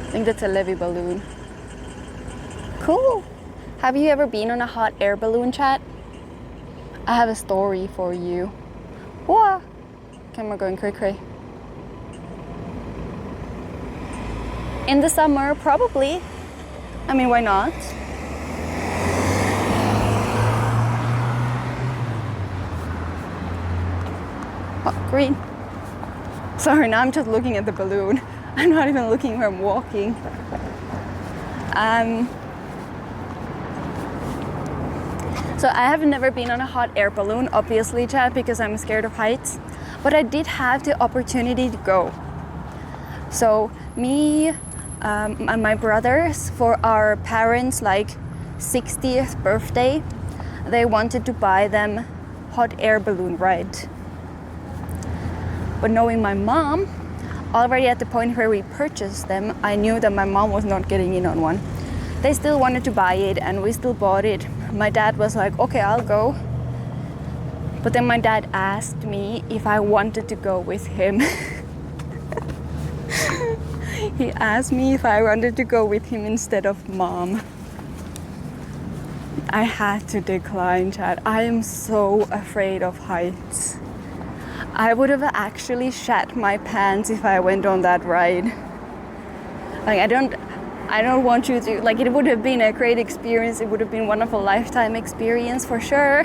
I think that's a Levi balloon. Cool. Have you ever been on a hot air balloon, chat? I have a story for you. Whoa! Camera going cray-cray. In the summer, probably. I mean, why not? Oh, green. Sorry, now I'm just looking at the balloon. I'm not even looking where I'm walking. So I have never been on a hot air balloon, obviously, chat, because I'm scared of heights. But I did have the opportunity to go. So me and my brothers, for our parents' like 60th birthday, they wanted to buy them hot air balloon ride. But knowing my mom, already at the point where we purchased them, I knew that my mom was not getting in on one. They still wanted to buy it and we still bought it. My dad was like, okay, I'll go. But then my dad asked me if I wanted to go with him. He asked me if I wanted to go with him instead of mom. I had to decline, Chad. I am so afraid of heights. I would have actually shat my pants if I went on that ride. Like I don't want you to, like, it would have been a great experience. It would have been one of a lifetime experience for sure.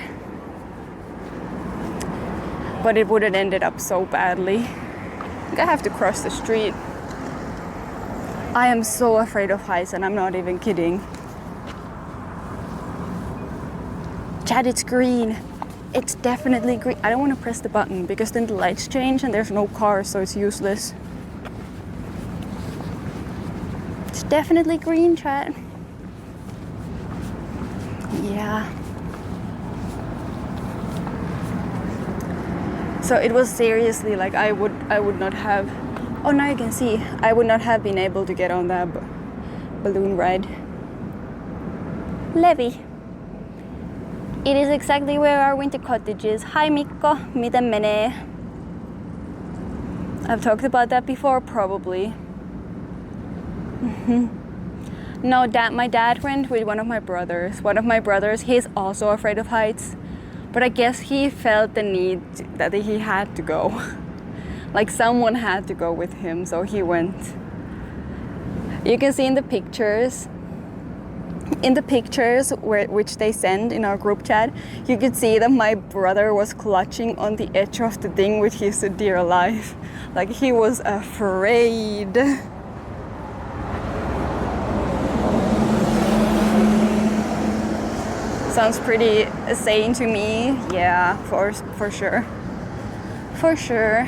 But it would have ended up so badly. I have to cross the street. I am so afraid of heights, and I'm not even kidding. Chad, it's green. It's definitely green. I don't want to press the button because then the lights change and there's no cars, so it's useless. It's definitely green, Chad. Yeah. So it was seriously like I would not have. Oh, now you can see. I would not have been able to get on that balloon ride. Levy. It is exactly where our winter cottage is. Hi Mikko, miten menee? I've talked about that before, probably. No, my dad went with one of my brothers. One of my brothers, he's also afraid of heights. But I guess he felt the need that he had to go. Like someone had to go with him, so he went. You can see in the pictures, which they send in our group chat, you could see that my brother was clutching on the edge of the thing with his dear life. Like he was afraid. Sounds pretty sane to me. Yeah, for sure. For sure.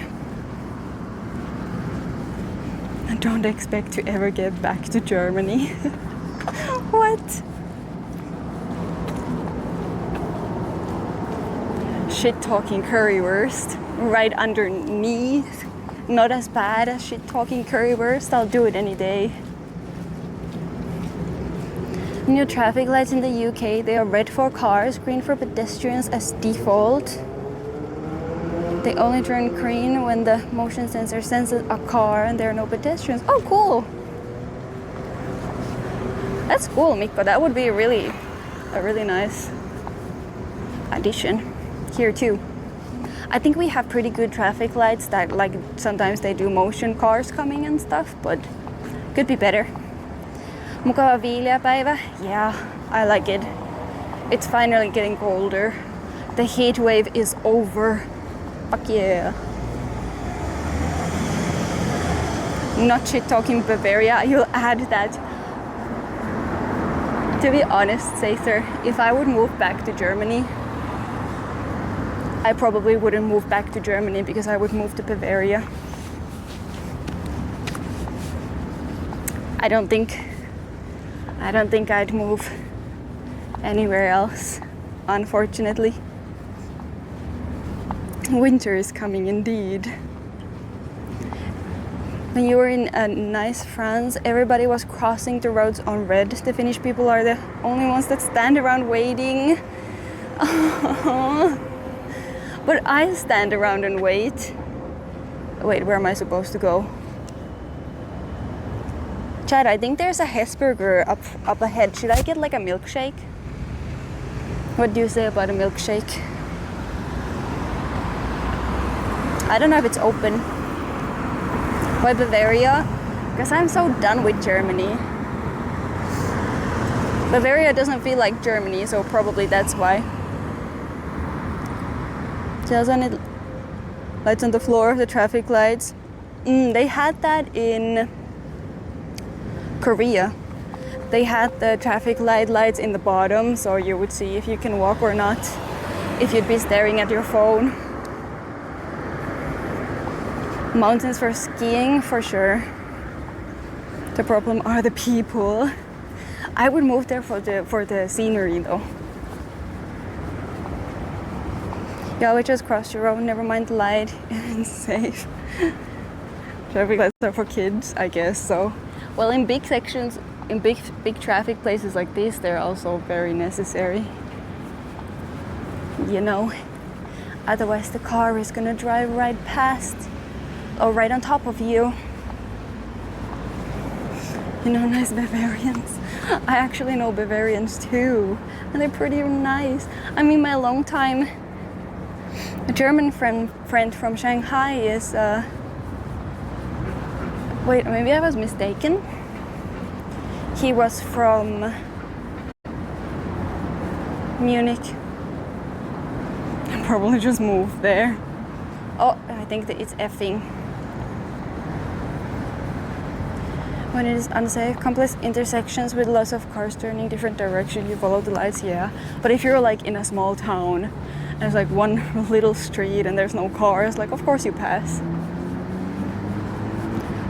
I don't expect to ever get back to Germany. What? Shit talking currywurst right underneath. Not as bad as shit talking currywurst. I'll do it any day. New traffic lights in the UK. They are red for cars, green for pedestrians as default. They only turn green when the motion sensor senses a car and there are no pedestrians. Oh, cool. That's cool, Mikko. That would be a really nice addition here too. I think we have pretty good traffic lights that, like, sometimes they do motion cars coming and stuff, but could be better. Mukava viileä päivä. Yeah, I like it. It's finally getting colder. The heat wave is over. Fuck yeah. Not shit talking Bavaria. You'll add that. To be honest, Sather, if I would move back to Germany, I probably wouldn't move back to Germany because I would move to Bavaria. I don't think I'd move anywhere else, unfortunately. Winter is coming indeed. When you were in a nice France, everybody was crossing the roads on red. The Finnish people are the only ones that stand around waiting. But I stand around and wait. Wait, where am I supposed to go? Chad, I think there's a Hesburger up ahead. Should I get like a milkshake? What do you say about a milkshake? I don't know if it's open. Why Bavaria? Because I'm so done with Germany. Bavaria doesn't feel like Germany, so probably that's why. Doesn't lights on the floor, the traffic lights. They had that in Korea. They had the traffic lights in the bottom, so you would see if you can walk or not, if you'd be staring at your phone. Mountains for skiing, for sure. The problem are the people. I would move there for the scenery though. Yeah, we just crossed the road, never mind the light. It's safe. Traffic lights are for kids, I guess so. Well, in big sections, in big traffic places like this, they're also very necessary. You know, otherwise the car is gonna drive right past or right on top of you. You know, nice Bavarians. I actually know Bavarians too, and they're pretty nice. I mean, my longtime German friend from Shanghai is. Wait, maybe I was mistaken. He was from Munich. I probably just moved there. Oh, I think that it's effing. When it is unsafe, complex intersections with lots of cars turning different directions, you follow the lights, yeah. But if you're like in a small town and there's like one little street and there's no cars, like of course you pass.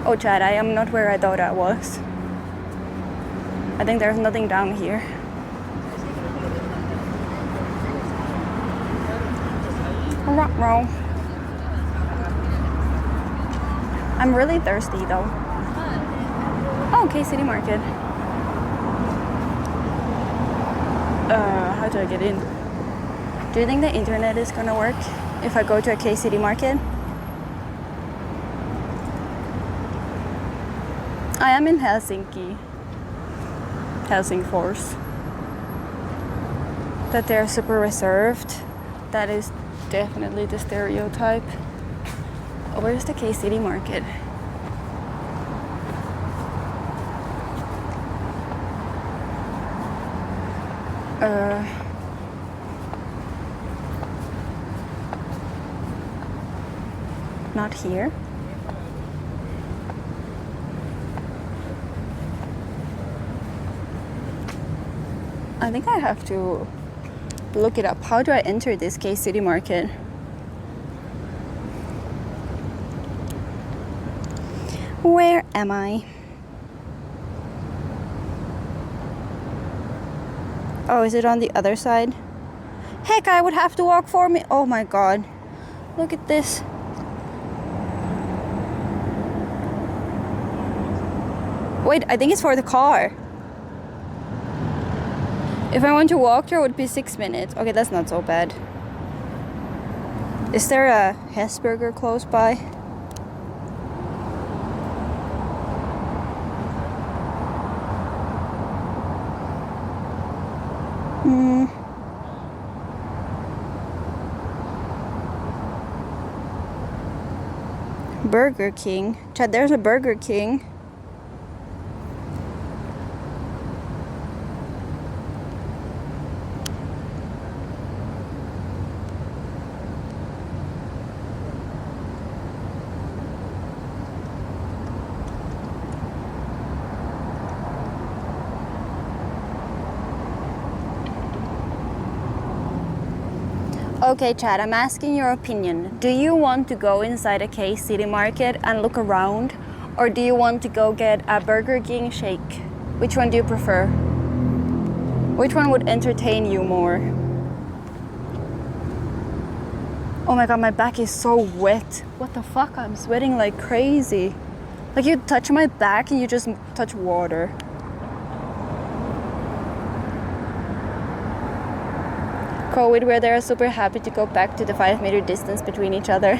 Oh Chad, I am not where I thought I was. I think there's nothing down here. Wrong. I'm really thirsty though. Oh, okay, City Market. How do I get in? Do you think the internet is gonna work if I go to a K-City Market? I am in Helsinki. Helsingfors. That they're super reserved. That is definitely the stereotype. Oh, where's the K-City Market? Not here. I think I have to look it up. How do I enter this K-City Market? Where am I? Oh, is it on the other side? Heck, I would have to walk for me. Oh my god. Look at this. Wait, I think it's for the car. If I want to walk there, it would be 6 minutes. Okay, that's not so bad. Is there a Hesburger close by? Burger King. Chad, there's a Burger King. Okay, Chad, I'm asking your opinion. Do you want to go inside a K-City Market and look around? Or do you want to go get a Burger King shake? Which one do you prefer? Which one would entertain you more? Oh my god, my back is so wet. What the fuck? I'm sweating like crazy. Like you touch my back and you just touch water. COVID, where they're super happy to go back to the 5-meter distance between each other.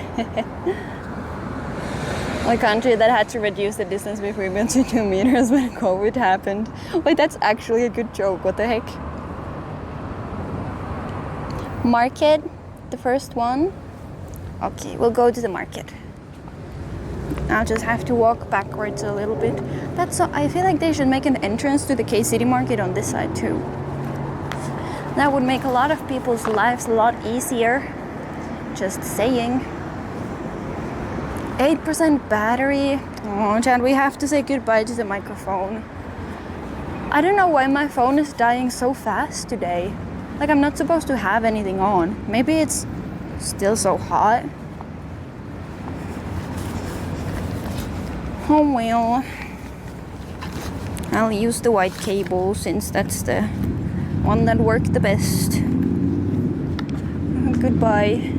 A country that had to reduce the distance between them to 2 meters when COVID happened. Wait, that's actually a good joke. What the heck? Market, the first one. Okay, we'll go to the market. I'll just have to walk backwards a little bit. That's so. I feel like they should make an entrance to the K-City Market on this side too. That would make a lot of people's lives a lot easier. Just saying. 8% battery. Oh, Chad, we have to say goodbye to the microphone. I don't know why my phone is dying so fast today. Like, I'm not supposed to have anything on. Maybe it's still so hot. Oh well. I'll use the white cable since that's the one that worked the best. Goodbye.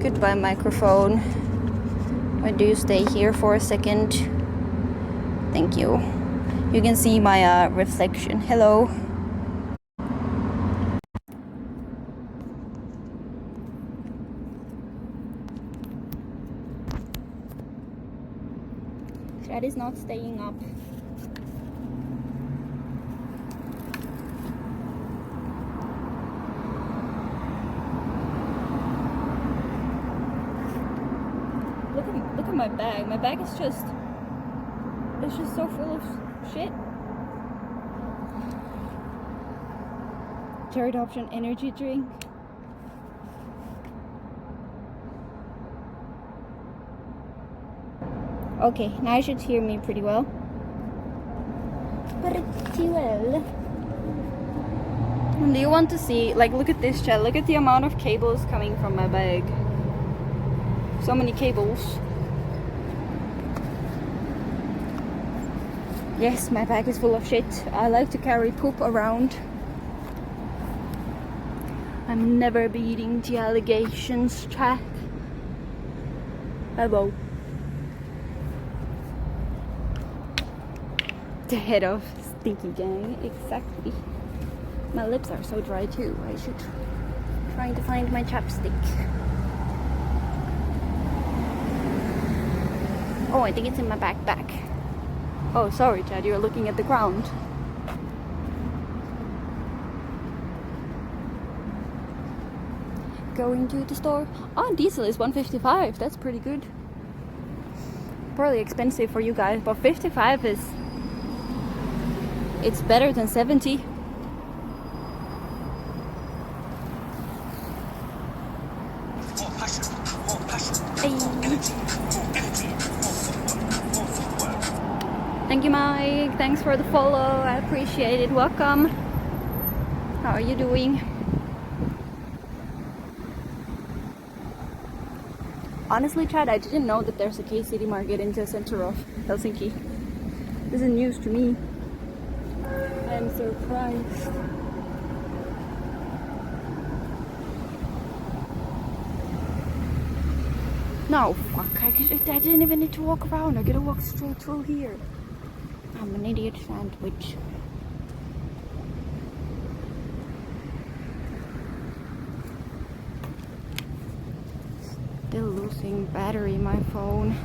Goodbye, microphone. Why do you stay here for a second? Thank you. You can see my reflection. Hello. That is not staying up. Look at my bag. My bag is just... It's just so full of shit. Third option, energy drink. Okay, now you should hear me pretty well. Pretty well. And do you want to see, like, look at this, chat. Look at the amount of cables coming from my bag. So many cables. Yes, my bag is full of shit. I like to carry poop around. I'm never beating the allegations, chat. Hello. The head of Stinky Gang, exactly. My lips are so dry too. I should trying to find my chapstick. Oh, I think it's in my backpack. Oh, sorry, Chad, you're looking at the ground. Going to the store. Oh, diesel is 155. That's pretty good. Probably expensive for you guys, but 55 is... It's better than 70. Thank you, Mike. Thanks for the follow. I appreciate it. Welcome. How are you doing? Honestly, Chad, I didn't know that there's a K-City market in the center of Helsinki. This is news to me. I am surprised. No, fuck. I didn't even need to walk around. I could have walked straight through here. I'm an idiot sandwich. Still losing battery in my phone.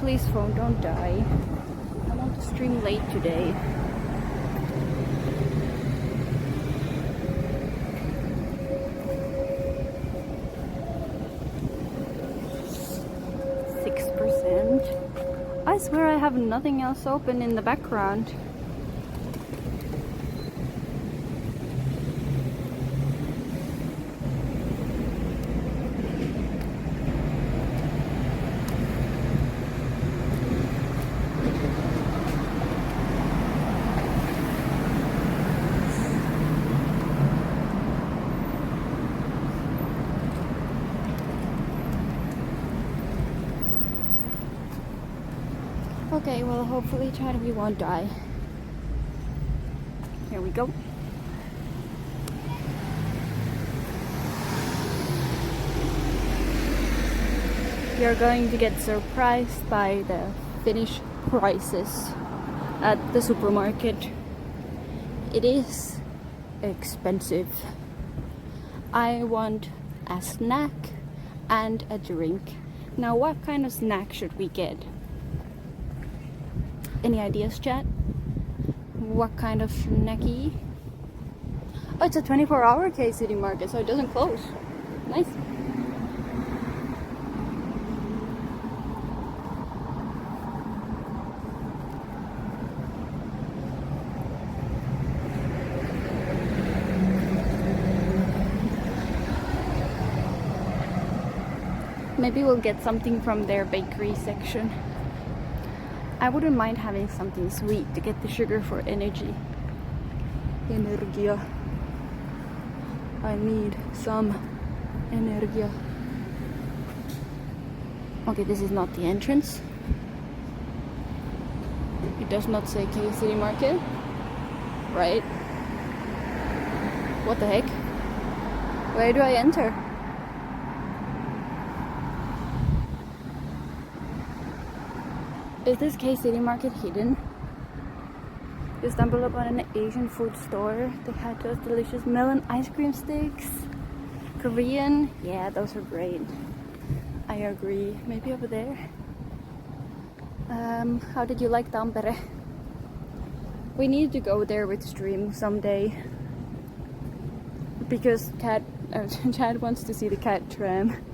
Please, phone, don't die. I want to stream late today. I swear I have nothing else open in the background. Okay, well, hopefully, Chad, we won't die. Here we go. You're going to get surprised by the Finnish prices at the supermarket. It is expensive. I want a snack and a drink. Now, what kind of snack should we get? Any ideas, chat? What kind of snacky? Oh, it's a 24-hour K-City market, so it doesn't close. Nice. Maybe we'll get something from their bakery section. I wouldn't mind having something sweet to get the sugar for energy. Energia. I need some energia. Okay, this is not the entrance. It does not say K-City Market. Right? What the heck? Where do I enter? Is this K-City Market hidden? You stumbled upon an Asian food store. They had those delicious melon ice cream sticks. Korean, yeah, those are great. I agree. Maybe over there. How did you like Tampere? We need to go there with stream someday. Because Chad wants to see the cat tram.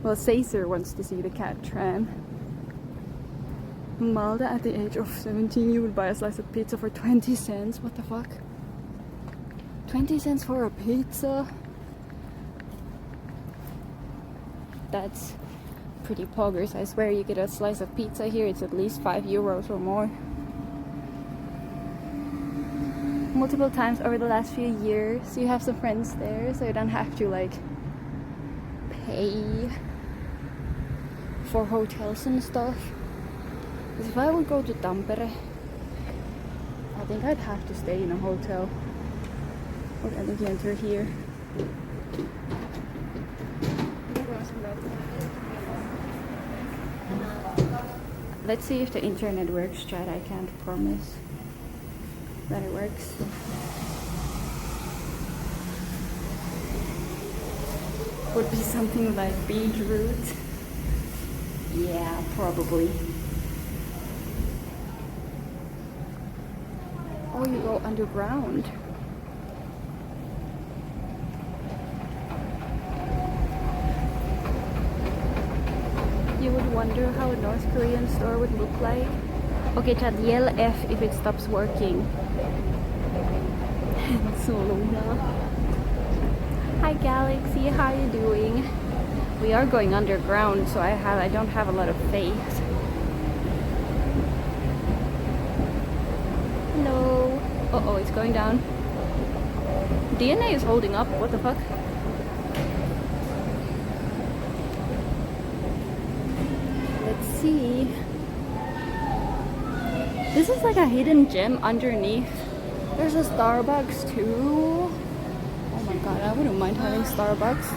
Well, Caesar wants to see the cat tram. Malta, at the age of 17, you would buy a slice of pizza for 20 cents. What the fuck? 20 cents for a pizza? That's pretty poggers. I swear you get a slice of pizza here, it's at least 5 euros or more. Multiple times over the last few years. You have some friends there, so you don't have to like pay for hotels and stuff. Because if I would go to Tampere, I think I'd have to stay in a hotel. Okay, I think you enter here. Let's see if the internet works, Chad. I can't promise that it works. Would be something like beetroot. Yeah, probably. Oh, you go underground. You would wonder how a North Korean store would look like. Okay, Chad, yell F if it stops working. So Luna. Hi Galaxy, how you doing? We are going underground, so I don't have a lot of faith. Hello. Uh-oh, it's going down. DNA is holding up. What the fuck? Let's see. This is like a hidden gem underneath. There's a Starbucks too. Oh my god, I wouldn't mind having Starbucks.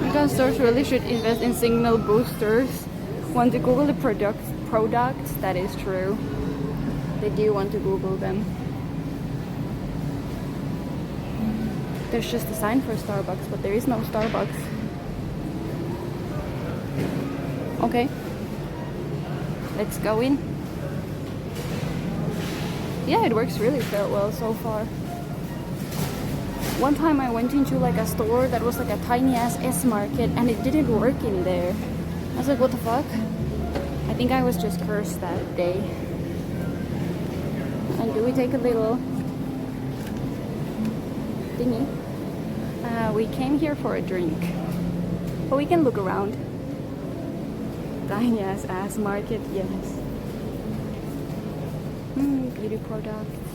Because stores really should invest in signal boosters. Want to Google the products? That is true. They do want to Google them. There's just a sign for Starbucks, but there is no Starbucks. Okay. Let's go in. Yeah, it works really well so far. One time I went into like a store that was like a tiny ass S-Market and it didn't work in there. I was like, what the fuck? I think I was just cursed that day. And do we take a little thingy? We came here for a drink. But we can look around. Tiny ass market, yes. Beauty products.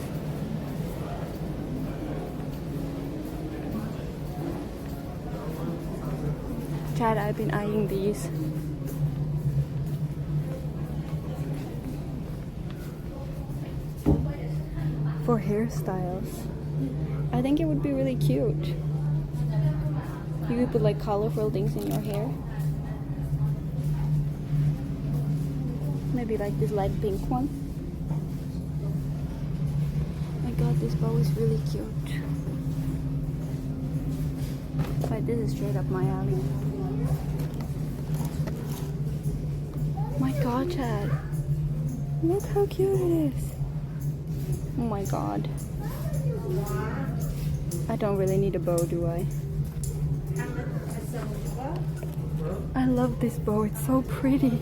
Chad, I've been eyeing these. For hairstyles. I think it would be really cute. You could put like colorful things in your hair. Maybe like this light pink one. Oh my god, this bow is really cute. But this is straight up my alley. My god, Chad. Look how cute it is. Oh my god. I don't really need a bow, do I? I love this bow, it's so pretty.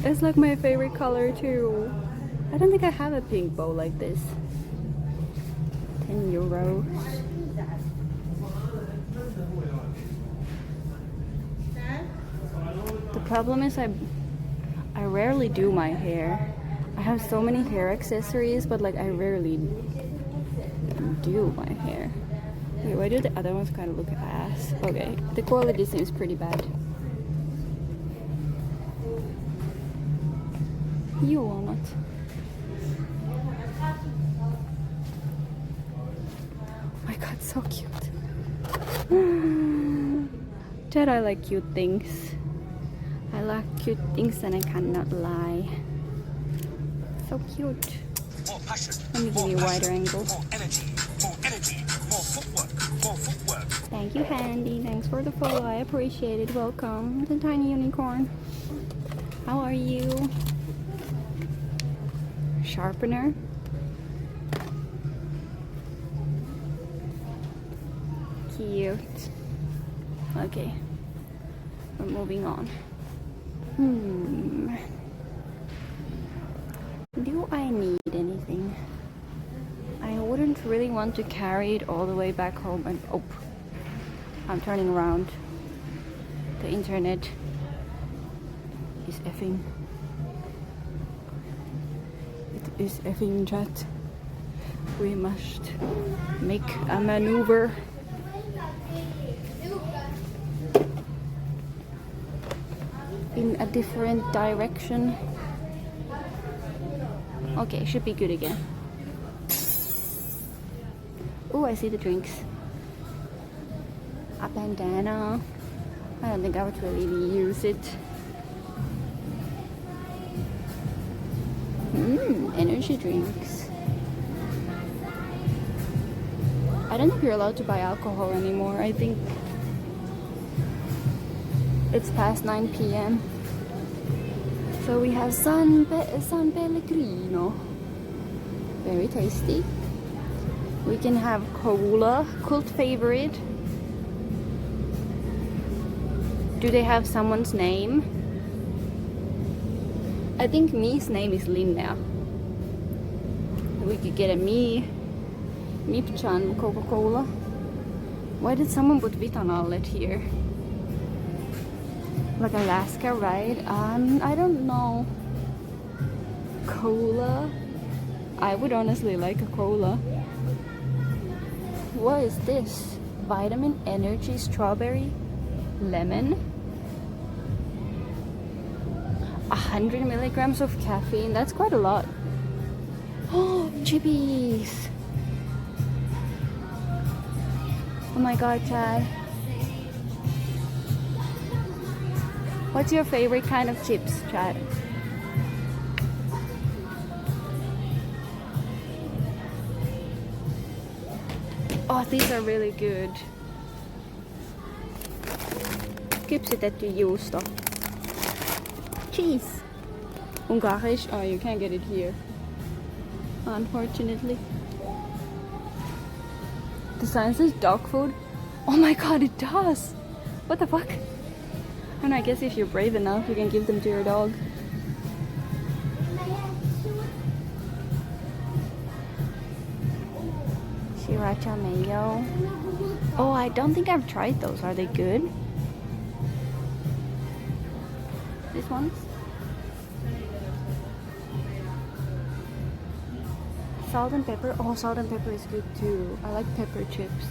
It's like my favorite color too. I don't think I have a pink bow like this. 10 euros. The problem is I rarely do my hair. I have so many hair accessories, but like I rarely do my hair. Wait, why do the other ones kind of look ass? Okay, the quality seems pretty bad. You want it. Oh my god, so cute. Dad, I like cute things. I like cute things and I cannot lie. So cute. More passion, Let me give you a wider angle. more energy, more footwork. Thank you, Handy. Thanks for the follow. I appreciate it. Welcome, the tiny unicorn. How are you? Sharpener. Cute. Okay. We're moving on. Do I need anything? I wouldn't really want to carry it all the way back home and oh, I'm turning around. The internet is effing. It is effing, chat. We must make a maneuver. In a different direction. Okay, should be good again. Oh, I see the drinks. A bandana. I don't think I would really use it. Energy drinks. I don't think you're allowed to buy alcohol anymore. I think it's past 9 p.m. So we have San Pellegrino. Very tasty. We can have cola, cult favorite. Do they have someone's name? I think Mi's name is Linnea. We could get a Mipchan Coca-Cola. Why did someone put Vitanallet here? Like Alaska, right? I don't know. Cola? I would honestly like a cola. What is this? Vitamin Energy Strawberry Lemon? 100 milligrams of caffeine. That's quite a lot. Oh, chippies! Oh my god, Chad. What's your favorite kind of chips, Chad? Oh, these are really good. Kypsytetty juusto. Cheese. Ungarisch. Oh, you can't get it here. Unfortunately. The sign says dog food. Oh my god, it does! What the fuck? And I guess if you're brave enough, you can give them to your dog. Sriracha mayo. Oh, I don't think I've tried those. Are they good? These ones? Salt and pepper. Oh, salt and pepper is good too. I like pepper chips.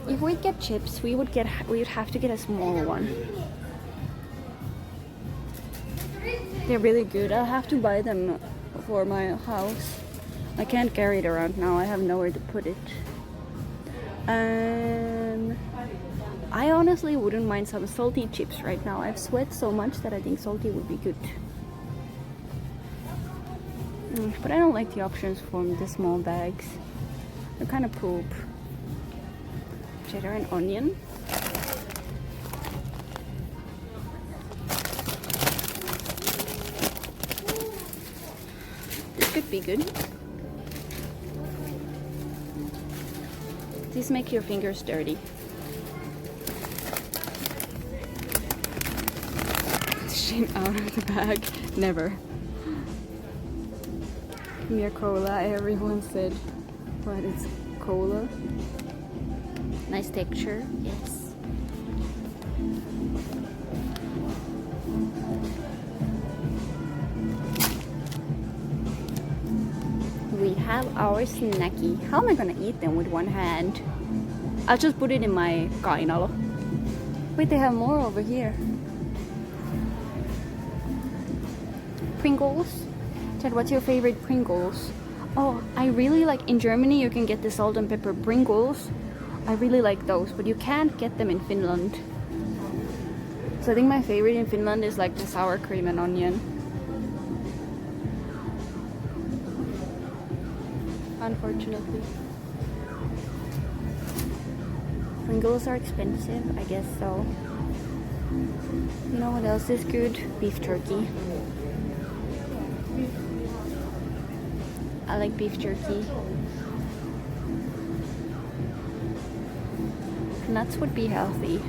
If we get chips, we would have to get a small one. They're really good. I'll have to buy them for my house. I can't carry it around now. I have nowhere to put it. I honestly wouldn't mind some salty chips right now. I've sweat so much that I think salty would be good. But I don't like the options from the small bags. They're kind of poop. Cheddar and onion. This could be good. These make your fingers dirty. Shit out of the bag. Never. Mere cola, everyone said. What is cola? Nice texture, yes. We have our snacky. How am I gonna eat them with one hand? I'll just put it in my kainalo. Wait, they have more over here. Pringles. Chad, what's your favorite Pringles? Oh, I really like, in Germany you can get the salt and pepper Pringles. I really like those, but you can't get them in Finland. So I think my favorite in Finland is like the sour cream and onion. Unfortunately. Pringles are expensive, I guess so. You know what else is good? Beef jerky. I like beef jerky. nuts would be healthy.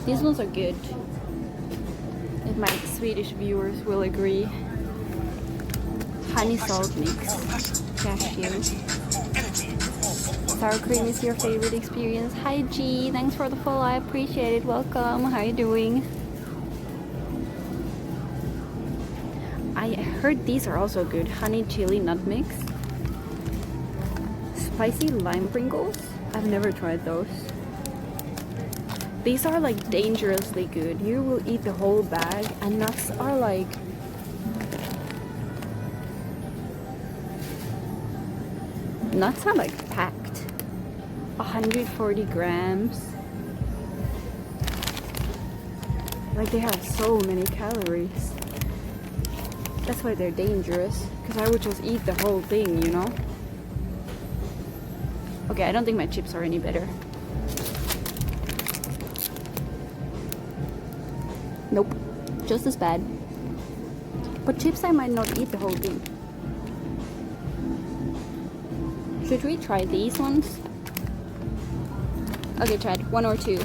These ones are good. If my Swedish viewers will agree. Honey salt mix, cashew. Sour cream is your favorite experience. Hi G, thanks for the follow. I appreciate it. Welcome. How are you doing? I heard these are also good. Honey chili nut mix. Spicy lime Pringles. I've never tried those. These are like dangerously good. You will eat the whole bag, and nuts are like packed. 140 grams. Like they have so many calories. That's why they're dangerous. Because I would just eat the whole thing, you know? Okay, I don't think my chips are any better. Nope, just as bad. But chips, I might not eat the whole thing. Should we try these ones? Okay, Chad, 1 or 2.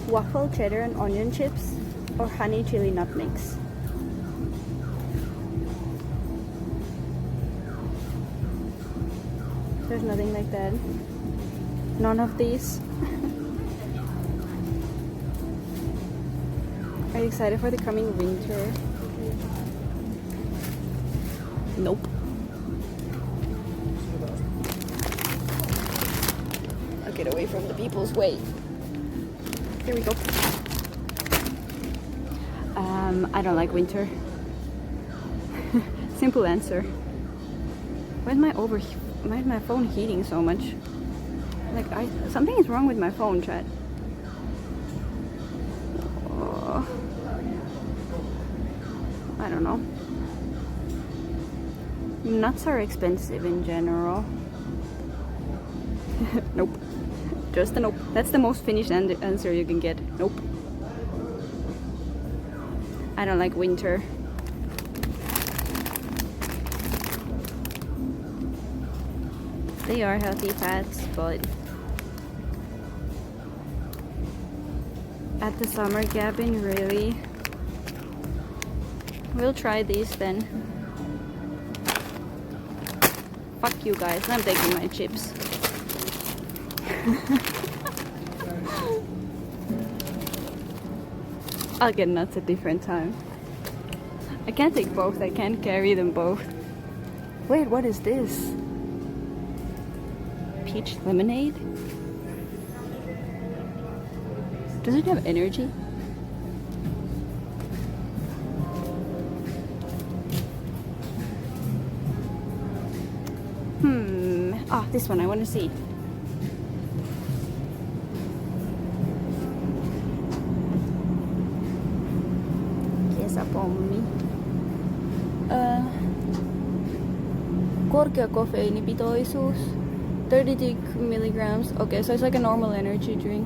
Waffle, cheddar, and onion chips, or honey chili nut mix? There's nothing like that. None of these. Are you excited for the coming winter? Nope. I'll get away from the people's way. Here we go. I don't like winter. Simple answer. Why is my phone heating so much? Like something is wrong with my phone, chat. Oh, I don't know. Nuts are expensive in general. Nope. Just a nope. That's the most finished answer you can get. Nope. I don't like winter. They are healthy fats, but at the summer cabin, really. We'll try these then. Fuck you guys, I'm taking my chips. I'll get nuts at different time. I can't take both, I can't carry them both. Wait, what is this? Peach lemonade? Does it have energy? Ah, this one I want to see. Kesäpommi. Korkea kofeiinipitoisuus. 32 milligrams. Okay, so it's like a normal energy drink.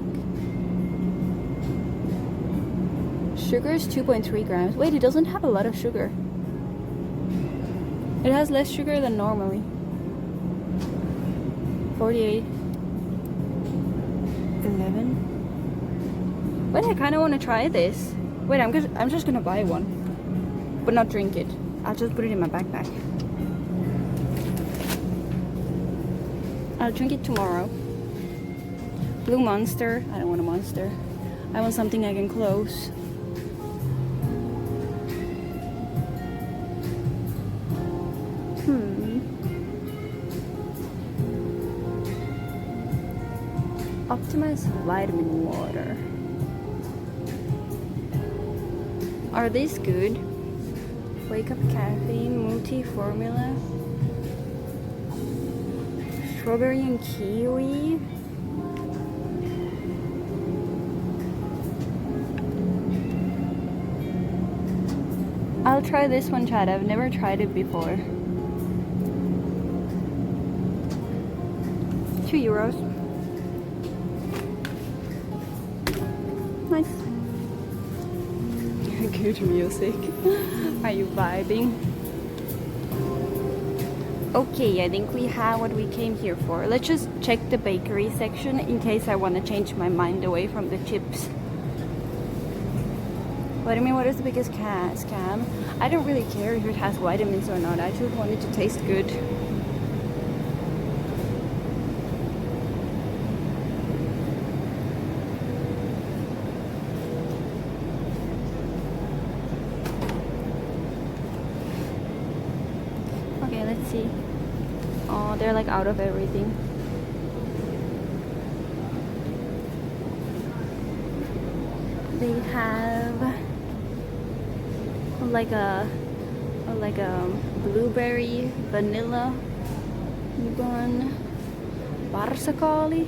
Sugar is 2.3 grams. Wait, it doesn't have a lot of sugar. It has less sugar than normally. 48. 11. Wait, I kind of want to try this. Wait, I'm just gonna buy one, but not drink it. I'll just put it in my backpack. I'll drink it tomorrow. Blue Monster. I don't want a Monster. I want something I can close. Optimized vitamin water. Are these good? Wake up caffeine, multi formula. Strawberry and kiwi. I'll try this one, Chad. I've never tried it before. €2. Nice. Good music. Are you vibing? Okay, I think we have what we came here for. Let's just check the bakery section in case I want to change my mind away from the chips. What do you mean, what is the biggest scam? I don't really care if it has vitamins or not. I just want it to taste good. Okay, let's see. Oh, they're like out of everything. They have like a blueberry vanilla bun, varsakaali,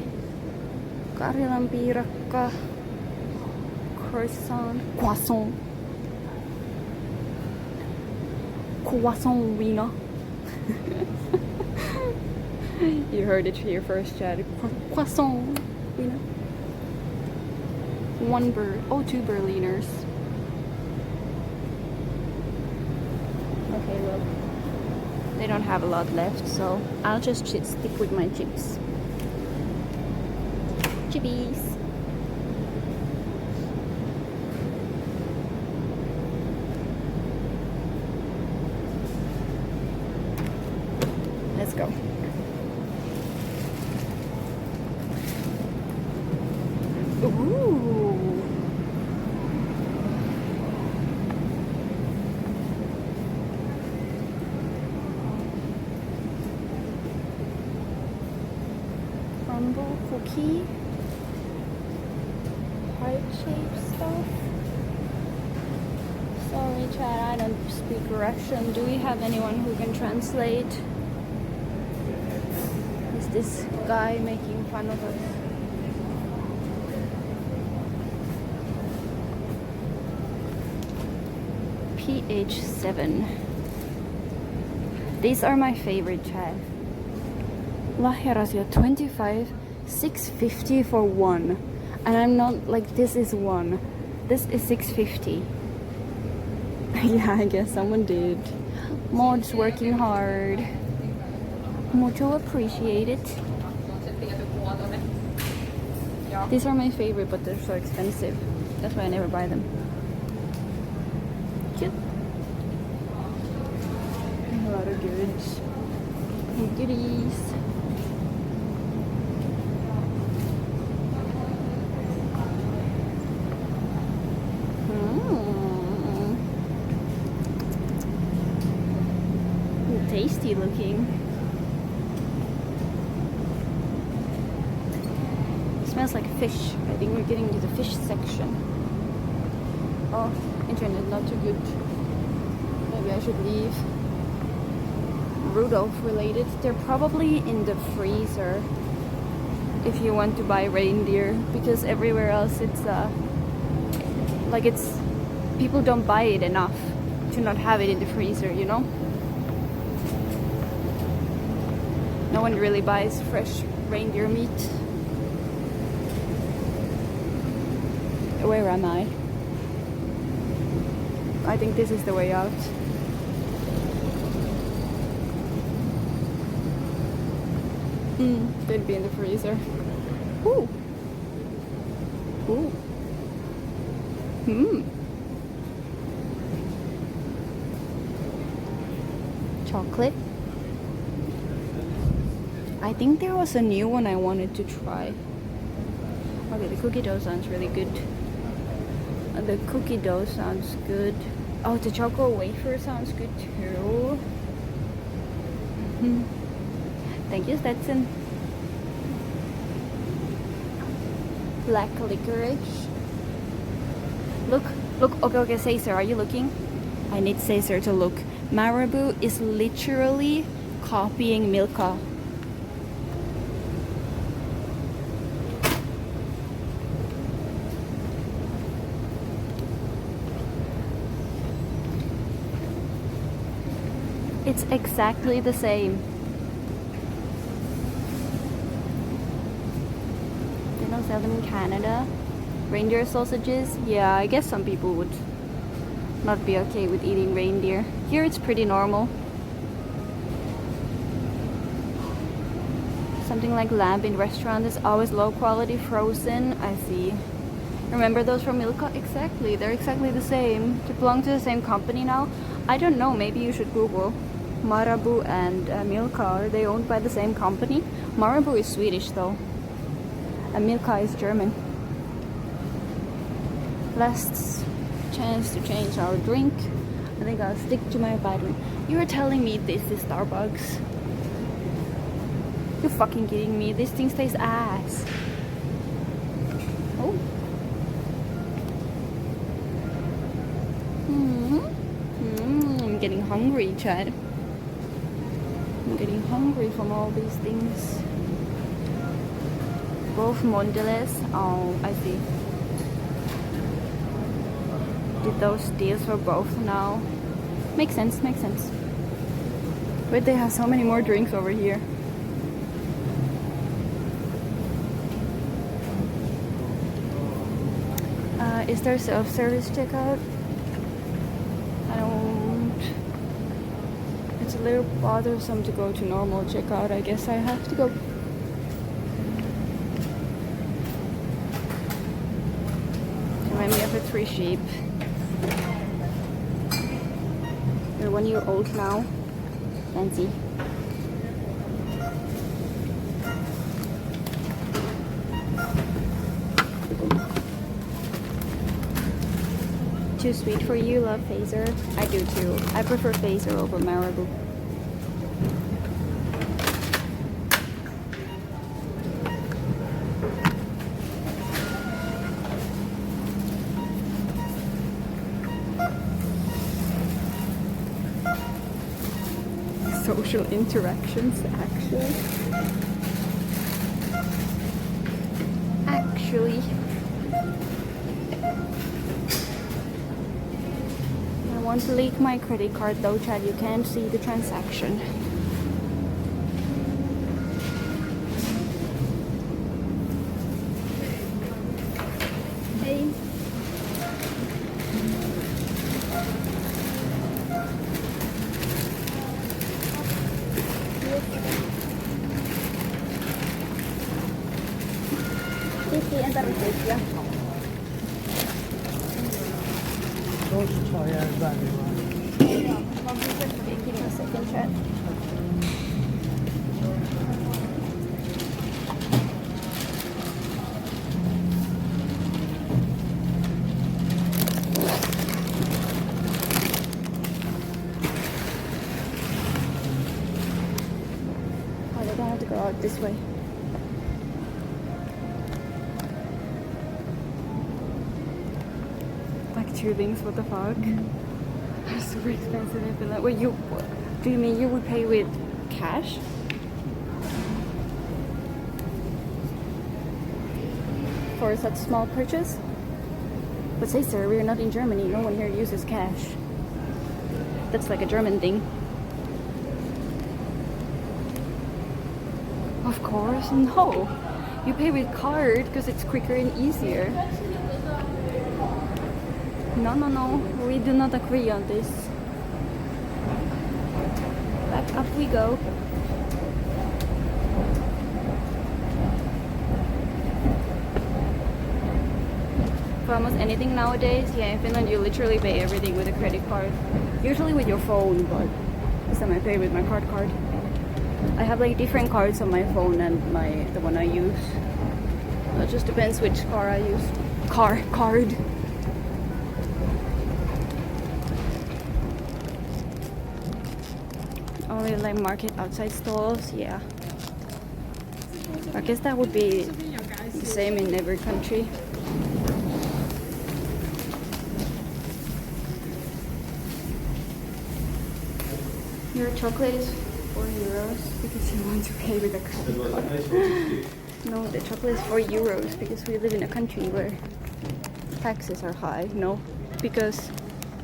Karjalan piirakka, croissant wiener. You heard it here first, Chad. Croissant wiener. Two Berliners. Okay, well, they don't have a lot left, so I'll just stick with my chips. Chippies. Let's go. Ooh. Crumble cookie. Heart-shaped stuff. Sorry, Chad, I don't speak Russian. Do we have anyone who can translate? Is this guy making fun of us? PH7. These are my favorite, Chad. Lahjarasio 25, 650 for one. And I'm not like, this is one. This is 650. Yeah, I guess someone did. Mod's working hard. Mucho appreciated. These are my favorite, but they're so expensive. That's why I never buy them. Cute. A lot of goods. And goodies. Tasty looking. Smells like fish. I think we're getting to the fish section. Oh, internet not too good. Maybe I should leave. Rudolph related. They're probably in the freezer if you want to buy reindeer, because everywhere else it's people don't buy it enough to not have it in the freezer, you know? No one really buys fresh reindeer meat. Where am I? I think this is the way out. They'd be in the freezer. Ooh. Ooh. Chocolate. I think there was a new one I wanted to try. Okay, the cookie dough sounds really good. The cookie dough sounds good. Oh, the chocolate wafer sounds good too. Thank you, Stetson. Black licorice. Look. Okay, Caesar, are you looking? I need Caesar to look. Marabou is literally copying Milka. It's exactly the same. They don't sell them in Canada. Reindeer sausages? Yeah, I guess some people would not be okay with eating reindeer. Here it's pretty normal. Something like lamb in restaurant is always low quality frozen. I see. Remember those from Milka? Exactly. They're exactly the same. They belong to the same company now. I don't know. Maybe you should Google. Marabou and Milka, are they owned by the same company? Marabou is Swedish though. And Milka is German. Last chance to change our drink. I think I'll stick to my vitamin. You were telling me this is Starbucks. You're fucking kidding me. This thing tastes ass. Oh. I'm getting hungry, Chad. I'm getting hungry from all these things. Both Mondelez. Oh, I see. Did those deals for both now? Makes sense, makes sense. But they have so many more drinks over here. Is there self-service checkout? I don't... It's a little bothersome to go to normal checkout. I guess I have to go. Remind me of a 3 sheep. You're 1 year old now. Fancy. Too sweet for you, love Phaser. I do too. I prefer Phaser over Marabou. Social interactions, actually. I want to leak my credit card though, Chad. You can't see the transaction. Hey. En tarvitse. Those tar är värre, va? Give me a second, Chad. Oh, they're gonna have to go out this way. Like 2 things, what the fuck? They're super expensive in Finland. Wait, do you mean you would pay with cash? For such small purchase? But say sir, we're not in Germany. No one here uses cash. That's like a German thing. Of course, no. You pay with card because it's quicker and easier. No. We do not agree on this. Back up we go. For almost anything nowadays, yeah, in Finland you literally pay everything with a credit card. Usually with your phone, but this time I pay with my card. I have like different cards on my phone and the one I use. It just depends which car I use. Card. Only like market outside stalls, yeah. I guess that would be the same in every country. Your chocolate is €4 because you want to pay with a credit card. No, the chocolate is €4 because we live in a country where taxes are high. No, because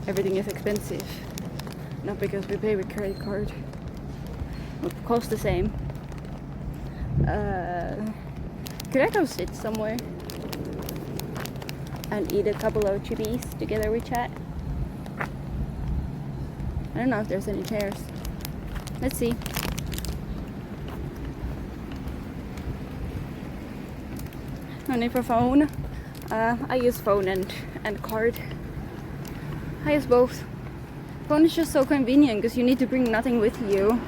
everything is expensive. Not because we pay with credit card. It costs the same. Could I go sit somewhere and eat a couple of chippies together with chat? I don't know if there's any chairs. Let's see. money for phone. I use phone and card. I use both. Phone is just so convenient because you need to bring nothing with you.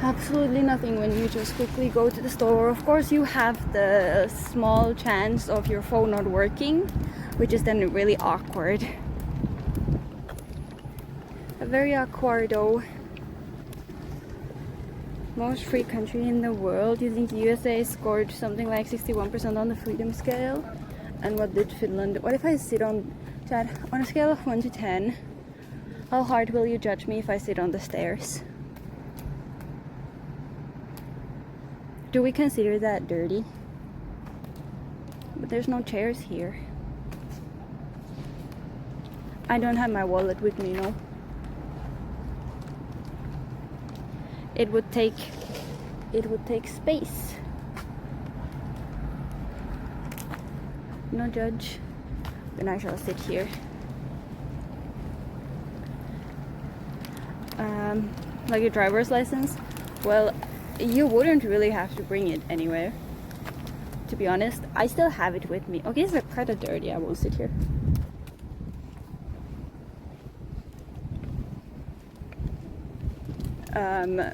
Absolutely nothing when you just quickly go to the store. Of course, you have the small chance of your phone not working, which is then really awkward. Very awkward though. Most free country in the world. You think USA scored something like 61% on the freedom scale? And what did Finland? What if I sit on, Chad, on a scale of 1 to 10, how hard will you judge me if I sit on the stairs? Do we consider that dirty? But there's no chairs here. I don't have my wallet with me, no. It would take space. No judge. Then I shall sit here. Like a driver's license? Well, you wouldn't really have to bring it anywhere. To be honest, I still have it with me. Okay, it's kind of dirty. I won't sit here.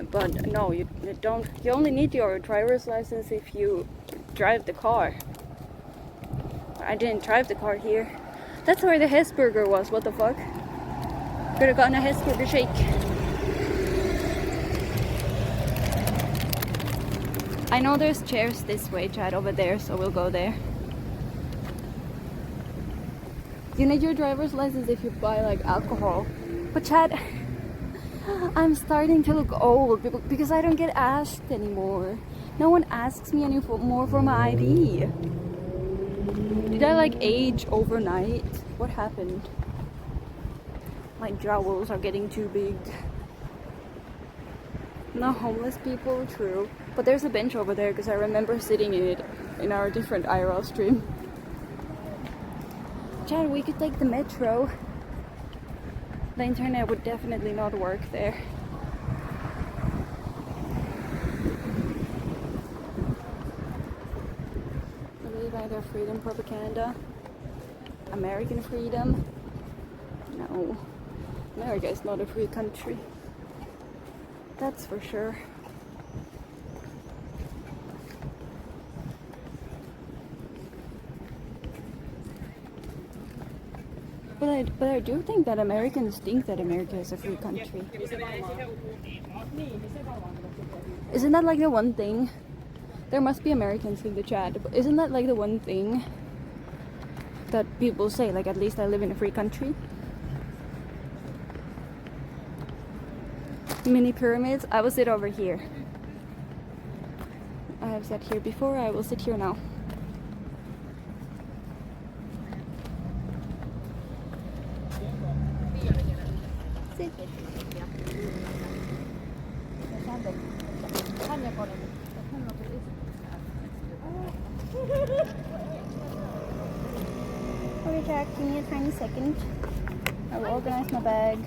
But no, you don't. You only need your driver's license if you drive the car. I didn't drive the car here. That's where the Hesburger was. What the fuck? Could have gotten a Hesburger shake. I know there's chairs this way, Chad, over there, so we'll go there. You need your driver's license if you buy like alcohol. But Chad, I'm starting to look old because I don't get asked anymore. No one asks me anymore for my ID. Did I like age overnight? What happened? My jowls are getting too big. No homeless people, true. But there's a bench over there because I remember sitting in it in our different IRL stream. Chad, we could take the metro. The internet would definitely not work there. I believe either freedom propaganda, American freedom. No, America is not a free country. That's for sure. But I do think that Americans think that America is a free country. Isn't that like the one thing? There must be Americans in the chat, but isn't that like the one thing that people say, like, at least I live in a free country? Mini pyramids, I will sit over here. I have sat here before, I will sit here now. Sit. Okay, Jack, give me a tiny second. I will organize my bag.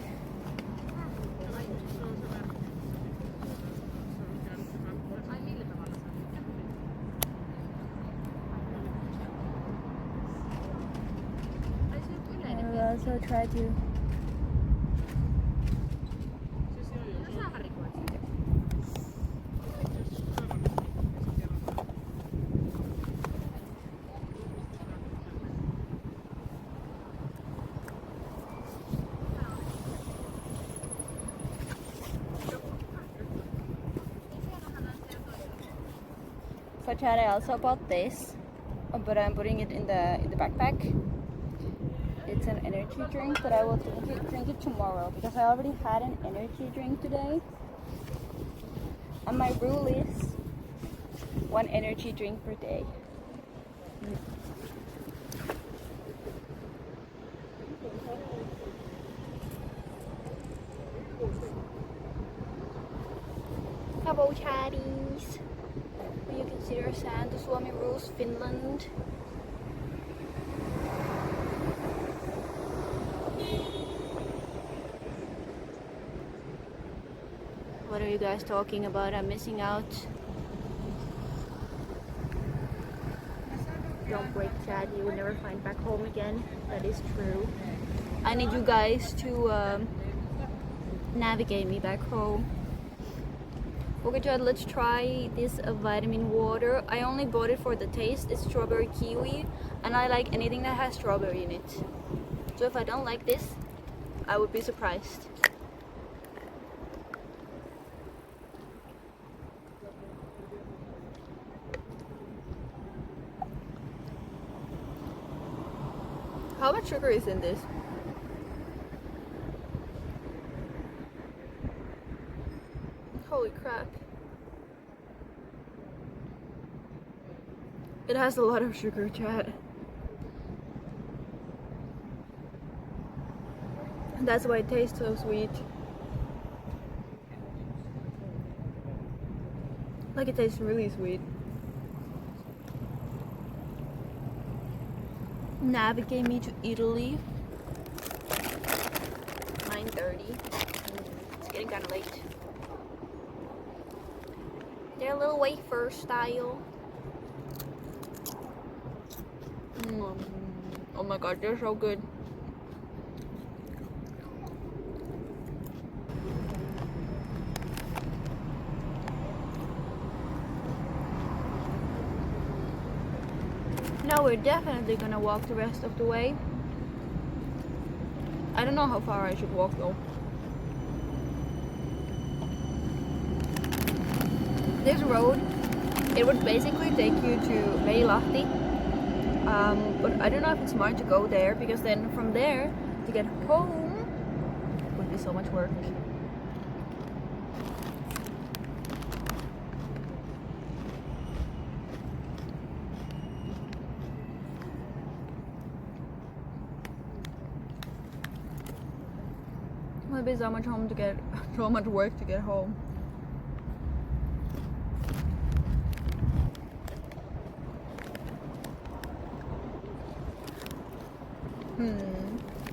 I will also try to. So Chad, I also bought this, but I'm putting it in the backpack. It's an energy drink, but I will drink it tomorrow because I already had an energy drink today. And my rule is 1 energy drink per day. Hello, chatties. Will you consider Santa Suomi rules Finland? What are you guys talking about? I'm missing out. don't break Chad, you will never find back home again. That is true. I need you guys to navigate me back home. Okay, Chad, let's try this vitamin water. I only bought it for the taste. It's strawberry kiwi, and I like anything that has strawberry in it. So if I don't like this, I would be surprised. How much sugar is in this? Holy crap. It has a lot of sugar, Chad. That's why it tastes so sweet. Like it tastes really sweet. Navigate me to Italy. 9:30. It's getting kind of late. They're a little wafer style. Oh my god, they're so good. Now we're definitely gonna walk the rest of the way. I don't know how far I should walk though. This road, it would basically take you to Veilahti, but I don't know if it's smart to go there because then from there to get home would be so much work. Maybe so much so much work to get home.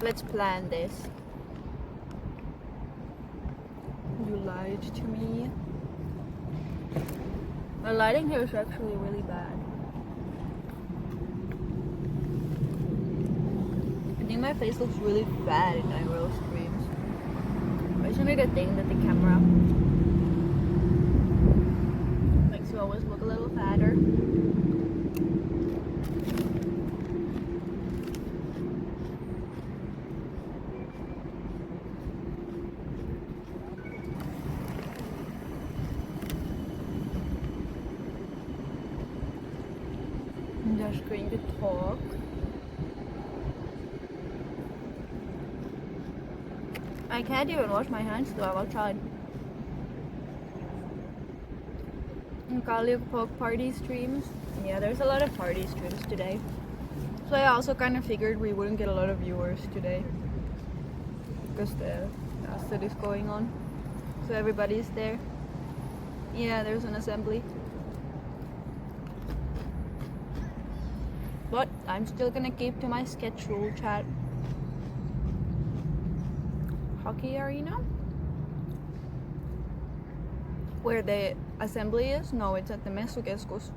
Let's plan this. You lied to me. The lighting here is actually really bad. I think my face looks really bad in IRL streams. I should make a thing that the camera makes you always look a little fatter. I'm just going to talk. I can't even wash my hands though, I'm outside. Kalliope party streams. Yeah, there's a lot of party streams today. So I also kind of figured we wouldn't get a lot of viewers today. Because the acid is going on. So everybody's there. Yeah, there's an assembly. But I'm still gonna keep to my schedule, chat. Hockey arena? Where the assembly is? No, it's at the Messukeskus.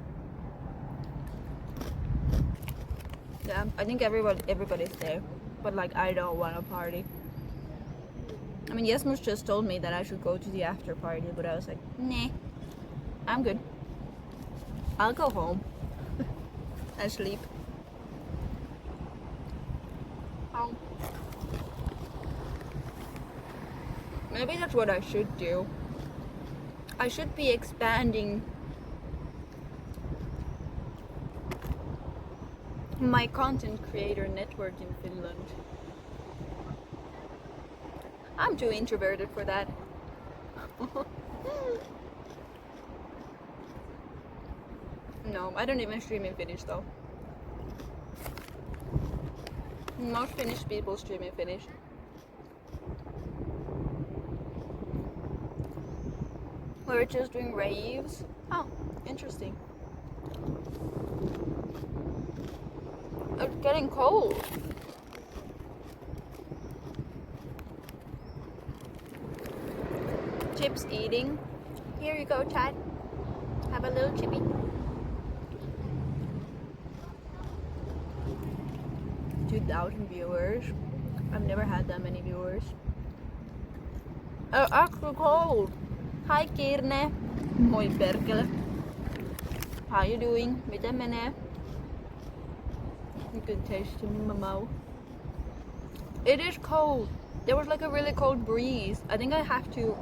Yeah, I think everybody's there. But like, I don't want to party. I mean, Jesmus just told me that I should go to the after party, but I was like, nah, I'm good. I'll go home and sleep. Oh. Maybe that's what I should do. I should be expanding my content creator network in Finland. I'm too introverted for that. No, I don't even stream in Finnish though. Most Finnish people stream in Finnish. We're just doing raves. Oh, interesting. It's getting cold. Chips eating. Here you go, Chad. Have a little chippy. 2,000 viewers. I've never had that many viewers. Oh, actually cold. Hi Kirne. Moi perkele. How you doing? Miten menee? You can taste it in my mouth. It is cold. There was like a really cold breeze. I think I have to.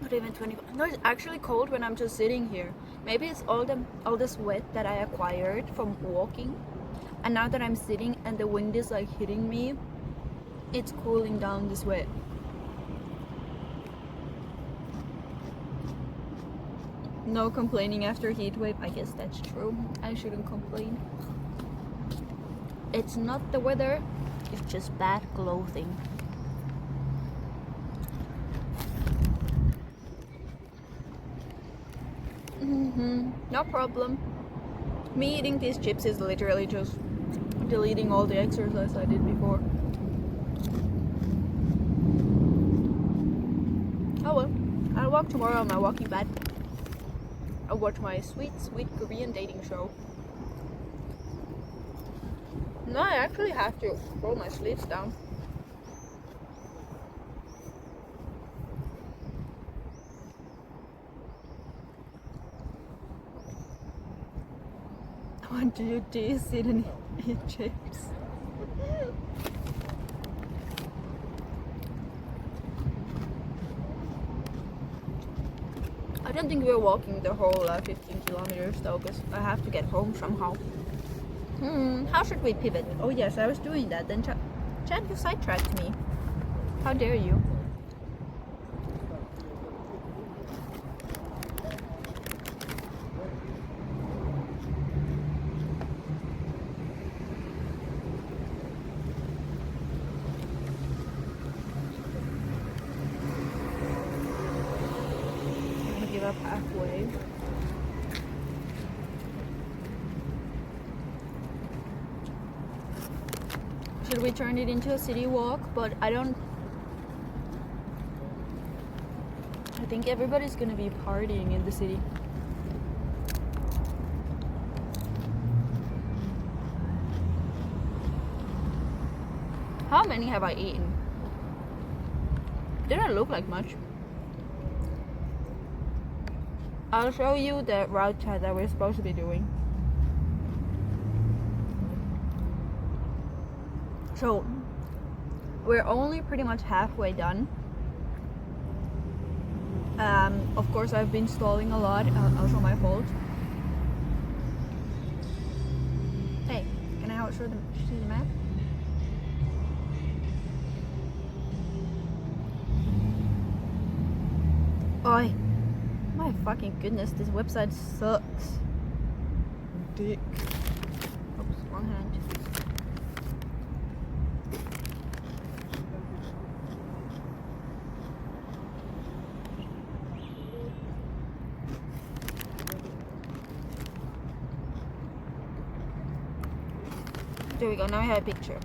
Not even 20. No, it's actually cold when I'm just sitting here. Maybe it's all the sweat that I acquired from walking, and now that I'm sitting and the wind is like hitting me, it's cooling down the sweat. No complaining after heat wave. I guess that's true. I shouldn't complain. It's not the weather, it's just bad clothing. No problem. Me eating these chips is literally just deleting all the exercise I did before. Oh well, I'll walk tomorrow on my walking bed. I'll watch my sweet Korean dating show. No, I actually have to roll my sleeves down. What do you sit and eat chips? I don't think we're walking the whole 15 kilometers though, because I have to get home somehow. How should we pivot? Oh yes, I was doing that. Then Chad, you sidetracked me. How dare you? Give up halfway. Should we turn it into a city walk? But I think everybody's gonna be partying in the city. How many have I eaten? Didn't look like much. I'll show you the route chat that we're supposed to be doing. So, we're only pretty much halfway done. Of course, I've been stalling a lot, also my fault. Hey, can I see the map? Oi. My fucking goodness, this website sucks. Dick. Oops, wrong hand. There we go, now I have a picture.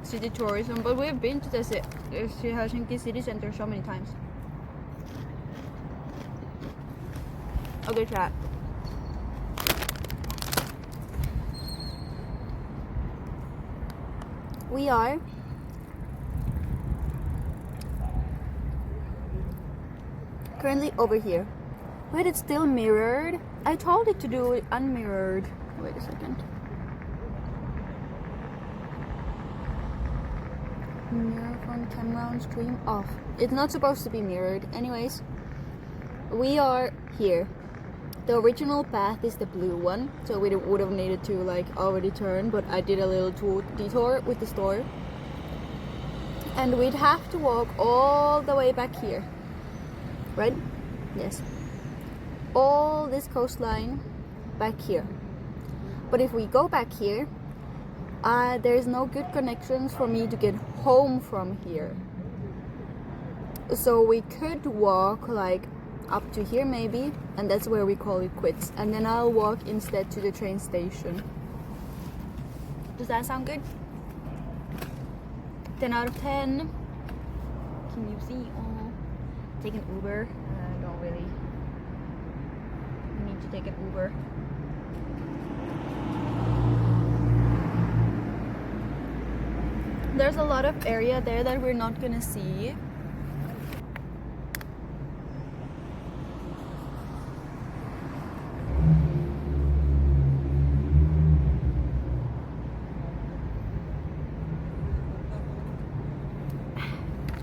City tourism, but we've been to the Helsinki city center so many times. Okay, chat. We are currently over here. Wait, it's still mirrored? I told it to do it unmirrored. Wait a second. Mirror from camera on stream off. It's not supposed to be mirrored. Anyways, we are here. The original path is the blue one, so we would have needed to like already turn, but I did a little detour with the store. And we'd have to walk all the way back here. Right? Yes. All this coastline back here. But if we go back here, there's no good connections for me to get home from here. So we could walk like up to here maybe, and that's where we call it quits. And then I'll walk instead to the train station. Does that sound good? 10 out of 10. Can you see? Oh, take an Uber. I don't really need to take an Uber. There's a lot of area there that we're not gonna see.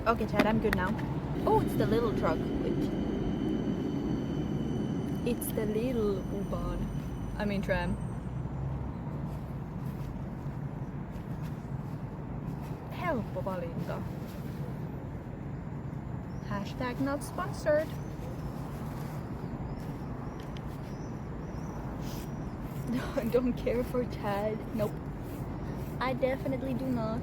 Okay, Chad, I'm good now. Oh, it's the little truck. Wait. It's the little U-Bahn. I mean tram. Helppo valinta. Hashtag not sponsored. No, I don't care for Chad. Nope. I definitely do not.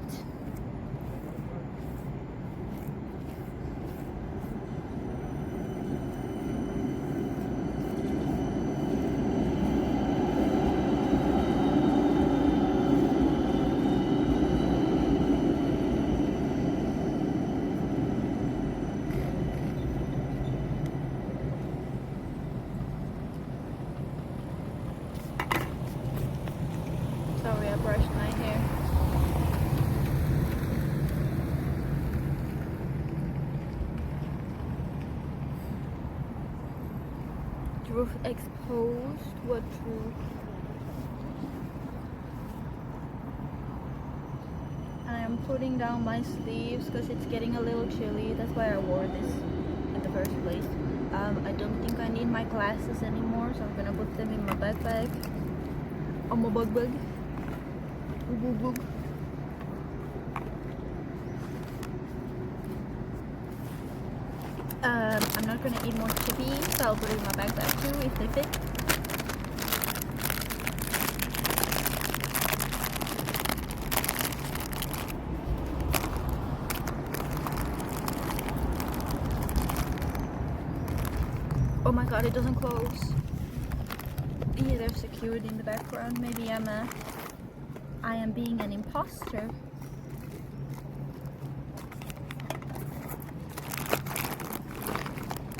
Sorry, I brushed my hair. Truth exposed? What truth? I am putting down my sleeves because it's getting a little chilly. That's why I wore this in the first place. I don't think I need my glasses anymore, so I'm gonna put them in my backpack. On my backpack. I'm not gonna eat more chippies, so I'll put it in my backpack too if they fit. Oh my god, it doesn't close. Yeah, they're secured in the background. Maybe I am being an imposter.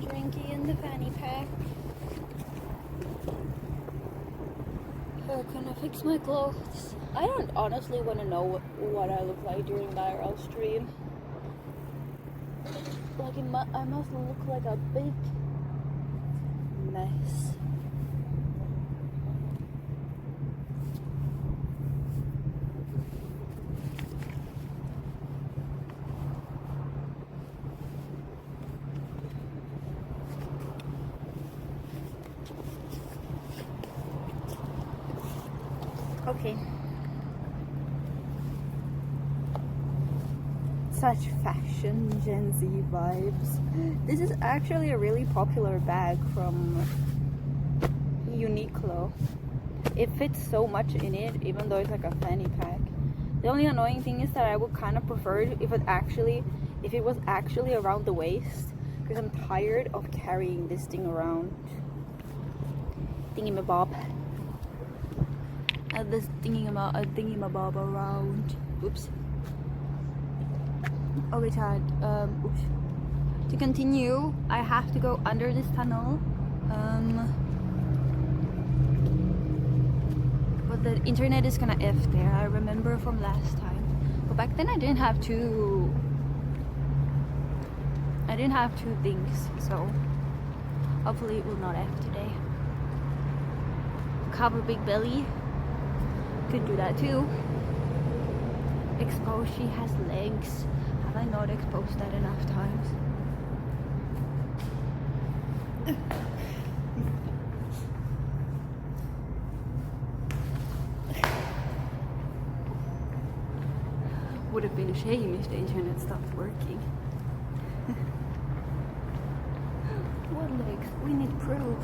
Drinky in the fanny pack. How can I fix my clothes? I don't honestly want to know what I look like during the IRL stream. Like I must look like a big mess. Okay. Such fashion Gen Z vibes. This is actually a really popular bag from Uniqlo. It fits so much in it, even though it's like a fanny pack. The only annoying thing is that I would kind of prefer it if it was actually around the waist, because I'm tired of carrying this thing around. Thingy-mabob. This thingy-mabob around. Oops. Okay, Chad. Oops. To continue, I have to go under this tunnel. But the internet is gonna F there. I remember from last time. But back then I didn't have two things, so hopefully it will not F today. Cover big belly. Could do that too. Expose she has legs. Have I not exposed that enough times? Would have been a shame if the internet stopped working. What legs? We need proof.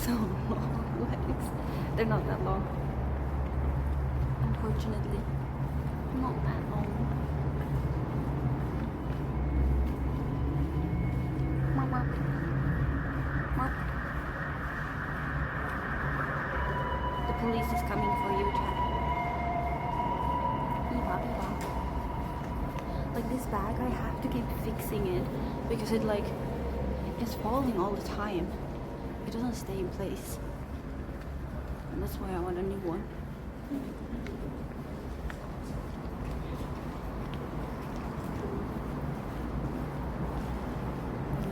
So long legs. They're not that long. Unfortunately. Not that long. Mama. Mama. The police is coming for you, Chad. Like this bag, I have to keep fixing it because it's falling all the time. It doesn't stay in place. And that's why I want a new one.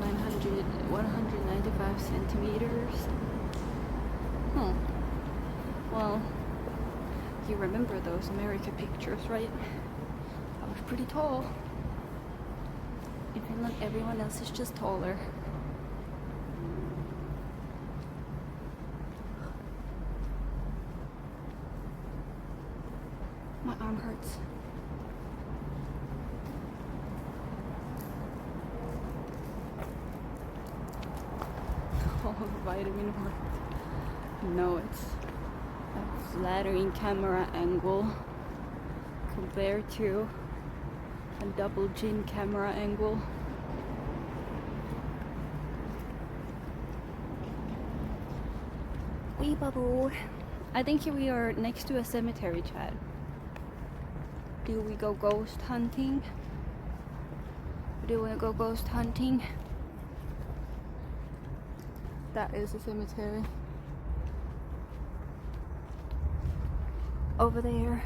$900, 195 centimeters. Well, you remember those America pictures, right? I was pretty tall. In Finland, everyone else is just taller. My arm hurts. Oh, vitamin one. No, it's a flattering camera angle compared to a double chin camera angle. Wee bubble. I think we are next to a cemetery, Chad. Do we go ghost hunting? Do we want to go ghost hunting? That is a cemetery. Over there.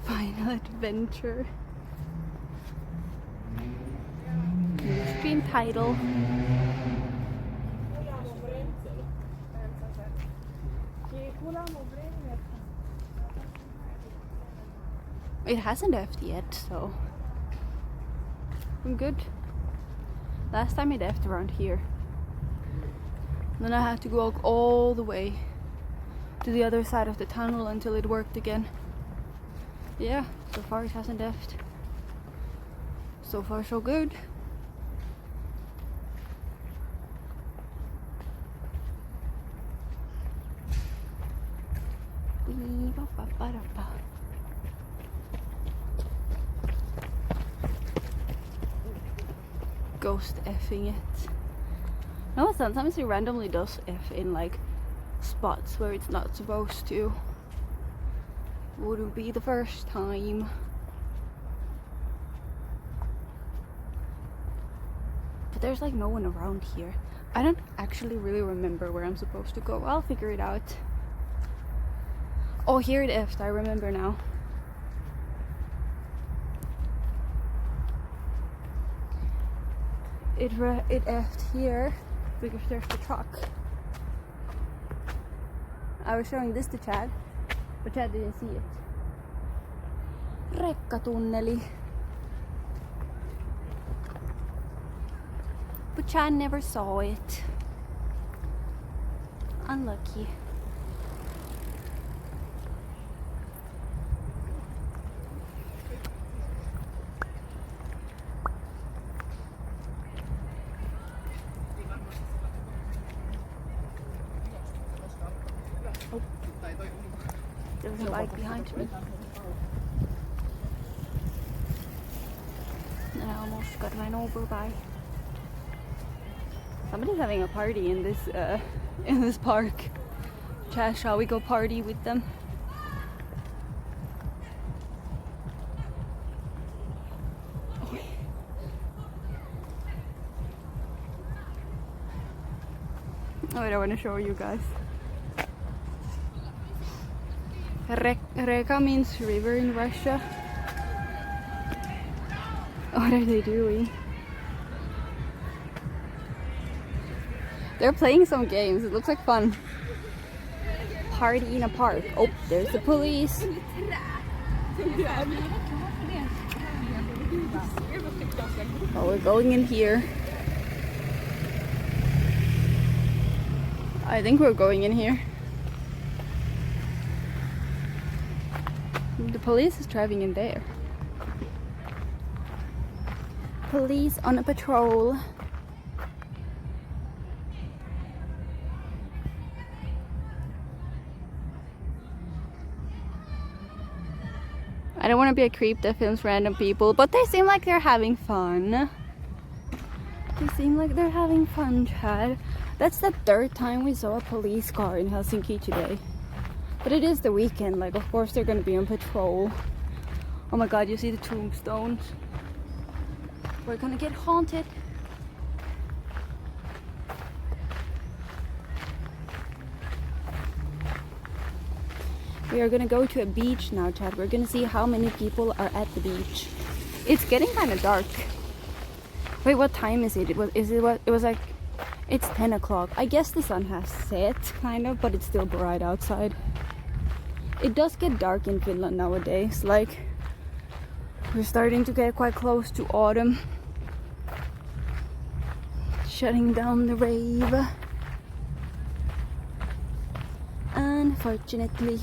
Final adventure. Stream title. It hasn't effed yet, so I'm good. Last time it effed around here. Then I had to go all the way to the other side of the tunnel until it worked again. Yeah, so far it hasn't effed. So far so good. Ghost effing it. No, sometimes it randomly does F in like spots where it's not supposed to. Wouldn't be the first time. But there's like no one around here. I don't actually really remember where I'm supposed to go. I'll figure it out. Oh, here it effed. I remember now. It effed here because there's the truck. I was showing this to Chad, but Chad didn't see it. Rekkatunneli. But Chad never saw it. Unlucky. Oh. There's a bike behind me. And I almost got run over by. Somebody's having a party in this park. Chad, shall we go party with them? Oh, I don't want to show you guys. Reka means river in Russia. What are they doing? They're playing some games. It looks like fun. Party in a park. Oh, there's the police. Oh, we're going in here. I think we're going in here. The police is driving in there. Police on a patrol. I don't want to be a creep that films random people, but they seem like they're having fun. They seem like they're having fun, Chad. That's the third time we saw a police car in Helsinki today. But it is the weekend, like of course they're gonna be on patrol. Oh my god, you see the tombstones? We're gonna get haunted. We are gonna go to a beach now, Chad. We're gonna see how many people are at the beach. It's getting kind of dark. Wait, what time is it? It was like, it's 10 o'clock. I guess the sun has set, kind of, but it's still bright outside. It does get dark in Finland nowadays. Like, we're starting to get quite close to autumn. Shutting down the rave. Unfortunately.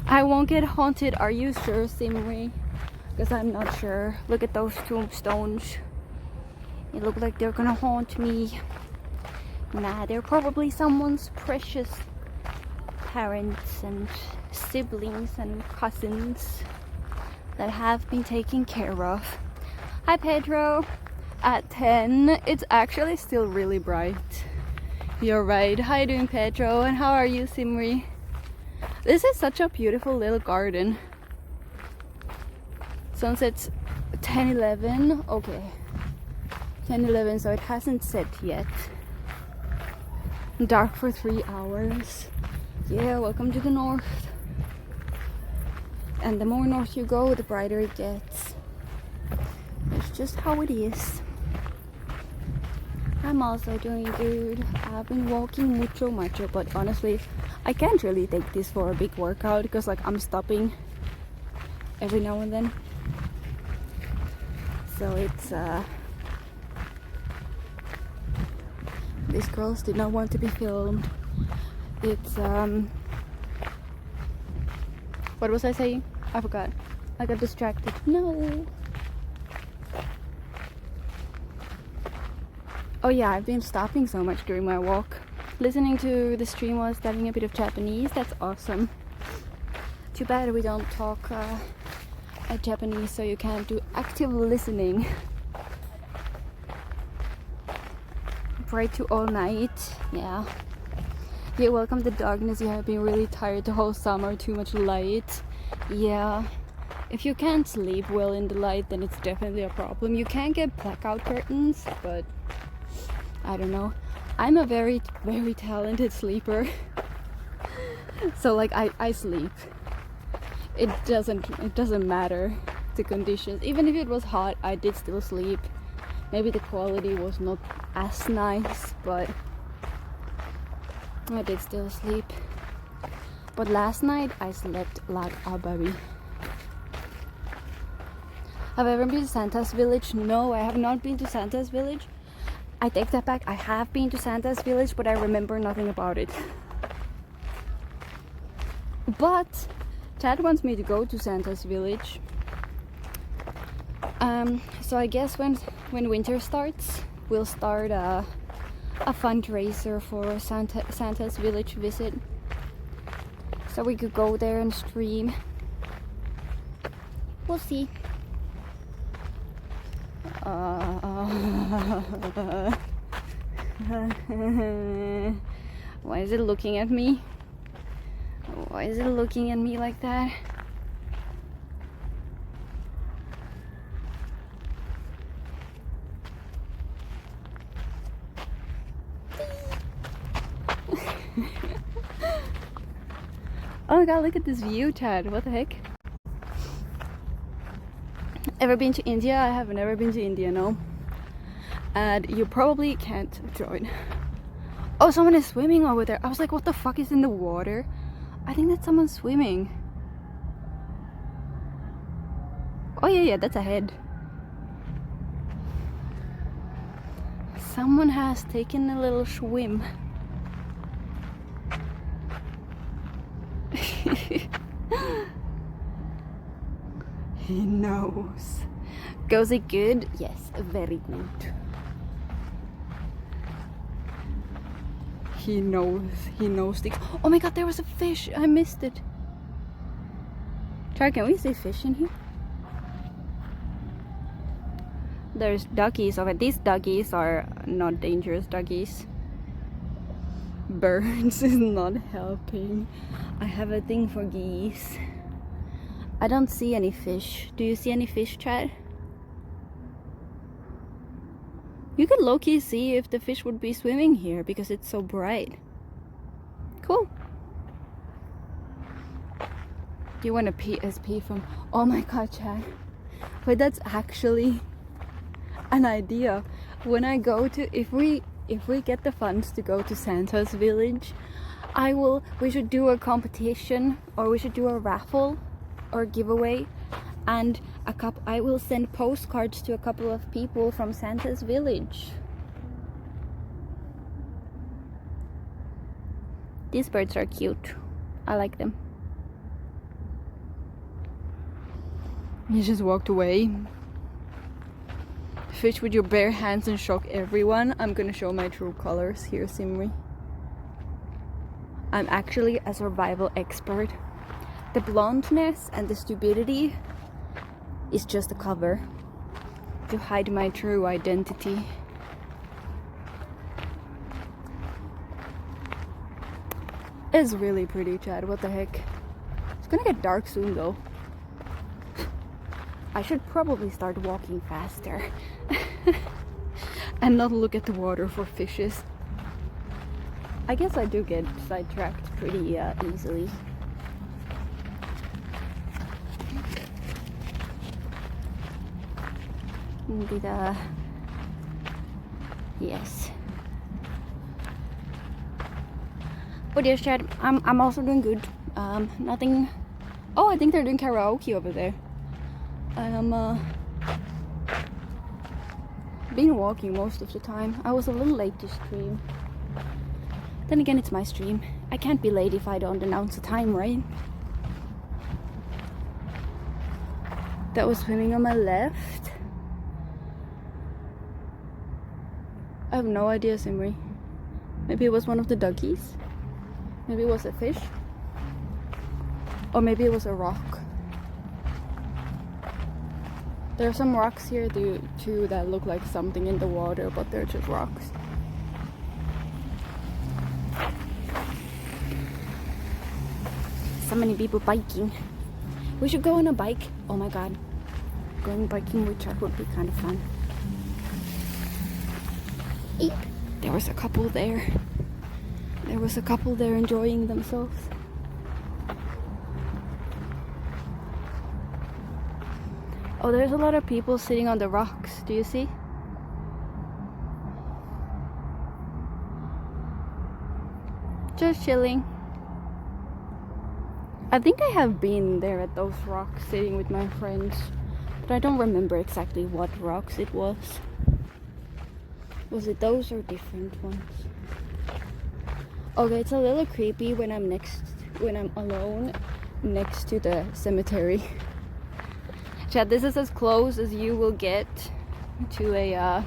I won't get haunted. Are you sure, Simri? Because I'm not sure. Look at those tombstones. They look like they're gonna haunt me. Nah, they're probably someone's precious parents and siblings and cousins that have been taken care of. Hi Pedro. At 10, it's actually still really bright. You're right. How are you doing, Pedro? And how are you, Simri? This is such a beautiful little garden. Sunset's 10:11. Okay. 10:11, so it hasn't set yet. Dark for 3 hours. Yeah, welcome to the north. And the more north you go, the brighter it gets. It's just how it is. I'm also doing good. I've been walking mucho, but honestly, I can't really take this for a big workout because like I'm stopping every now and then. So it's these girls did not want to be filmed. It's what was I saying? I forgot. I got distracted. No. Oh yeah, I've been stopping so much during my walk. Listening to the stream while studying a bit of Japanese. That's awesome. Too bad we don't talk Japanese, so you can't do active listening. Pray to all night. Yeah. Yeah, welcome to darkness. You have been really tired the whole summer. Too much light. Yeah. If you can't sleep well in the light, then it's definitely a problem. You can get blackout curtains, but I don't know. I'm a very, very talented sleeper. So like I sleep. It doesn't matter the conditions. Even if it was hot, I did still sleep. Maybe the quality was not as nice, but I did still sleep. But last night I slept like a baby. Have I ever been to Santa's village? No, I have not been to Santa's village. I take that back. I have been to Santa's village, but I remember nothing about it. But Chad wants me to go to Santa's village. So I guess when winter starts, we'll start a fundraiser for Santa's village visit. So we could go there and stream. We'll see. Why is it looking at me? Why is it looking at me like that? Oh my god, look at this view, Chad. What the heck? Ever been to India? I have never been to India, no. And you probably can't join. Oh, someone is swimming over there. I was like, what the fuck is in the water? I think that's someone swimming. Oh yeah, that's a head. Someone has taken a little swim. He knows. Goes it good? Yes, very good. He knows things. Oh my god, there was a fish. I missed it. Try, can we see fish in here? There's duckies. Okay, these duckies are not dangerous duckies. Birds is not helping. I have a thing for geese. I don't see any fish. Do you see any fish, Chad? You could low-key see if the fish would be swimming here because it's so bright. Cool. Do you want a PSP from... Oh my god, Chad. But that's actually an idea. When I go to... If we get the funds to go to Santa's village, we should do a competition, or we should do a raffle or giveaway, and I will send postcards to a couple of people from Santa's village. These birds are cute. I like them. You just walked away. Fish with your bare hands and shock everyone. I'm gonna show my true colors here, Simri. I'm actually a survival expert. The blondness and the stupidity is just a cover to hide my true identity. It's really pretty, Chad. What the heck? It's gonna get dark soon though. I should probably start walking faster and not look at the water for fishes. I guess I do get sidetracked pretty easily. Yes. But yes, Chad, I'm also doing good. Nothing. Oh, I think they're doing karaoke over there. Been walking most of the time. I was a little late to stream. Then again, it's my stream. I can't be late if I don't announce the time, right? That was swimming on my left. I have no idea, Simri. Maybe it was one of the duckies. Maybe it was a fish. Or maybe it was a rock. There are some rocks here too that look like something in the water, but they're just rocks. So many people biking. We should go on a bike. Oh my god. Going biking with Chuck would be kind of fun. Eep. There was a couple there. There was a couple there enjoying themselves. Oh, there's a lot of people sitting on the rocks. Do you see? Just chilling. I think I have been there at those rocks sitting with my friends, but I don't remember exactly what rocks it was. Was it those or different ones? Okay, it's a little creepy when I'm alone next to the cemetery. Chad, this is as close as you will get to a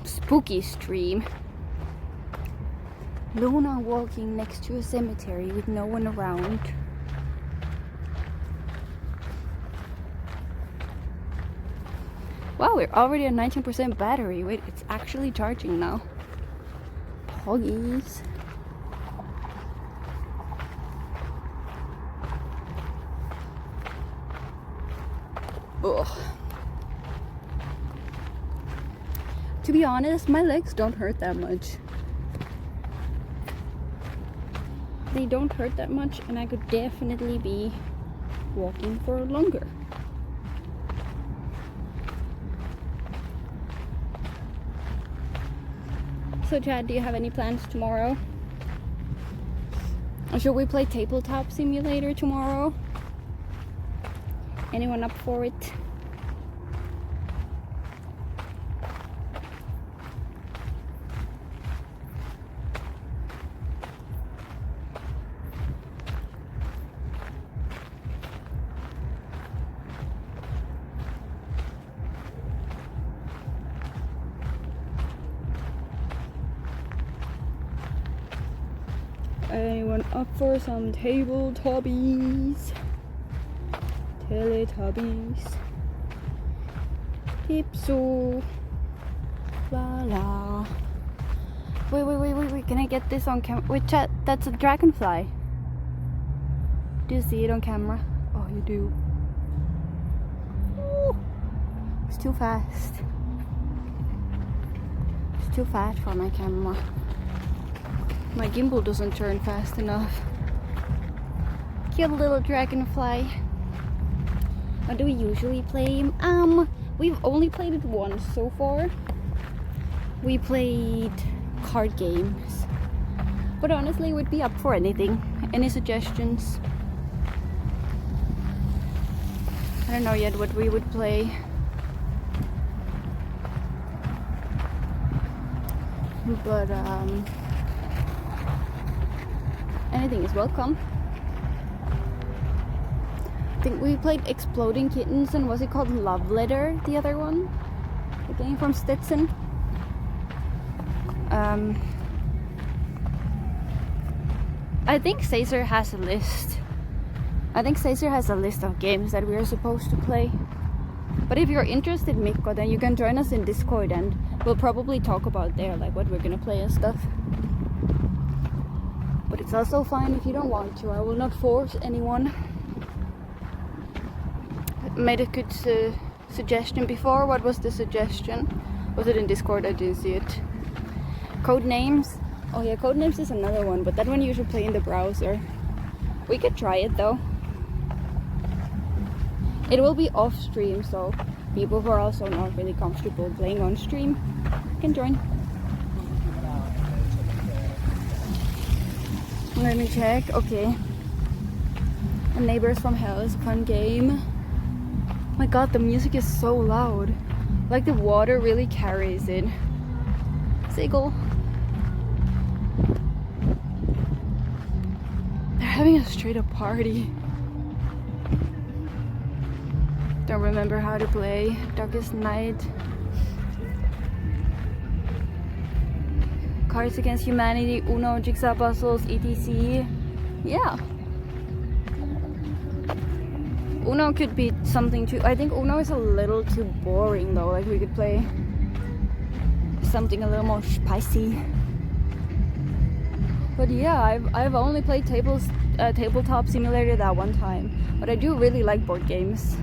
spooky stream. Luna walking next to a cemetery with no one around. Wow, we're already at 19% battery. Wait, it's actually charging now. Poggies. Ugh. To be honest, my legs don't hurt that much. They don't hurt that much, and I could definitely be walking for longer. So Chad, do you have any plans tomorrow? Or should we play Tabletop Simulator tomorrow? Anyone up for it? Anyone up for some tabletoppies? Teletubbies. Dipsoo. La la. Wait. Can I get this on camera? Wait, chat. That's a dragonfly. Do you see it on camera? Oh, you do. Ooh. It's too fast. It's too fast for my camera. My gimbal doesn't turn fast enough. Cute little dragonfly. What do we usually play? We've only played it once so far. We played card games. But honestly, we'd be up for anything. Any suggestions? I don't know yet what we would play. But anything is welcome. I think we played Exploding Kittens and was it called Love Letter, the other one? The game from Stetson. I think Caesar has a list. I think Caesar has a list of games that we are supposed to play. But if you're interested, Mikko, then you can join us in Discord and we'll probably talk about there, like what we're gonna play and stuff. But it's also fine if you don't want to. I will not force anyone. I made a good suggestion before. What was the suggestion? Was it in Discord? I didn't see it. Codenames. Oh yeah, Codenames is another one, but that one you should play in the browser. We could try it though. It will be off stream, so people who are also not really comfortable playing on stream can join. Let me check. Okay. And Neighbors from Hell is a fun game. My god, the music is so loud. Like the water really carries it. Seagull. They're having a straight up party. Don't remember how to play. Darkest Night. Cards Against Humanity, Uno, Jigsaw Puzzles, etc. Yeah. Uno could be something too. I think Uno is a little too boring though. Like we could play something a little more spicy. But yeah, I've only played Tabletop Simulator that one time. But I do really like board games.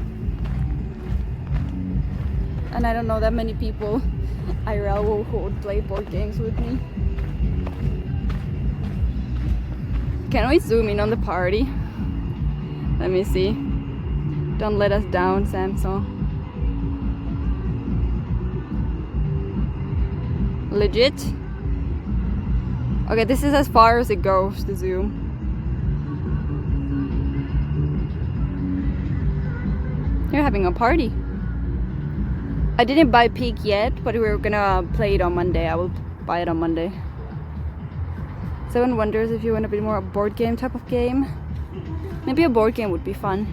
And I don't know that many people IRL who would play board games with me. Can we zoom in on the party? Let me see. Don't let us down, Samsung. Legit? Okay, this is as far as it goes, the zoom. You're having a party. I didn't buy Peak yet, but we were gonna play it on Monday. I will buy it on Monday. Seven Wonders, if you want to be more a board game type of game. Maybe a board game would be fun.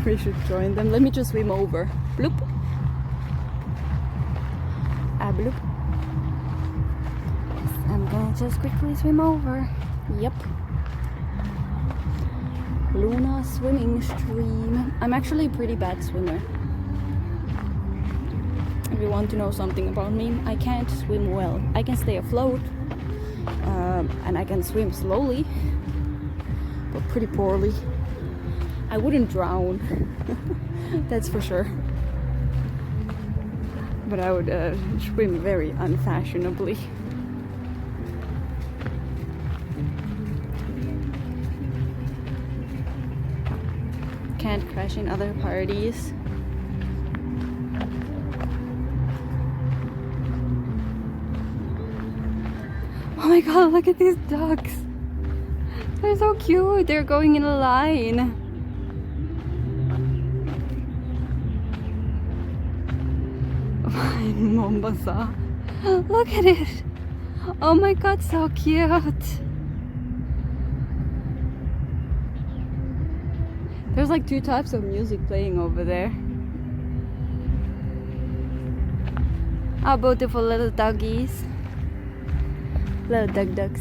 We should join them. Let me just swim over. Bloop. Ah, bloop. I'm gonna just quickly swim over. Yep. Luna swimming stream. I'm actually a pretty bad swimmer. If you want to know something about me, I can't swim well. I can stay afloat, and I can swim slowly, but pretty poorly. I wouldn't drown, that's for sure. But I would swim very unfashionably. Can't crash in other parties. Oh my god, look at these ducks. They're so cute. They're going in a line. In Mombasa. Look at it. Oh my god, so cute. There's like two types of music playing over there. How beautiful little doggies. Little ducks.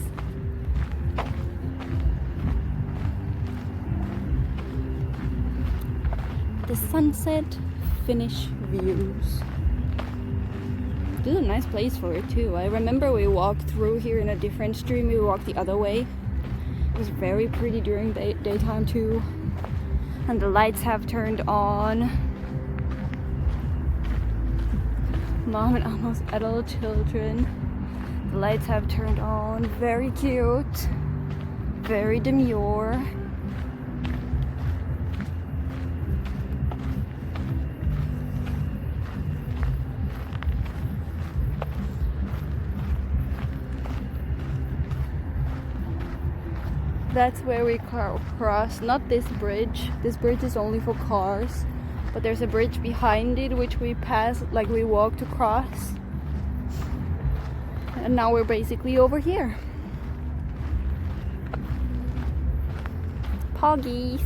The sunset finish views. This is a nice place for it too. I remember we walked through here in a different stream. We walked the other way. It was very pretty during daytime too. And the lights have turned on. Mom and almost adult children. The lights have turned on. Very cute. Very demure. That's where we cross, not this bridge. This bridge is only for cars. But there's a bridge behind it which we pass, like we walked across. And now we're basically over here. Poggies.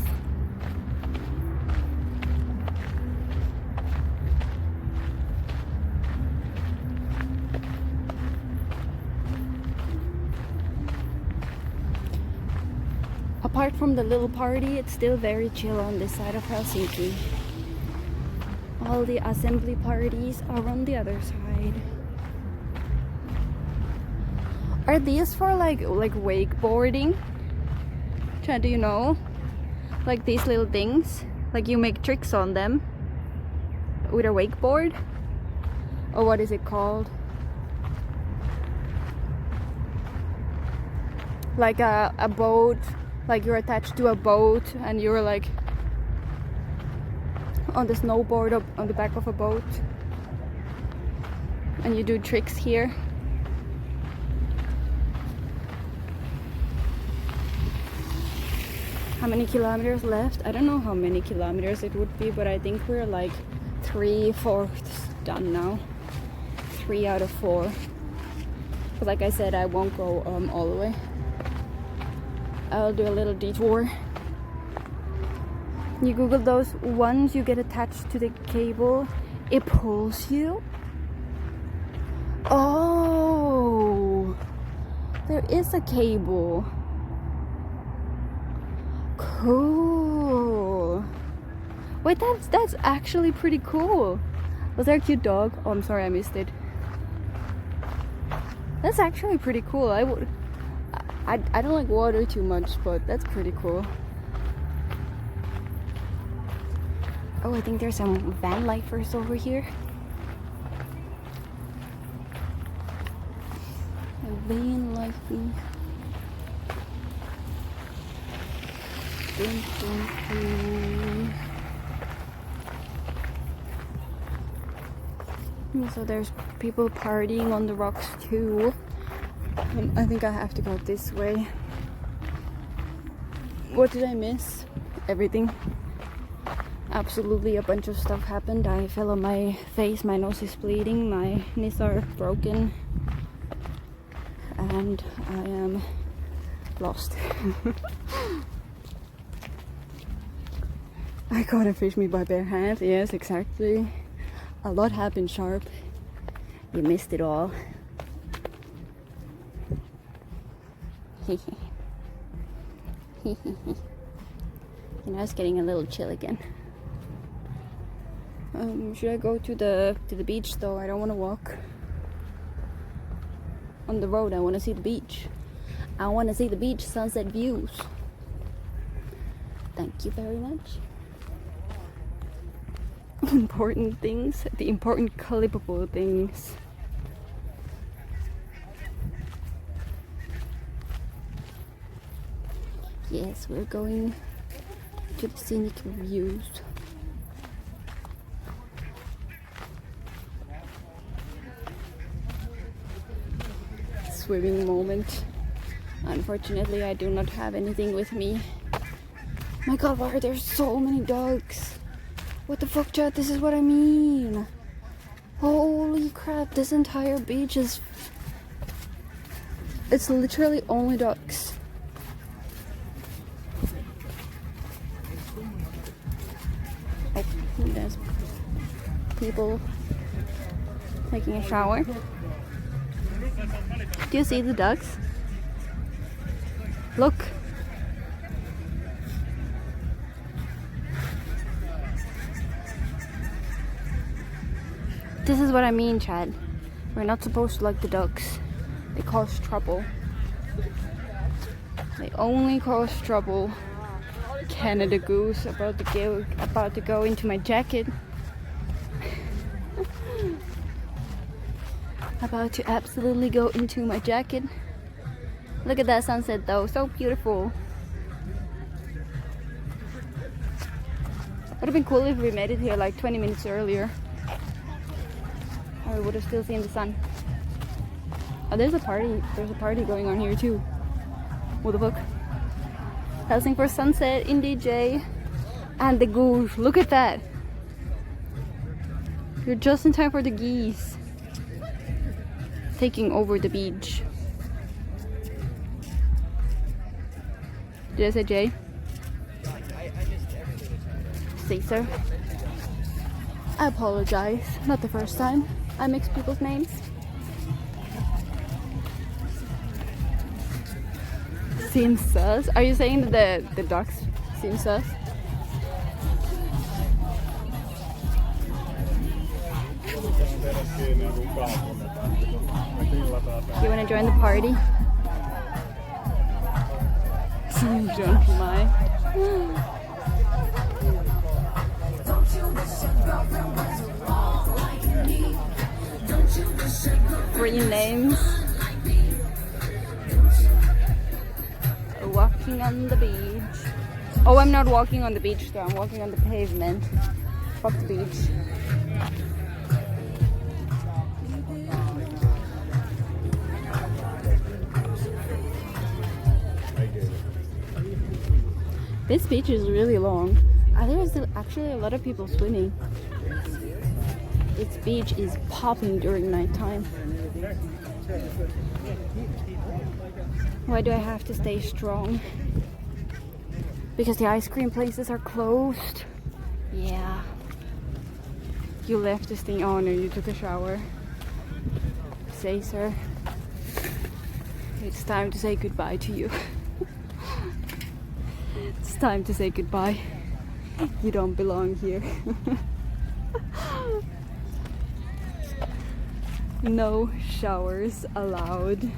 Apart from the little party, it's still very chill on this side of Helsinki. All the assembly parties are on the other side. Are these for like wakeboarding? Chad, do you know? Like these little things? Like you make tricks on them with a wakeboard? Or what is it called? Like a boat, like you're attached to a boat and you're like on the snowboard up on the back of a boat and you do tricks here. How many kilometers left? I don't know how many kilometers it would be, but I think we're like 3/4 done now. 3 out of 4. But like I said, I won't go all the way. I'll do a little detour. You Google those, once you get attached to the cable, it pulls you. Oh, there is a cable. Cool. Wait, that's actually pretty cool. Was there a cute dog? Oh, I'm sorry, I missed it. That's actually pretty cool. I don't like water too much, but that's pretty cool. Oh, I think there's some van lifers over here. A van lifer. Dun, dun, dun. So there's people partying on the rocks too. I think I have to go this way. What did I miss? Everything. Absolutely a bunch of stuff happened. I fell on my face, my nose is bleeding, my knees are broken, and I am lost. I caught a fish me by bare hands. Yes, exactly. A lot happened, Sharp. You missed it all. And I was getting a little chill again. Should I go to the beach though? I don't want to walk on the road. I want to see the beach. I want to see the beach sunset views. Thank you very much. Important things, the important clippable things. Yes, we're going to the scenic views. Swimming moment. Unfortunately, I do not have anything with me. My god, why are there so many dogs? What the fuck, chat? This is what I mean. Holy crap, this entire beach is... It's literally only ducks. Oh, there's people taking a shower. Do you see the ducks? Look. This is what I mean, Chad. We're not supposed to like the ducks. They cause trouble. They only cause trouble. Canada Goose about to go into my jacket. About to absolutely go into my jacket. Look at that sunset though, so beautiful. Would have been cool if we made it here like 20 minutes earlier. I would have still seen the sun. Oh, there's a party going on here too. What the fuck? Helsinki sunset in DJ. And the goose, look at that. You're just in time for the geese. Taking over the beach. Did I say Jay? Caesar. I apologize. Not the first time I mix people's names. Seems sus. Are you saying that the ducks seem sus? You wanna join the party? Don't mind. Three names. Walking on the beach. Oh, I'm not walking on the beach though. I'm walking on the pavement. Fuck the beach. This beach is really long. There's actually a lot of people swimming. This beach is popping during nighttime. Why do I have to stay strong? Because the ice cream places are closed. Yeah. You left this thing on and you took a shower. Say, sir. It's time to say goodbye to you. It's time to say goodbye. You don't belong here. No showers allowed.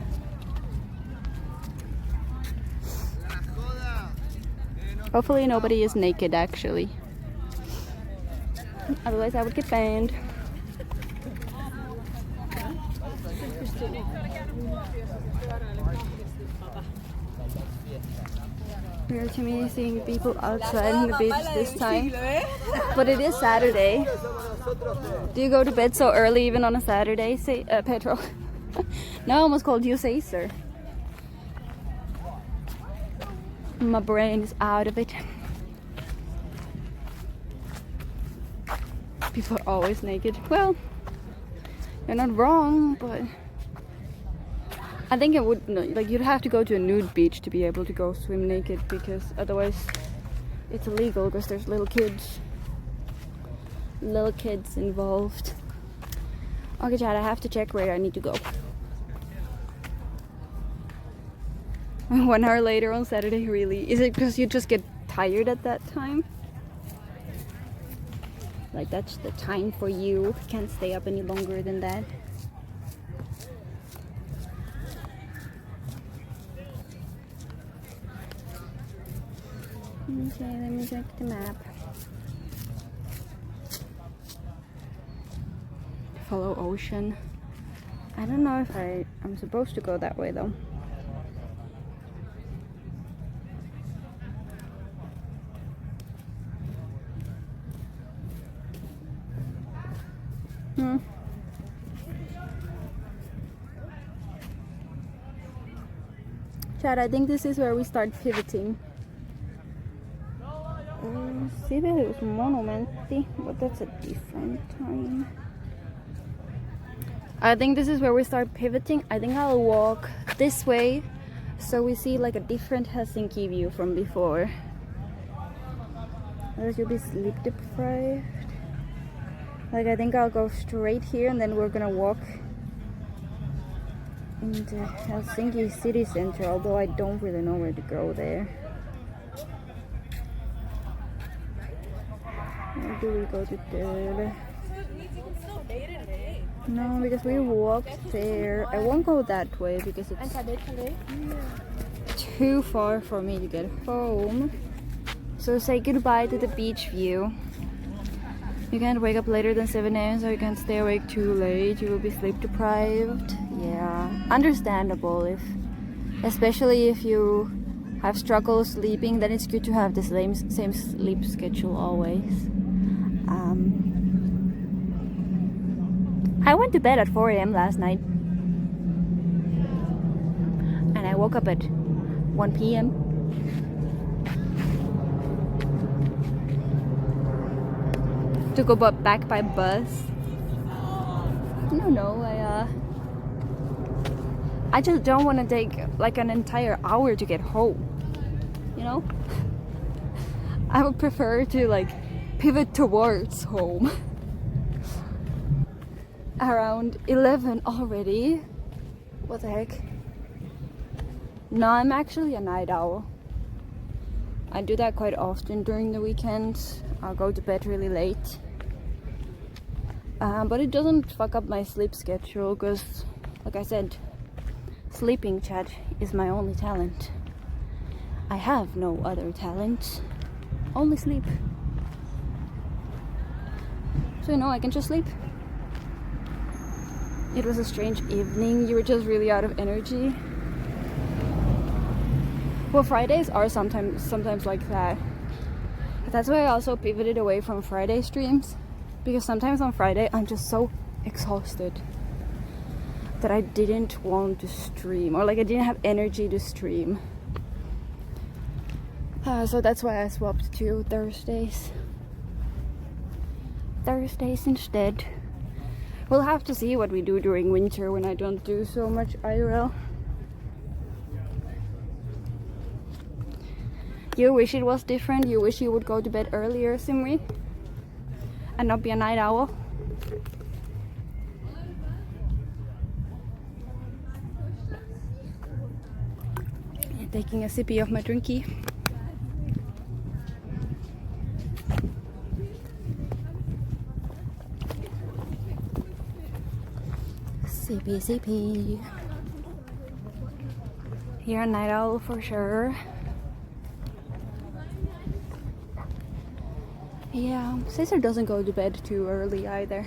Hopefully nobody is naked actually. Otherwise I would get banned. Weird to me seeing people outside on the beach this time. But it is Saturday. Do you go to bed so early even on a Saturday, Petro? Now I almost called you Caesar. My brain is out of it. People are always naked. Well, you're not wrong, but I think it would, like, you'd have to go to a nude beach to be able to go swim naked, because otherwise it's illegal because there's little kids involved. Okay, Chad, I have to check where I need to go. 1 hour later on Saturday, really? Is it because you just get tired at that time? Like, that's the time for you. Can't stay up any longer than that. Okay, let me check the map. Follow ocean. I don't know if I'm supposed to go that way though. Chad, I think this is where we start pivoting. Sibelius Monumentti, but that's a different time. I think this is where we start pivoting. I think I'll walk this way so we see like a different Helsinki view from before. Otherwise you'll be sleep deprived. Like, I think I'll go straight here and then we're gonna walk into Helsinki city center, although I don't really know where to go there. Where do we go to there? No, because we walked there. I won't go that way because it's too far for me to get home. So say goodbye to the beach view. You can't wake up later than 7 a.m. so you can't stay awake too late. You will be sleep deprived. Yeah, understandable. Especially if you have struggle sleeping, then it's good to have the same sleep schedule always. I went to bed at 4 a.m. last night. And I woke up at 1 p.m. To go back by bus. No, I just don't want to take like an entire hour to get home. You know? I would prefer to like pivot towards home. Around 11 already. What the heck? No, I'm actually a night owl. I do that quite often during the weekends. I'll go to bed really late. But it doesn't fuck up my sleep schedule because, like I said, sleeping, chat, is my only talent. I have no other talent. Only sleep. So, I can just sleep. It was a strange evening. You were just really out of energy. Well, Fridays are sometimes like that. But that's why I also pivoted away from Friday streams. Because sometimes on Friday I'm just so exhausted that I didn't want to stream. Or like I didn't have energy to stream. So that's why I swapped to Thursdays. Thursdays instead. We'll have to see what we do during winter when I don't do so much IRL. You wish it was different? You wish you would go to bed earlier, Simri? And not be a night owl? Taking a sippy of my drinky. Sippy. You're a night owl for sure. Yeah, Caesar doesn't go to bed too early either.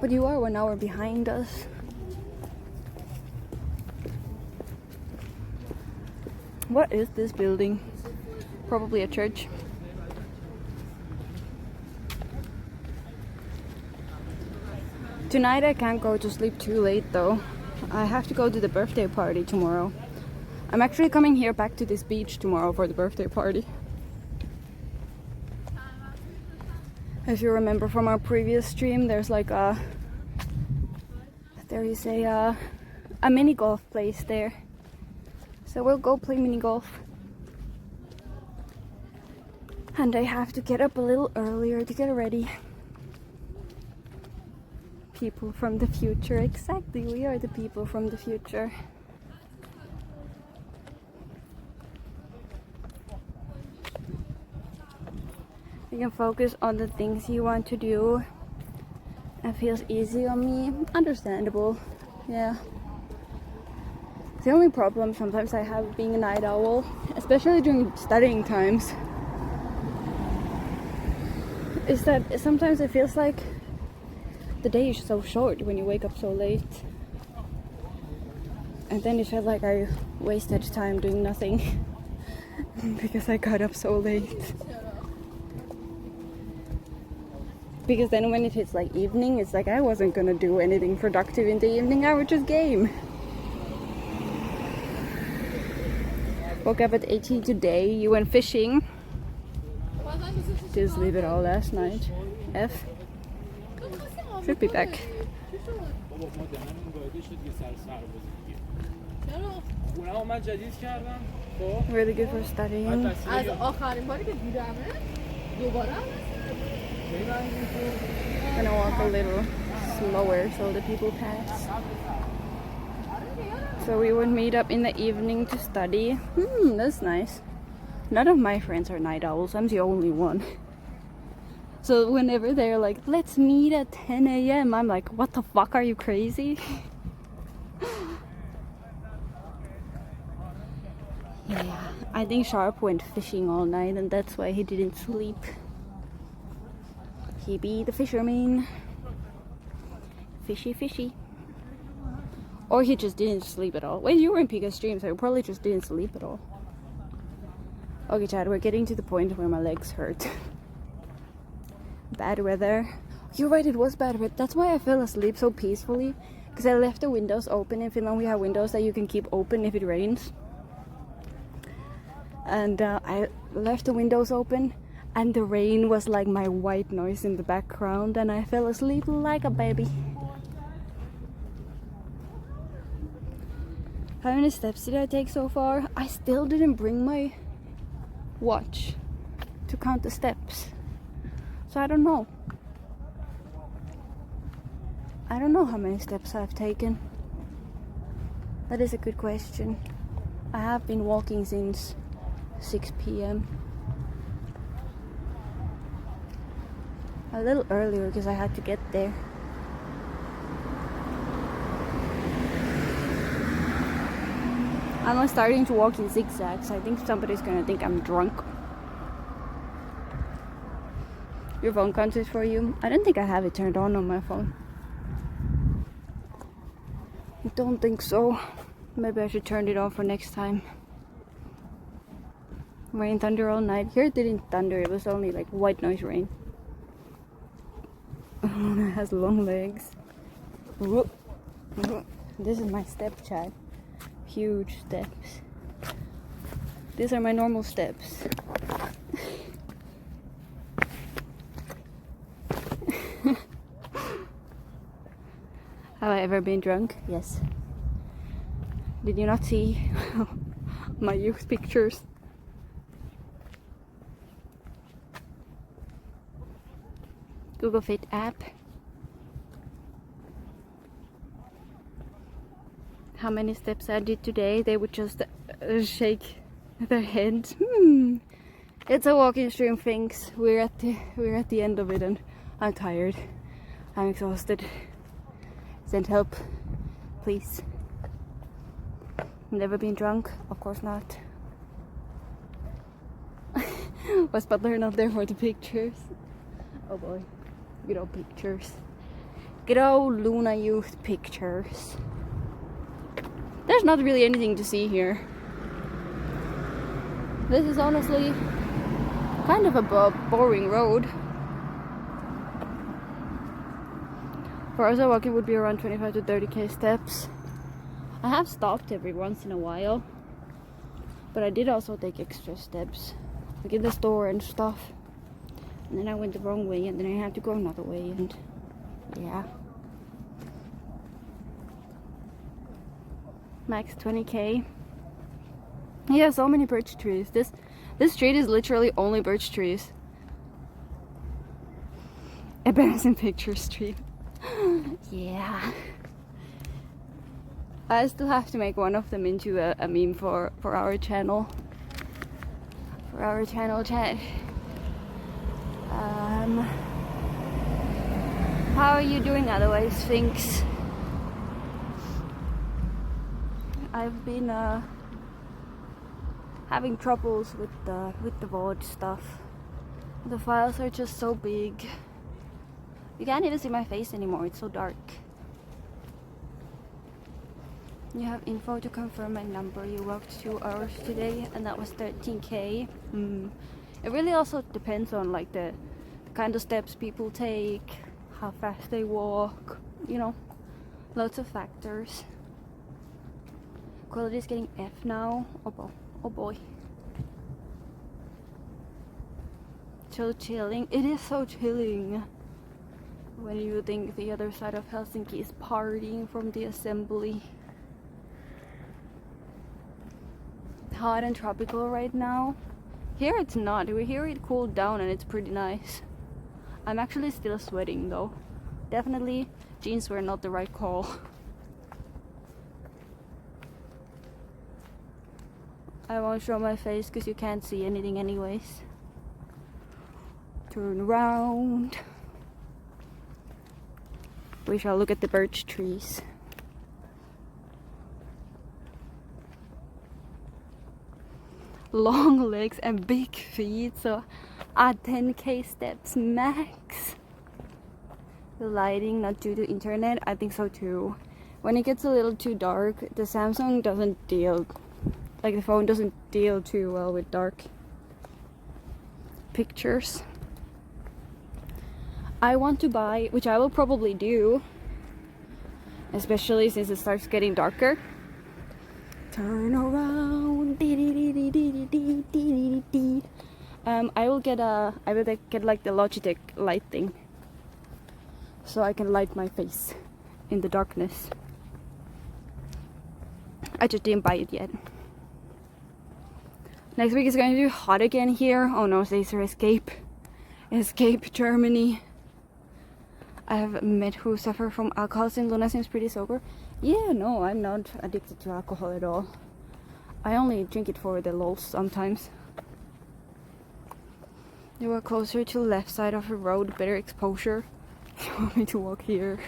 But you are 1 hour behind us. What is this building? Probably a church. Tonight I can't go to sleep too late though. I have to go to the birthday party tomorrow. I'm actually coming here back to this beach tomorrow for the birthday party. If you remember from our previous stream, there is a mini golf place there. So we'll go play mini golf. And I have to get up a little earlier to get ready. People from the future, exactly, we are the people from the future. You can focus on the things you want to do. It feels easy on me. Understandable, yeah. The only problem sometimes I have being a night owl, especially during studying times, is that sometimes it feels like the day is so short when you wake up so late. And then it felt like I wasted time doing nothing because I got up so late. Because then when it hits like evening, it's like I wasn't gonna do anything productive in the evening, I would just game. Woke up at 18 today, you went fishing. Didn't sleep at all last night. F. Should be back. Really good for studying. Gonna walk a little slower so the people pass. So we would meet up in the evening to study. That's nice. None of my friends are night owls. I'm the only one. So whenever they're like, let's meet at 10 a.m. I'm like, what the fuck, are you crazy? Yeah, I think Sharp went fishing all night and that's why he didn't sleep. He be the fisherman. Fishy, fishy. Or he just didn't sleep at all. Wait, you were in Pika stream, so you probably just didn't sleep at all. Okay, Chad, we're getting to the point where my legs hurt. Bad weather. You're right, it was bad weather. That's why I fell asleep so peacefully. Because I left the windows open. In Finland, we have windows that you can keep open if it rains. And I left the windows open. And the rain was like my white noise in the background. And I fell asleep like a baby. How many steps did I take so far? I still didn't bring my watch to count the steps. So I don't know. I don't know how many steps I've taken. That is a good question. I have been walking since 6 p.m. A little earlier because I had to get there. I'm starting to walk in zigzags. I think somebody's gonna think I'm drunk. Your phone counts it for you? I don't think I have it turned on my phone. I don't think so. Maybe I should turn it on for next time. Rain, thunder all night. Here it didn't thunder, it was only like white noise rain. It has long legs. This is my step, Chad. Huge steps. These are my normal steps. Have I ever been drunk? Yes. Did you not see my youth pictures? Google Fit app. How many steps I did today? They would just shake their heads. It's a walking stream, thanks. We're at the end of it and I'm tired. I'm exhausted. Send help, please. Never been drunk? Of course not. Was Butler not there for the pictures? Oh boy. Good old pictures. Good old Luna Youth pictures. There's not really anything to see here. This is honestly kind of a boring road. For us, I walk, it would be around 25 to 30k steps. I have stopped every once in a while, but I did also take extra steps, like in the store and stuff. And then I went the wrong way, and then I had to go another way, and yeah. Max 20k. Yeah, so many birch trees. This street is literally only birch trees. Embarrassing picture street. Yeah. I still have to make one of them into a meme for our channel. For our channel chat. How are you doing otherwise, Sphinx? I've been having troubles with the VOD stuff. The files are just so big. You can't even see my face anymore, it's so dark. You have info to confirm my number. You walked 2 hours today and that was 13k. It really also depends on like the kind of steps people take, how fast they walk, you know, lots of factors. Quality is getting F now. Oh boy. So chilling. It is so chilling. When you think the other side of Helsinki is partying from the assembly. Hot and tropical right now. Here it's not. Here it cooled down and it's pretty nice. I'm actually still sweating though. Definitely jeans were not the right call. I won't show my face because you can't see anything anyways. Turn around. We shall look at the birch trees. Long legs and big feet, so at 10k steps max. The lighting not due to internet, I think so too. When it gets a little too dark, the Samsung doesn't deal, like the phone doesn't deal too well with dark pictures. I want to buy, which I will probably do, especially since it starts getting darker. Turn around. I will get like the Logitech light thing, so I can light my face in the darkness. I just didn't buy it yet. Next week is going to be hot again here. Oh no, they say escape Germany. I have met who suffer from alcoholism. Luna seems pretty sober. Yeah, no, I'm not addicted to alcohol at all. I only drink it for the lols sometimes. You are closer to the left side of the road, better exposure. You want me to walk here?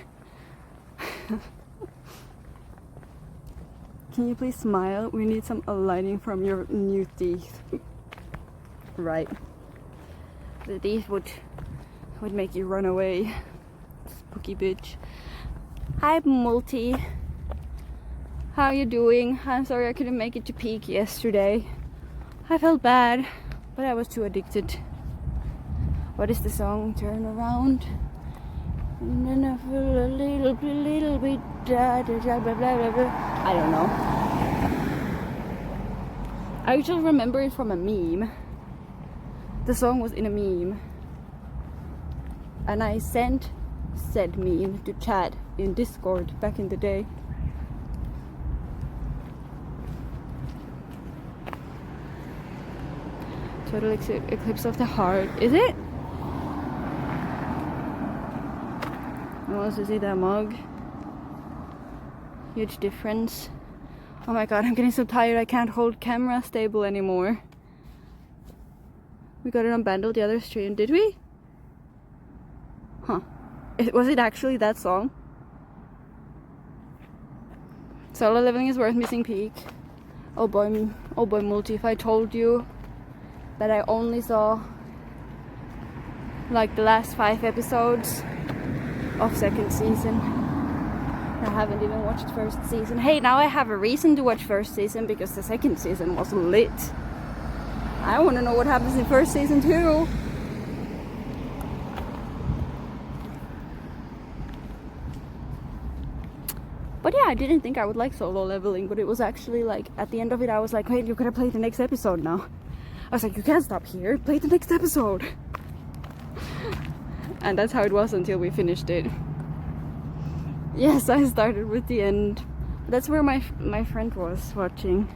Can you please smile? We need some lighting from your new teeth. Right. The teeth would make you run away. Spooky bitch. Hi Multi. How you doing? I'm sorry I couldn't make it to peak yesterday. I felt bad, but I was too addicted. What is the song? Turn around. And then I feel a little bit blah, blah, blah, blah, blah. I don't know. I actually remember it from a meme. The song was in a meme. And I sent said meme to Chad in Discord back in the day. Total eclipse of the heart. Is it? Who wants to see that mug? Huge difference. Oh my god, I'm getting so tired I can't hold camera stable anymore. We got it on Bandle the other stream, did we? Huh. Was it actually that song? Solo living is worth missing peak. Oh boy, Multi, if I told you that I only saw like the last 5 episodes of second season. I haven't even watched first season. Hey, now I have a reason to watch first season because the second season was lit. I want to know what happens in first season too. But yeah, I didn't think I would like solo leveling, but it was actually like at the end of it I was like, wait, you're gonna play the next episode now. I was like, you can't stop here, play the next episode. And that's how it was until we finished it. Yes, I started with the end. That's where my friend was watching.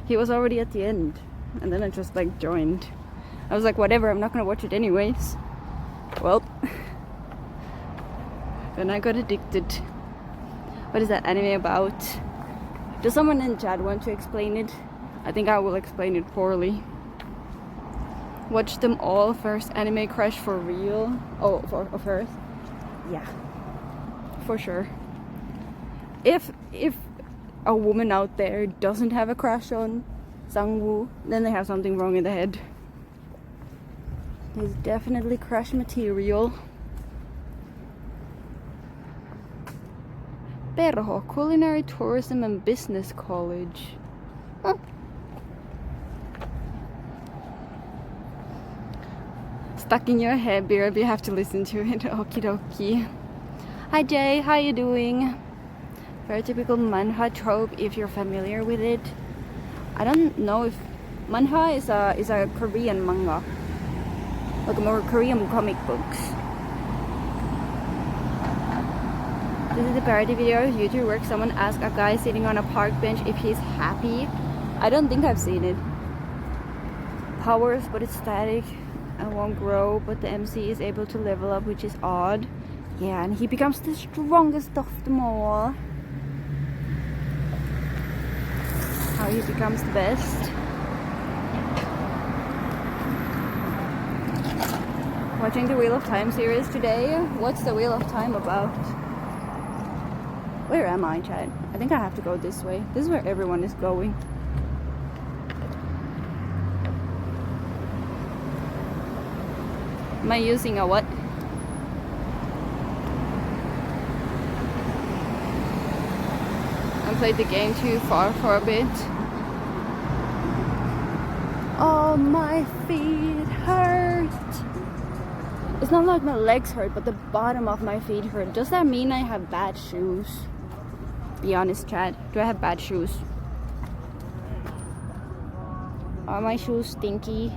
He was already at the end. And then I just like joined. I was like, whatever, I'm not gonna watch it anyways. Well. Then I got addicted. What is that anime about? Does someone in chat want to explain it? I think I will explain it poorly. Watch them all. First anime crush for real. Oh, of Earth. Yeah, for sure. If a woman out there doesn't have a crush on Sang-woo, then they have something wrong in the head. He's definitely crush material. Perho, Culinary Tourism and Business College. Huh. Stuck in your head, Birab, you have to listen to it. Okie dokie. Hi Jay, how you doing? Very typical manhwa trope if you're familiar with it. I don't know if manhwa is a Korean manga, like more Korean comic books. This is the parody video of YouTube where someone asks a guy sitting on a park bench if he's happy. I don't think I've seen it. Powers, but it's static. and won't grow, but the MC is able to level up, which is odd. Yeah, and he becomes the strongest of them all. How he becomes the best. Watching the Wheel of Time series today. What's the Wheel of Time about? Where am I, Chad? I think I have to go this way. This is where everyone is going. Am I using a what? I played the game too far for a bit. Oh, my feet hurt. It's not like my legs hurt, but the bottom of my feet hurt. Does that mean I have bad shoes? Be honest, Chad. Do I have bad shoes? Are my shoes stinky?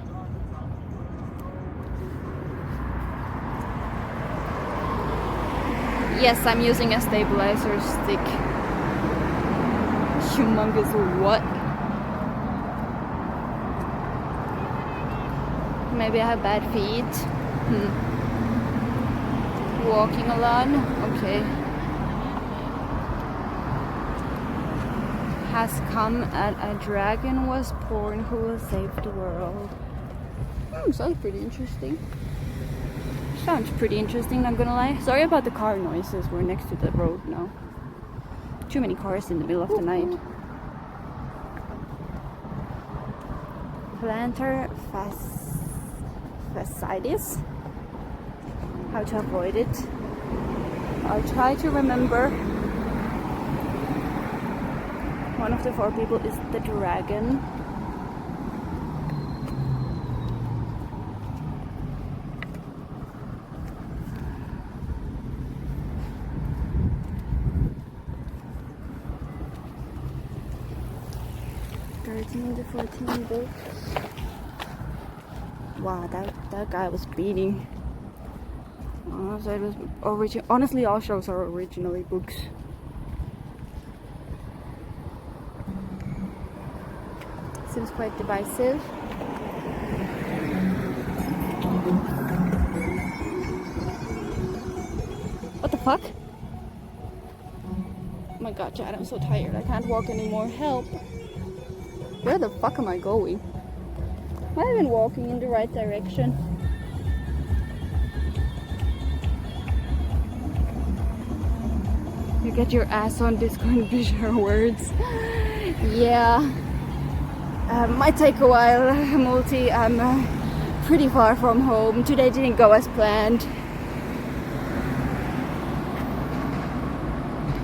Yes, I'm using a stabilizer stick. Humongous what? Maybe I have bad feet. Walking a lot. Okay. Has come and a dragon was born who will save the world. Sounds pretty interesting. Sounds pretty interesting, not gonna lie. Sorry about the car noises. We're next to the road now. Too many cars in the middle of the night. Plantar fasciitis. How to avoid it. I'll try to remember. One of the 4 people is the dragon. The 14 books. Wow, that guy was beating. So it was honestly, all shows are originally books. Seems quite divisive. What the fuck? Oh my god, Chad, I'm so tired. I can't walk anymore. Help. Where the fuck am I going? Am I even walking in the right direction? You get your ass on this going to be your words. Yeah. Might take a while, Multi. I'm pretty far from home. Today didn't go as planned.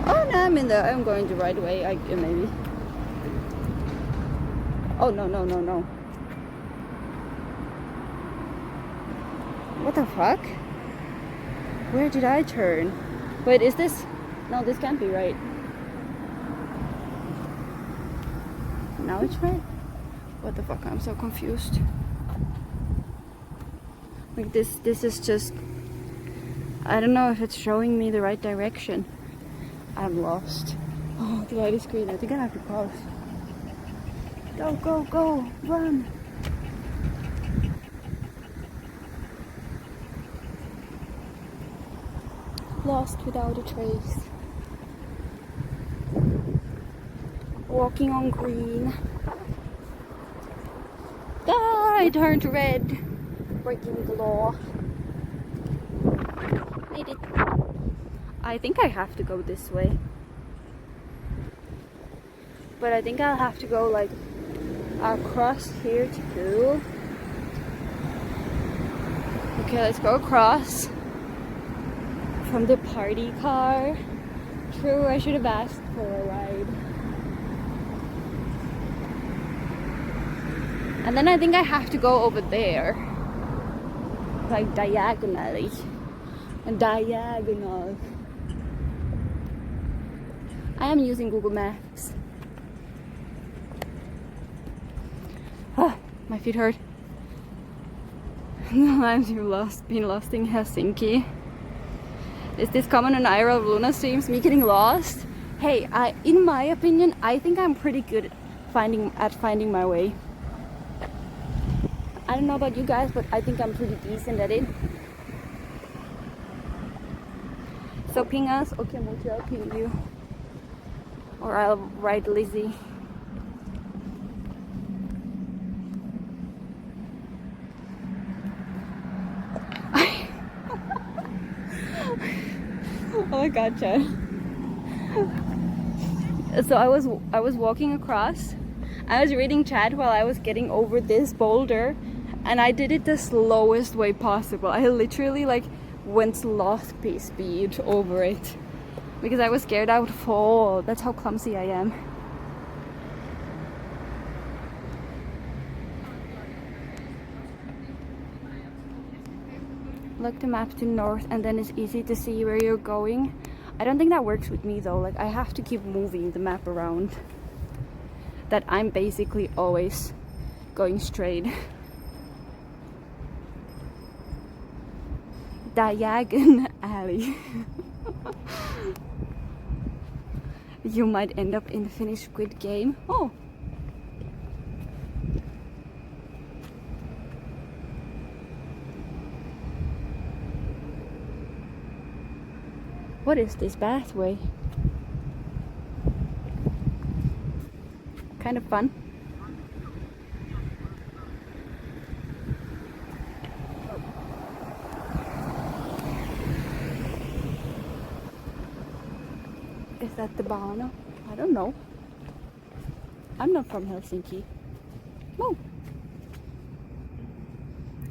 Oh no, I'm going the right way, maybe. Oh, no. What the fuck? Where did I turn? Wait, is this? No, this can't be right. Now it's right? What the fuck? I'm so confused. Like this is just... I don't know if it's showing me the right direction. I'm lost. Oh, the light is green. I think I have to pause. Go, run. Lost without a trace. Walking on green. Ah, I turned red. Breaking the law. Made it. I think I have to go this way. But I think I'll have to go like across here too. Okay, let's go across from the party car. True, I should have asked for a ride. And then I think I have to go over there, like diagonally. And diagonal. I am using Google Maps. Ah, my feet hurt. I'm been lost in Helsinki. Is this common on IRL Luna streams? Me getting lost? Hey, in my opinion, I think I'm pretty good at finding my way. I don't know about you guys, but I think I'm pretty decent at it. So ping us. Okay, Mochi, I'll ping you. Or I'll write Lizzie. Oh my god, Chad. So I was walking across. I was reading chat while I was getting over this boulder, and I did it the slowest way possible. I literally like went sloth speed over it because I was scared I would fall. That's how clumsy I am. Look the map to north and then it's easy to see where you're going. I don't think that works with me though. Like I have to keep moving the map around. That I'm basically always going straight. Diagon alley. You might end up in Finnish Squid Game. Oh. What is this pathway? Kind of fun. Is that the Bana? I don't know. I'm not from Helsinki. No.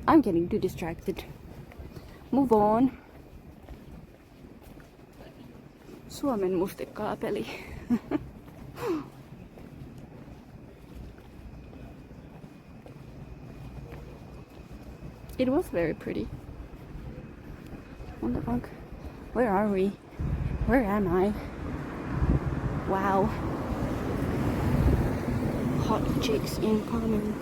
I'm getting too distracted. Move on. Suomen mustikkalapeli. It was very pretty. What the fuck? Where are we? Where am I? Wow. Hot chicks incoming.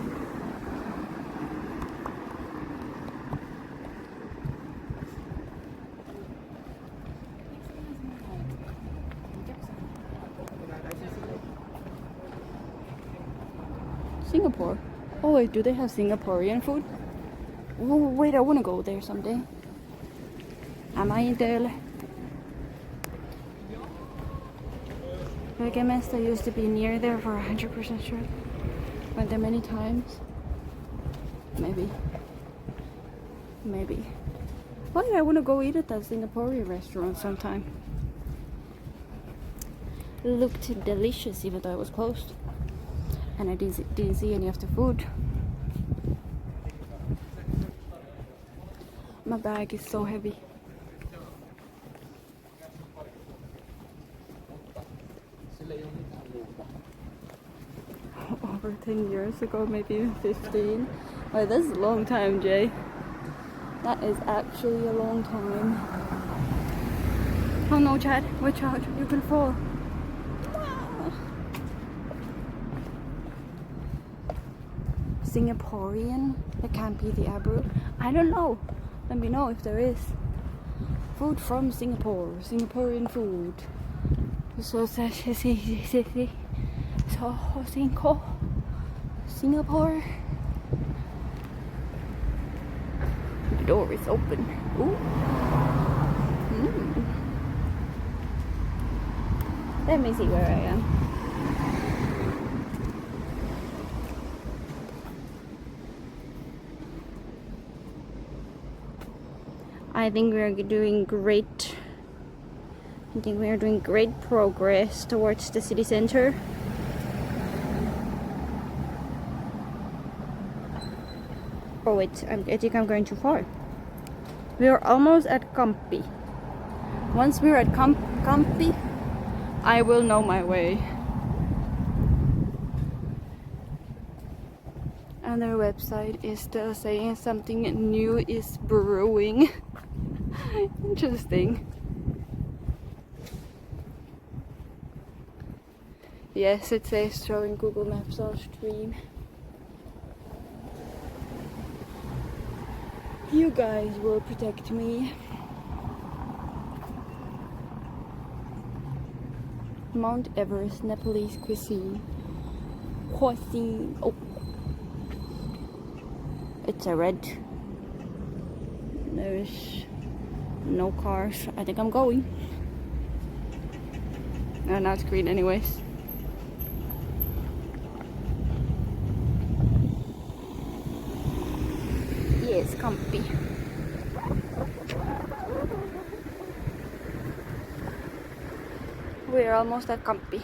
Singapore? Oh wait, do they have Singaporean food? Oh, wait, I wanna go there someday. Am I there? Vegemesta used to be near there for 100% sure. Went there many times. Maybe. Maybe. Why I wanna go eat at that Singaporean restaurant sometime. It looked delicious even though it was closed. And I didn't see any of the food. My bag is so heavy. Over 10 years ago, maybe even 15. Oh, that's a long time, Jay. That is actually a long time. Oh no, Chad, watch out, you can fall. Singaporean? That can't be the Abu. I don't know. Let me know if there is. Food from Singapore. Singaporean food. Singapore. The door is open. Ooh. Let me see where I am. I think we are doing great. I think we are doing great progress towards the city center. Oh wait, I think I'm going too far. We are almost at Kamppi. Once we're at Kamppi, I will know my way. And their website is still saying something new is brewing. Interesting. Yes, it says showing Google Maps on stream. You guys will protect me. Mount Everest, Nepalese cuisine. Cuisine. Oh. It's a red. There's no cars. I think I'm going. No, now it's green anyways. Yes, comfy. We're almost at Kampi.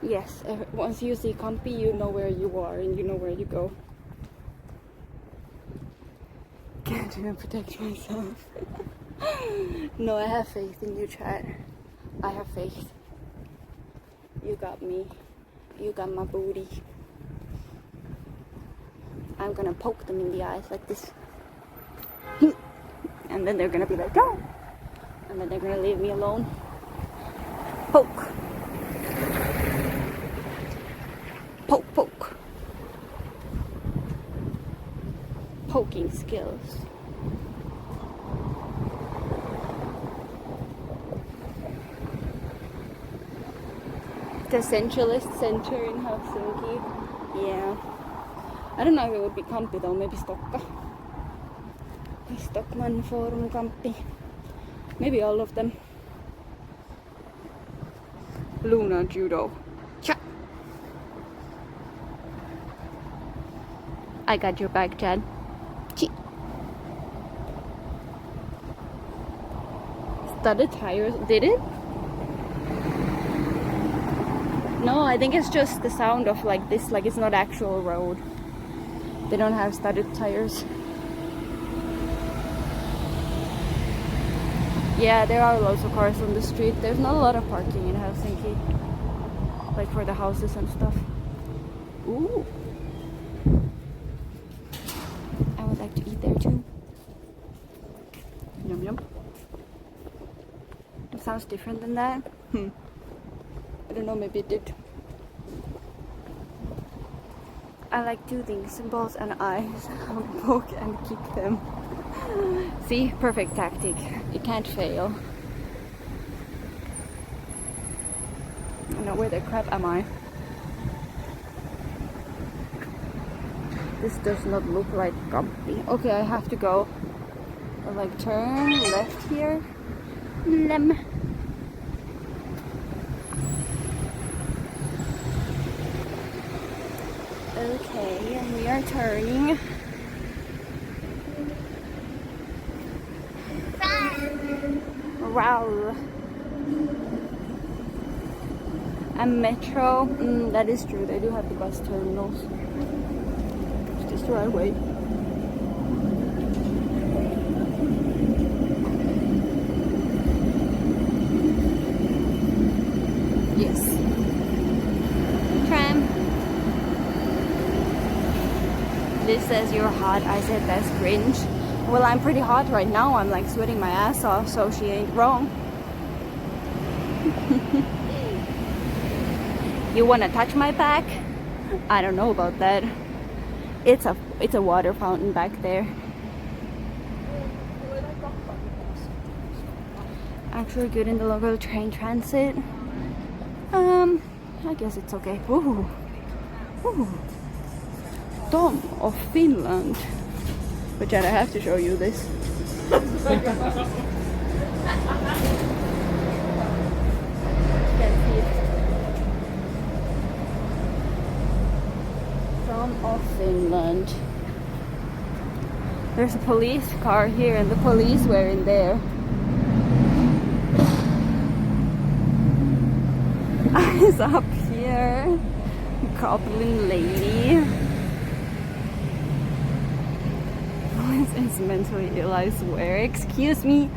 Yes, once you see Kampi, you know where you are and you know where you go. Can't even protect myself. No, I have faith in you, chat. I have faith. You got me. You got my booty. I'm gonna poke them in the eyes like this. And then they're gonna be like, no! And then they're gonna leave me alone. Poke. Poke, poke. Poking skills. The Centralist Center in Helsinki. Yeah. I don't know if it would be Kampi though, maybe Stokka. Stockman Forum Kampi. Maybe all of them. Luna Judo. Cha! I got your back, Chad. Chi! Studded tires. Did it? No, I think it's just the sound of like this, like it's not actual road. They don't have studded tires. Yeah, there are lots of cars on the street. There's not a lot of parking in Helsinki. Like for the houses and stuff. Ooh. I would like to eat there too. Yum yum. It sounds different than that. I don't know, maybe it did. I like two things, balls and eyes. Poke and kick them. See, perfect tactic. It can't fail. Now where the crap am I? This does not look like Kampi. Okay, I have to go. Like turn left here. Lem. Okay, and we are turning. Wow. And metro, that is true, they do have the bus terminals. Is this the right way? Yes. Tram. This says you're hot. I said that's cringe. Well, I'm pretty hot right now. I'm like sweating my ass off, so she ain't wrong. You wanna touch my back? I don't know about that. It's a water fountain back there. Actually good in the local train transit. I guess it's okay. Ooh. Ooh. Tom of Finland. But Chad, I have to show you this. Tom of Finland. There's a police car here and the police were in there. Eyes up here. Goblin lady. Is mentally ill, I swear. Excuse me.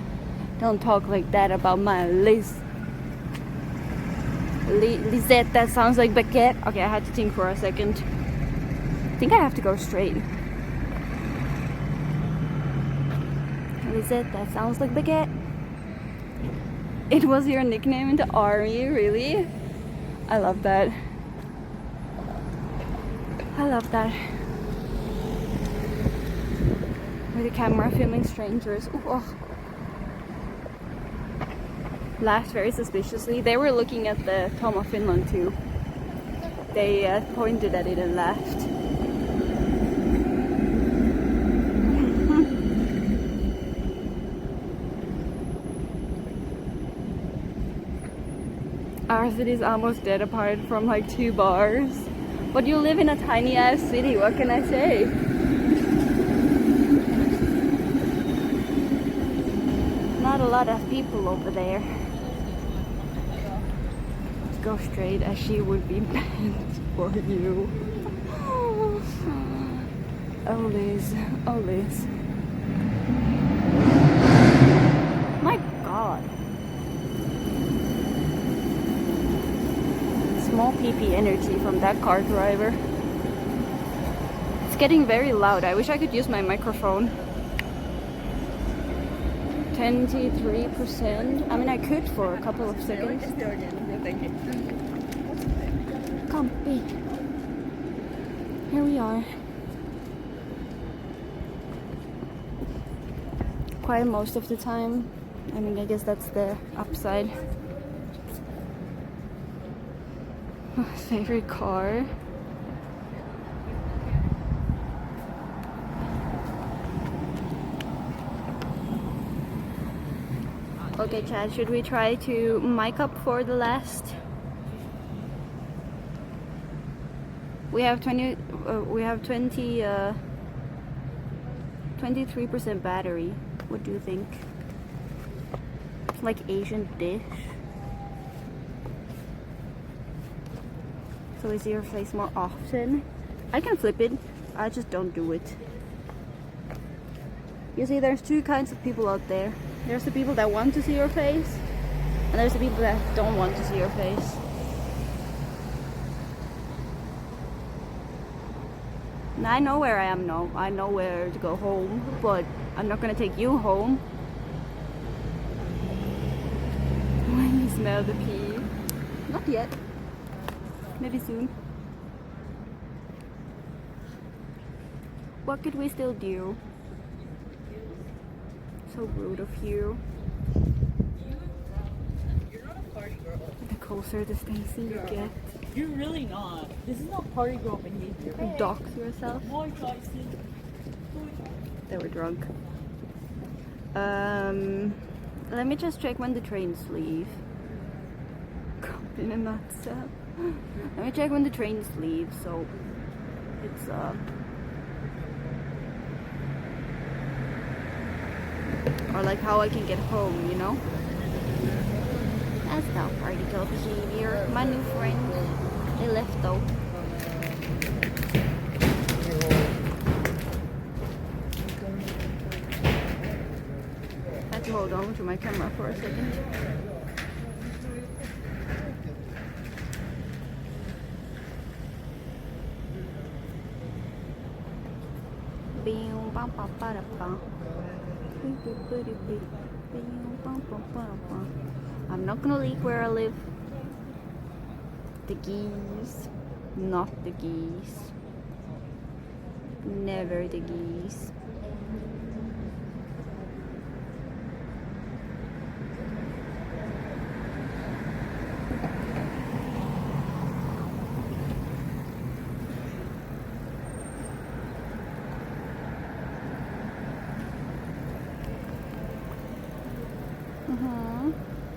Don't talk like that about my Lisette, that sounds like baguette. Okay, I had to think for a second. I think I have to go straight. Lisette, that sounds like baguette. It was your nickname in the army, really? I love that. I love that. With the camera filming strangers. Ooh, oh. Laughed very suspiciously. They were looking at the Tom of Finland too. They pointed at it and laughed. Our city is almost dead apart from like 2 bars. But you live in a tiny ass city, what can I say? Not a lot of people over there. Go straight as she would be meant for you. Oh Liz, oh Liz. My god. Small PP energy from that car driver. It's getting very loud. I wish I could use my microphone. 23%. I mean, I could for a couple of seconds. Comfy. Here we are. Quiet most of the time. I mean, I guess that's the upside. Favorite car? Okay, Chad, should we try to mic up for the last? We have 23% battery. What do you think? It's like Asian dish. So is your face more often? I can flip it, I just don't do it. You see, there's 2 kinds of people out there. There's the people that want to see your face, and there's the people that don't want to see your face. Now I know where I am now. I know where to go home, but I'm not gonna take you home. When you smell the pee. Not yet. Maybe soon. What could we still do? So rude of you. You're not a party girl. The closer to Stacy you get. You're really not. This is not party girl behavior. You dox yourself. Boy, Tyson. They were drunk. Let me just check when the trains leave. Caught in a nutshell. Let me check when the trains leave. So it's or like how I can get home, you know? That's not party girl behavior. My new friend, they left though. I had to hold on to my camera for a second. I'm not gonna leak where I live. The geese, not the geese. Never the geese.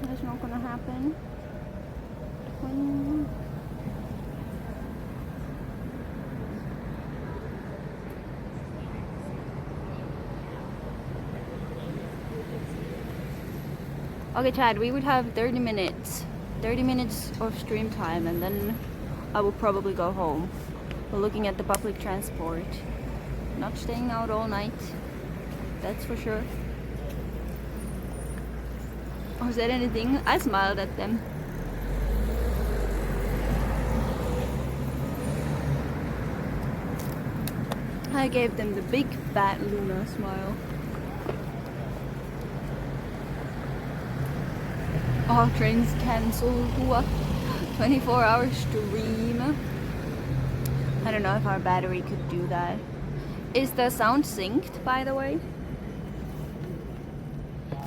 That's not gonna happen. Okay, Chad, we would have 30 minutes. 30 minutes of stream time, and then I will probably go home. We're looking at the public transport. Not staying out all night. That's for sure. Oh, said anything? I smiled at them. I gave them the big fat Luna smile. All trains cancelled. What? 24-hour stream. I don't know if our battery could do that. Is the sound synced, by the way?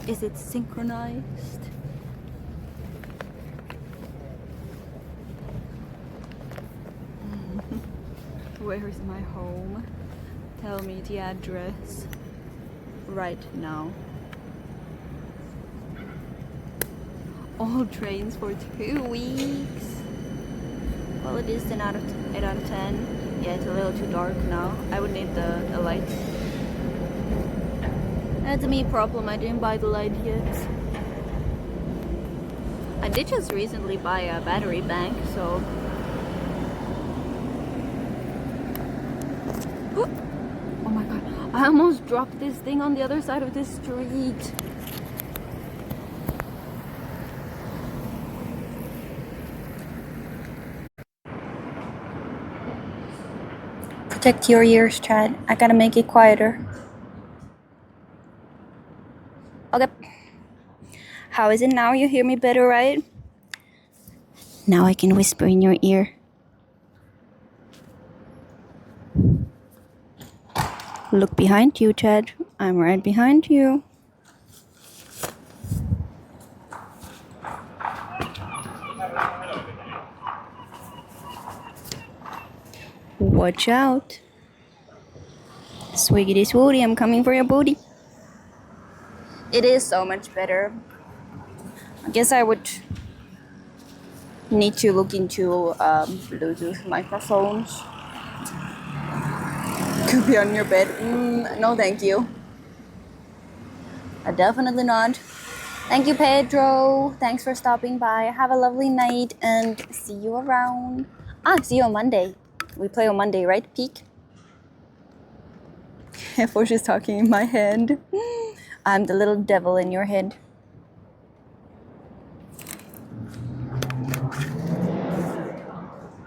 Is it synchronized? Where is my home? Tell me the address right now. all trains for 2 weeks. Well, it is 8 out of 10. Yeah, it's a little too dark now. I would need the light. That's a me problem. I didn't buy the light yet. I did just recently buy a battery bank, so. Oh my god, I almost dropped this thing on the other side of the street. Protect your ears, Chad. I gotta make it quieter. Okay. How is it now? You hear me better, right? Now I can whisper in your ear. Look behind you, Chad. I'm right behind you. Watch out. Swiggity swooty, I'm coming for your booty. It is so much better. I guess I would need to look into Bluetooth microphones. Could be on your bed. No, thank you. Definitely not. Thank you, Pedro. Thanks for stopping by. Have a lovely night and see you around. See you on Monday. We play on Monday, right, Peak? Fosh is talking in my head. I'm the little devil in your head.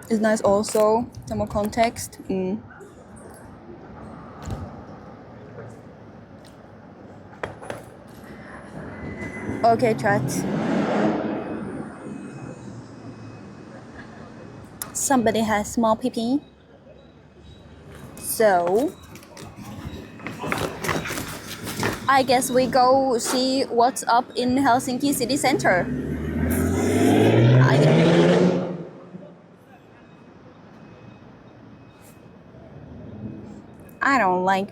It's nice also. Some more context. Okay, chat. Somebody has small pee-pee. So I guess we go see what's up in Helsinki city center. I don't like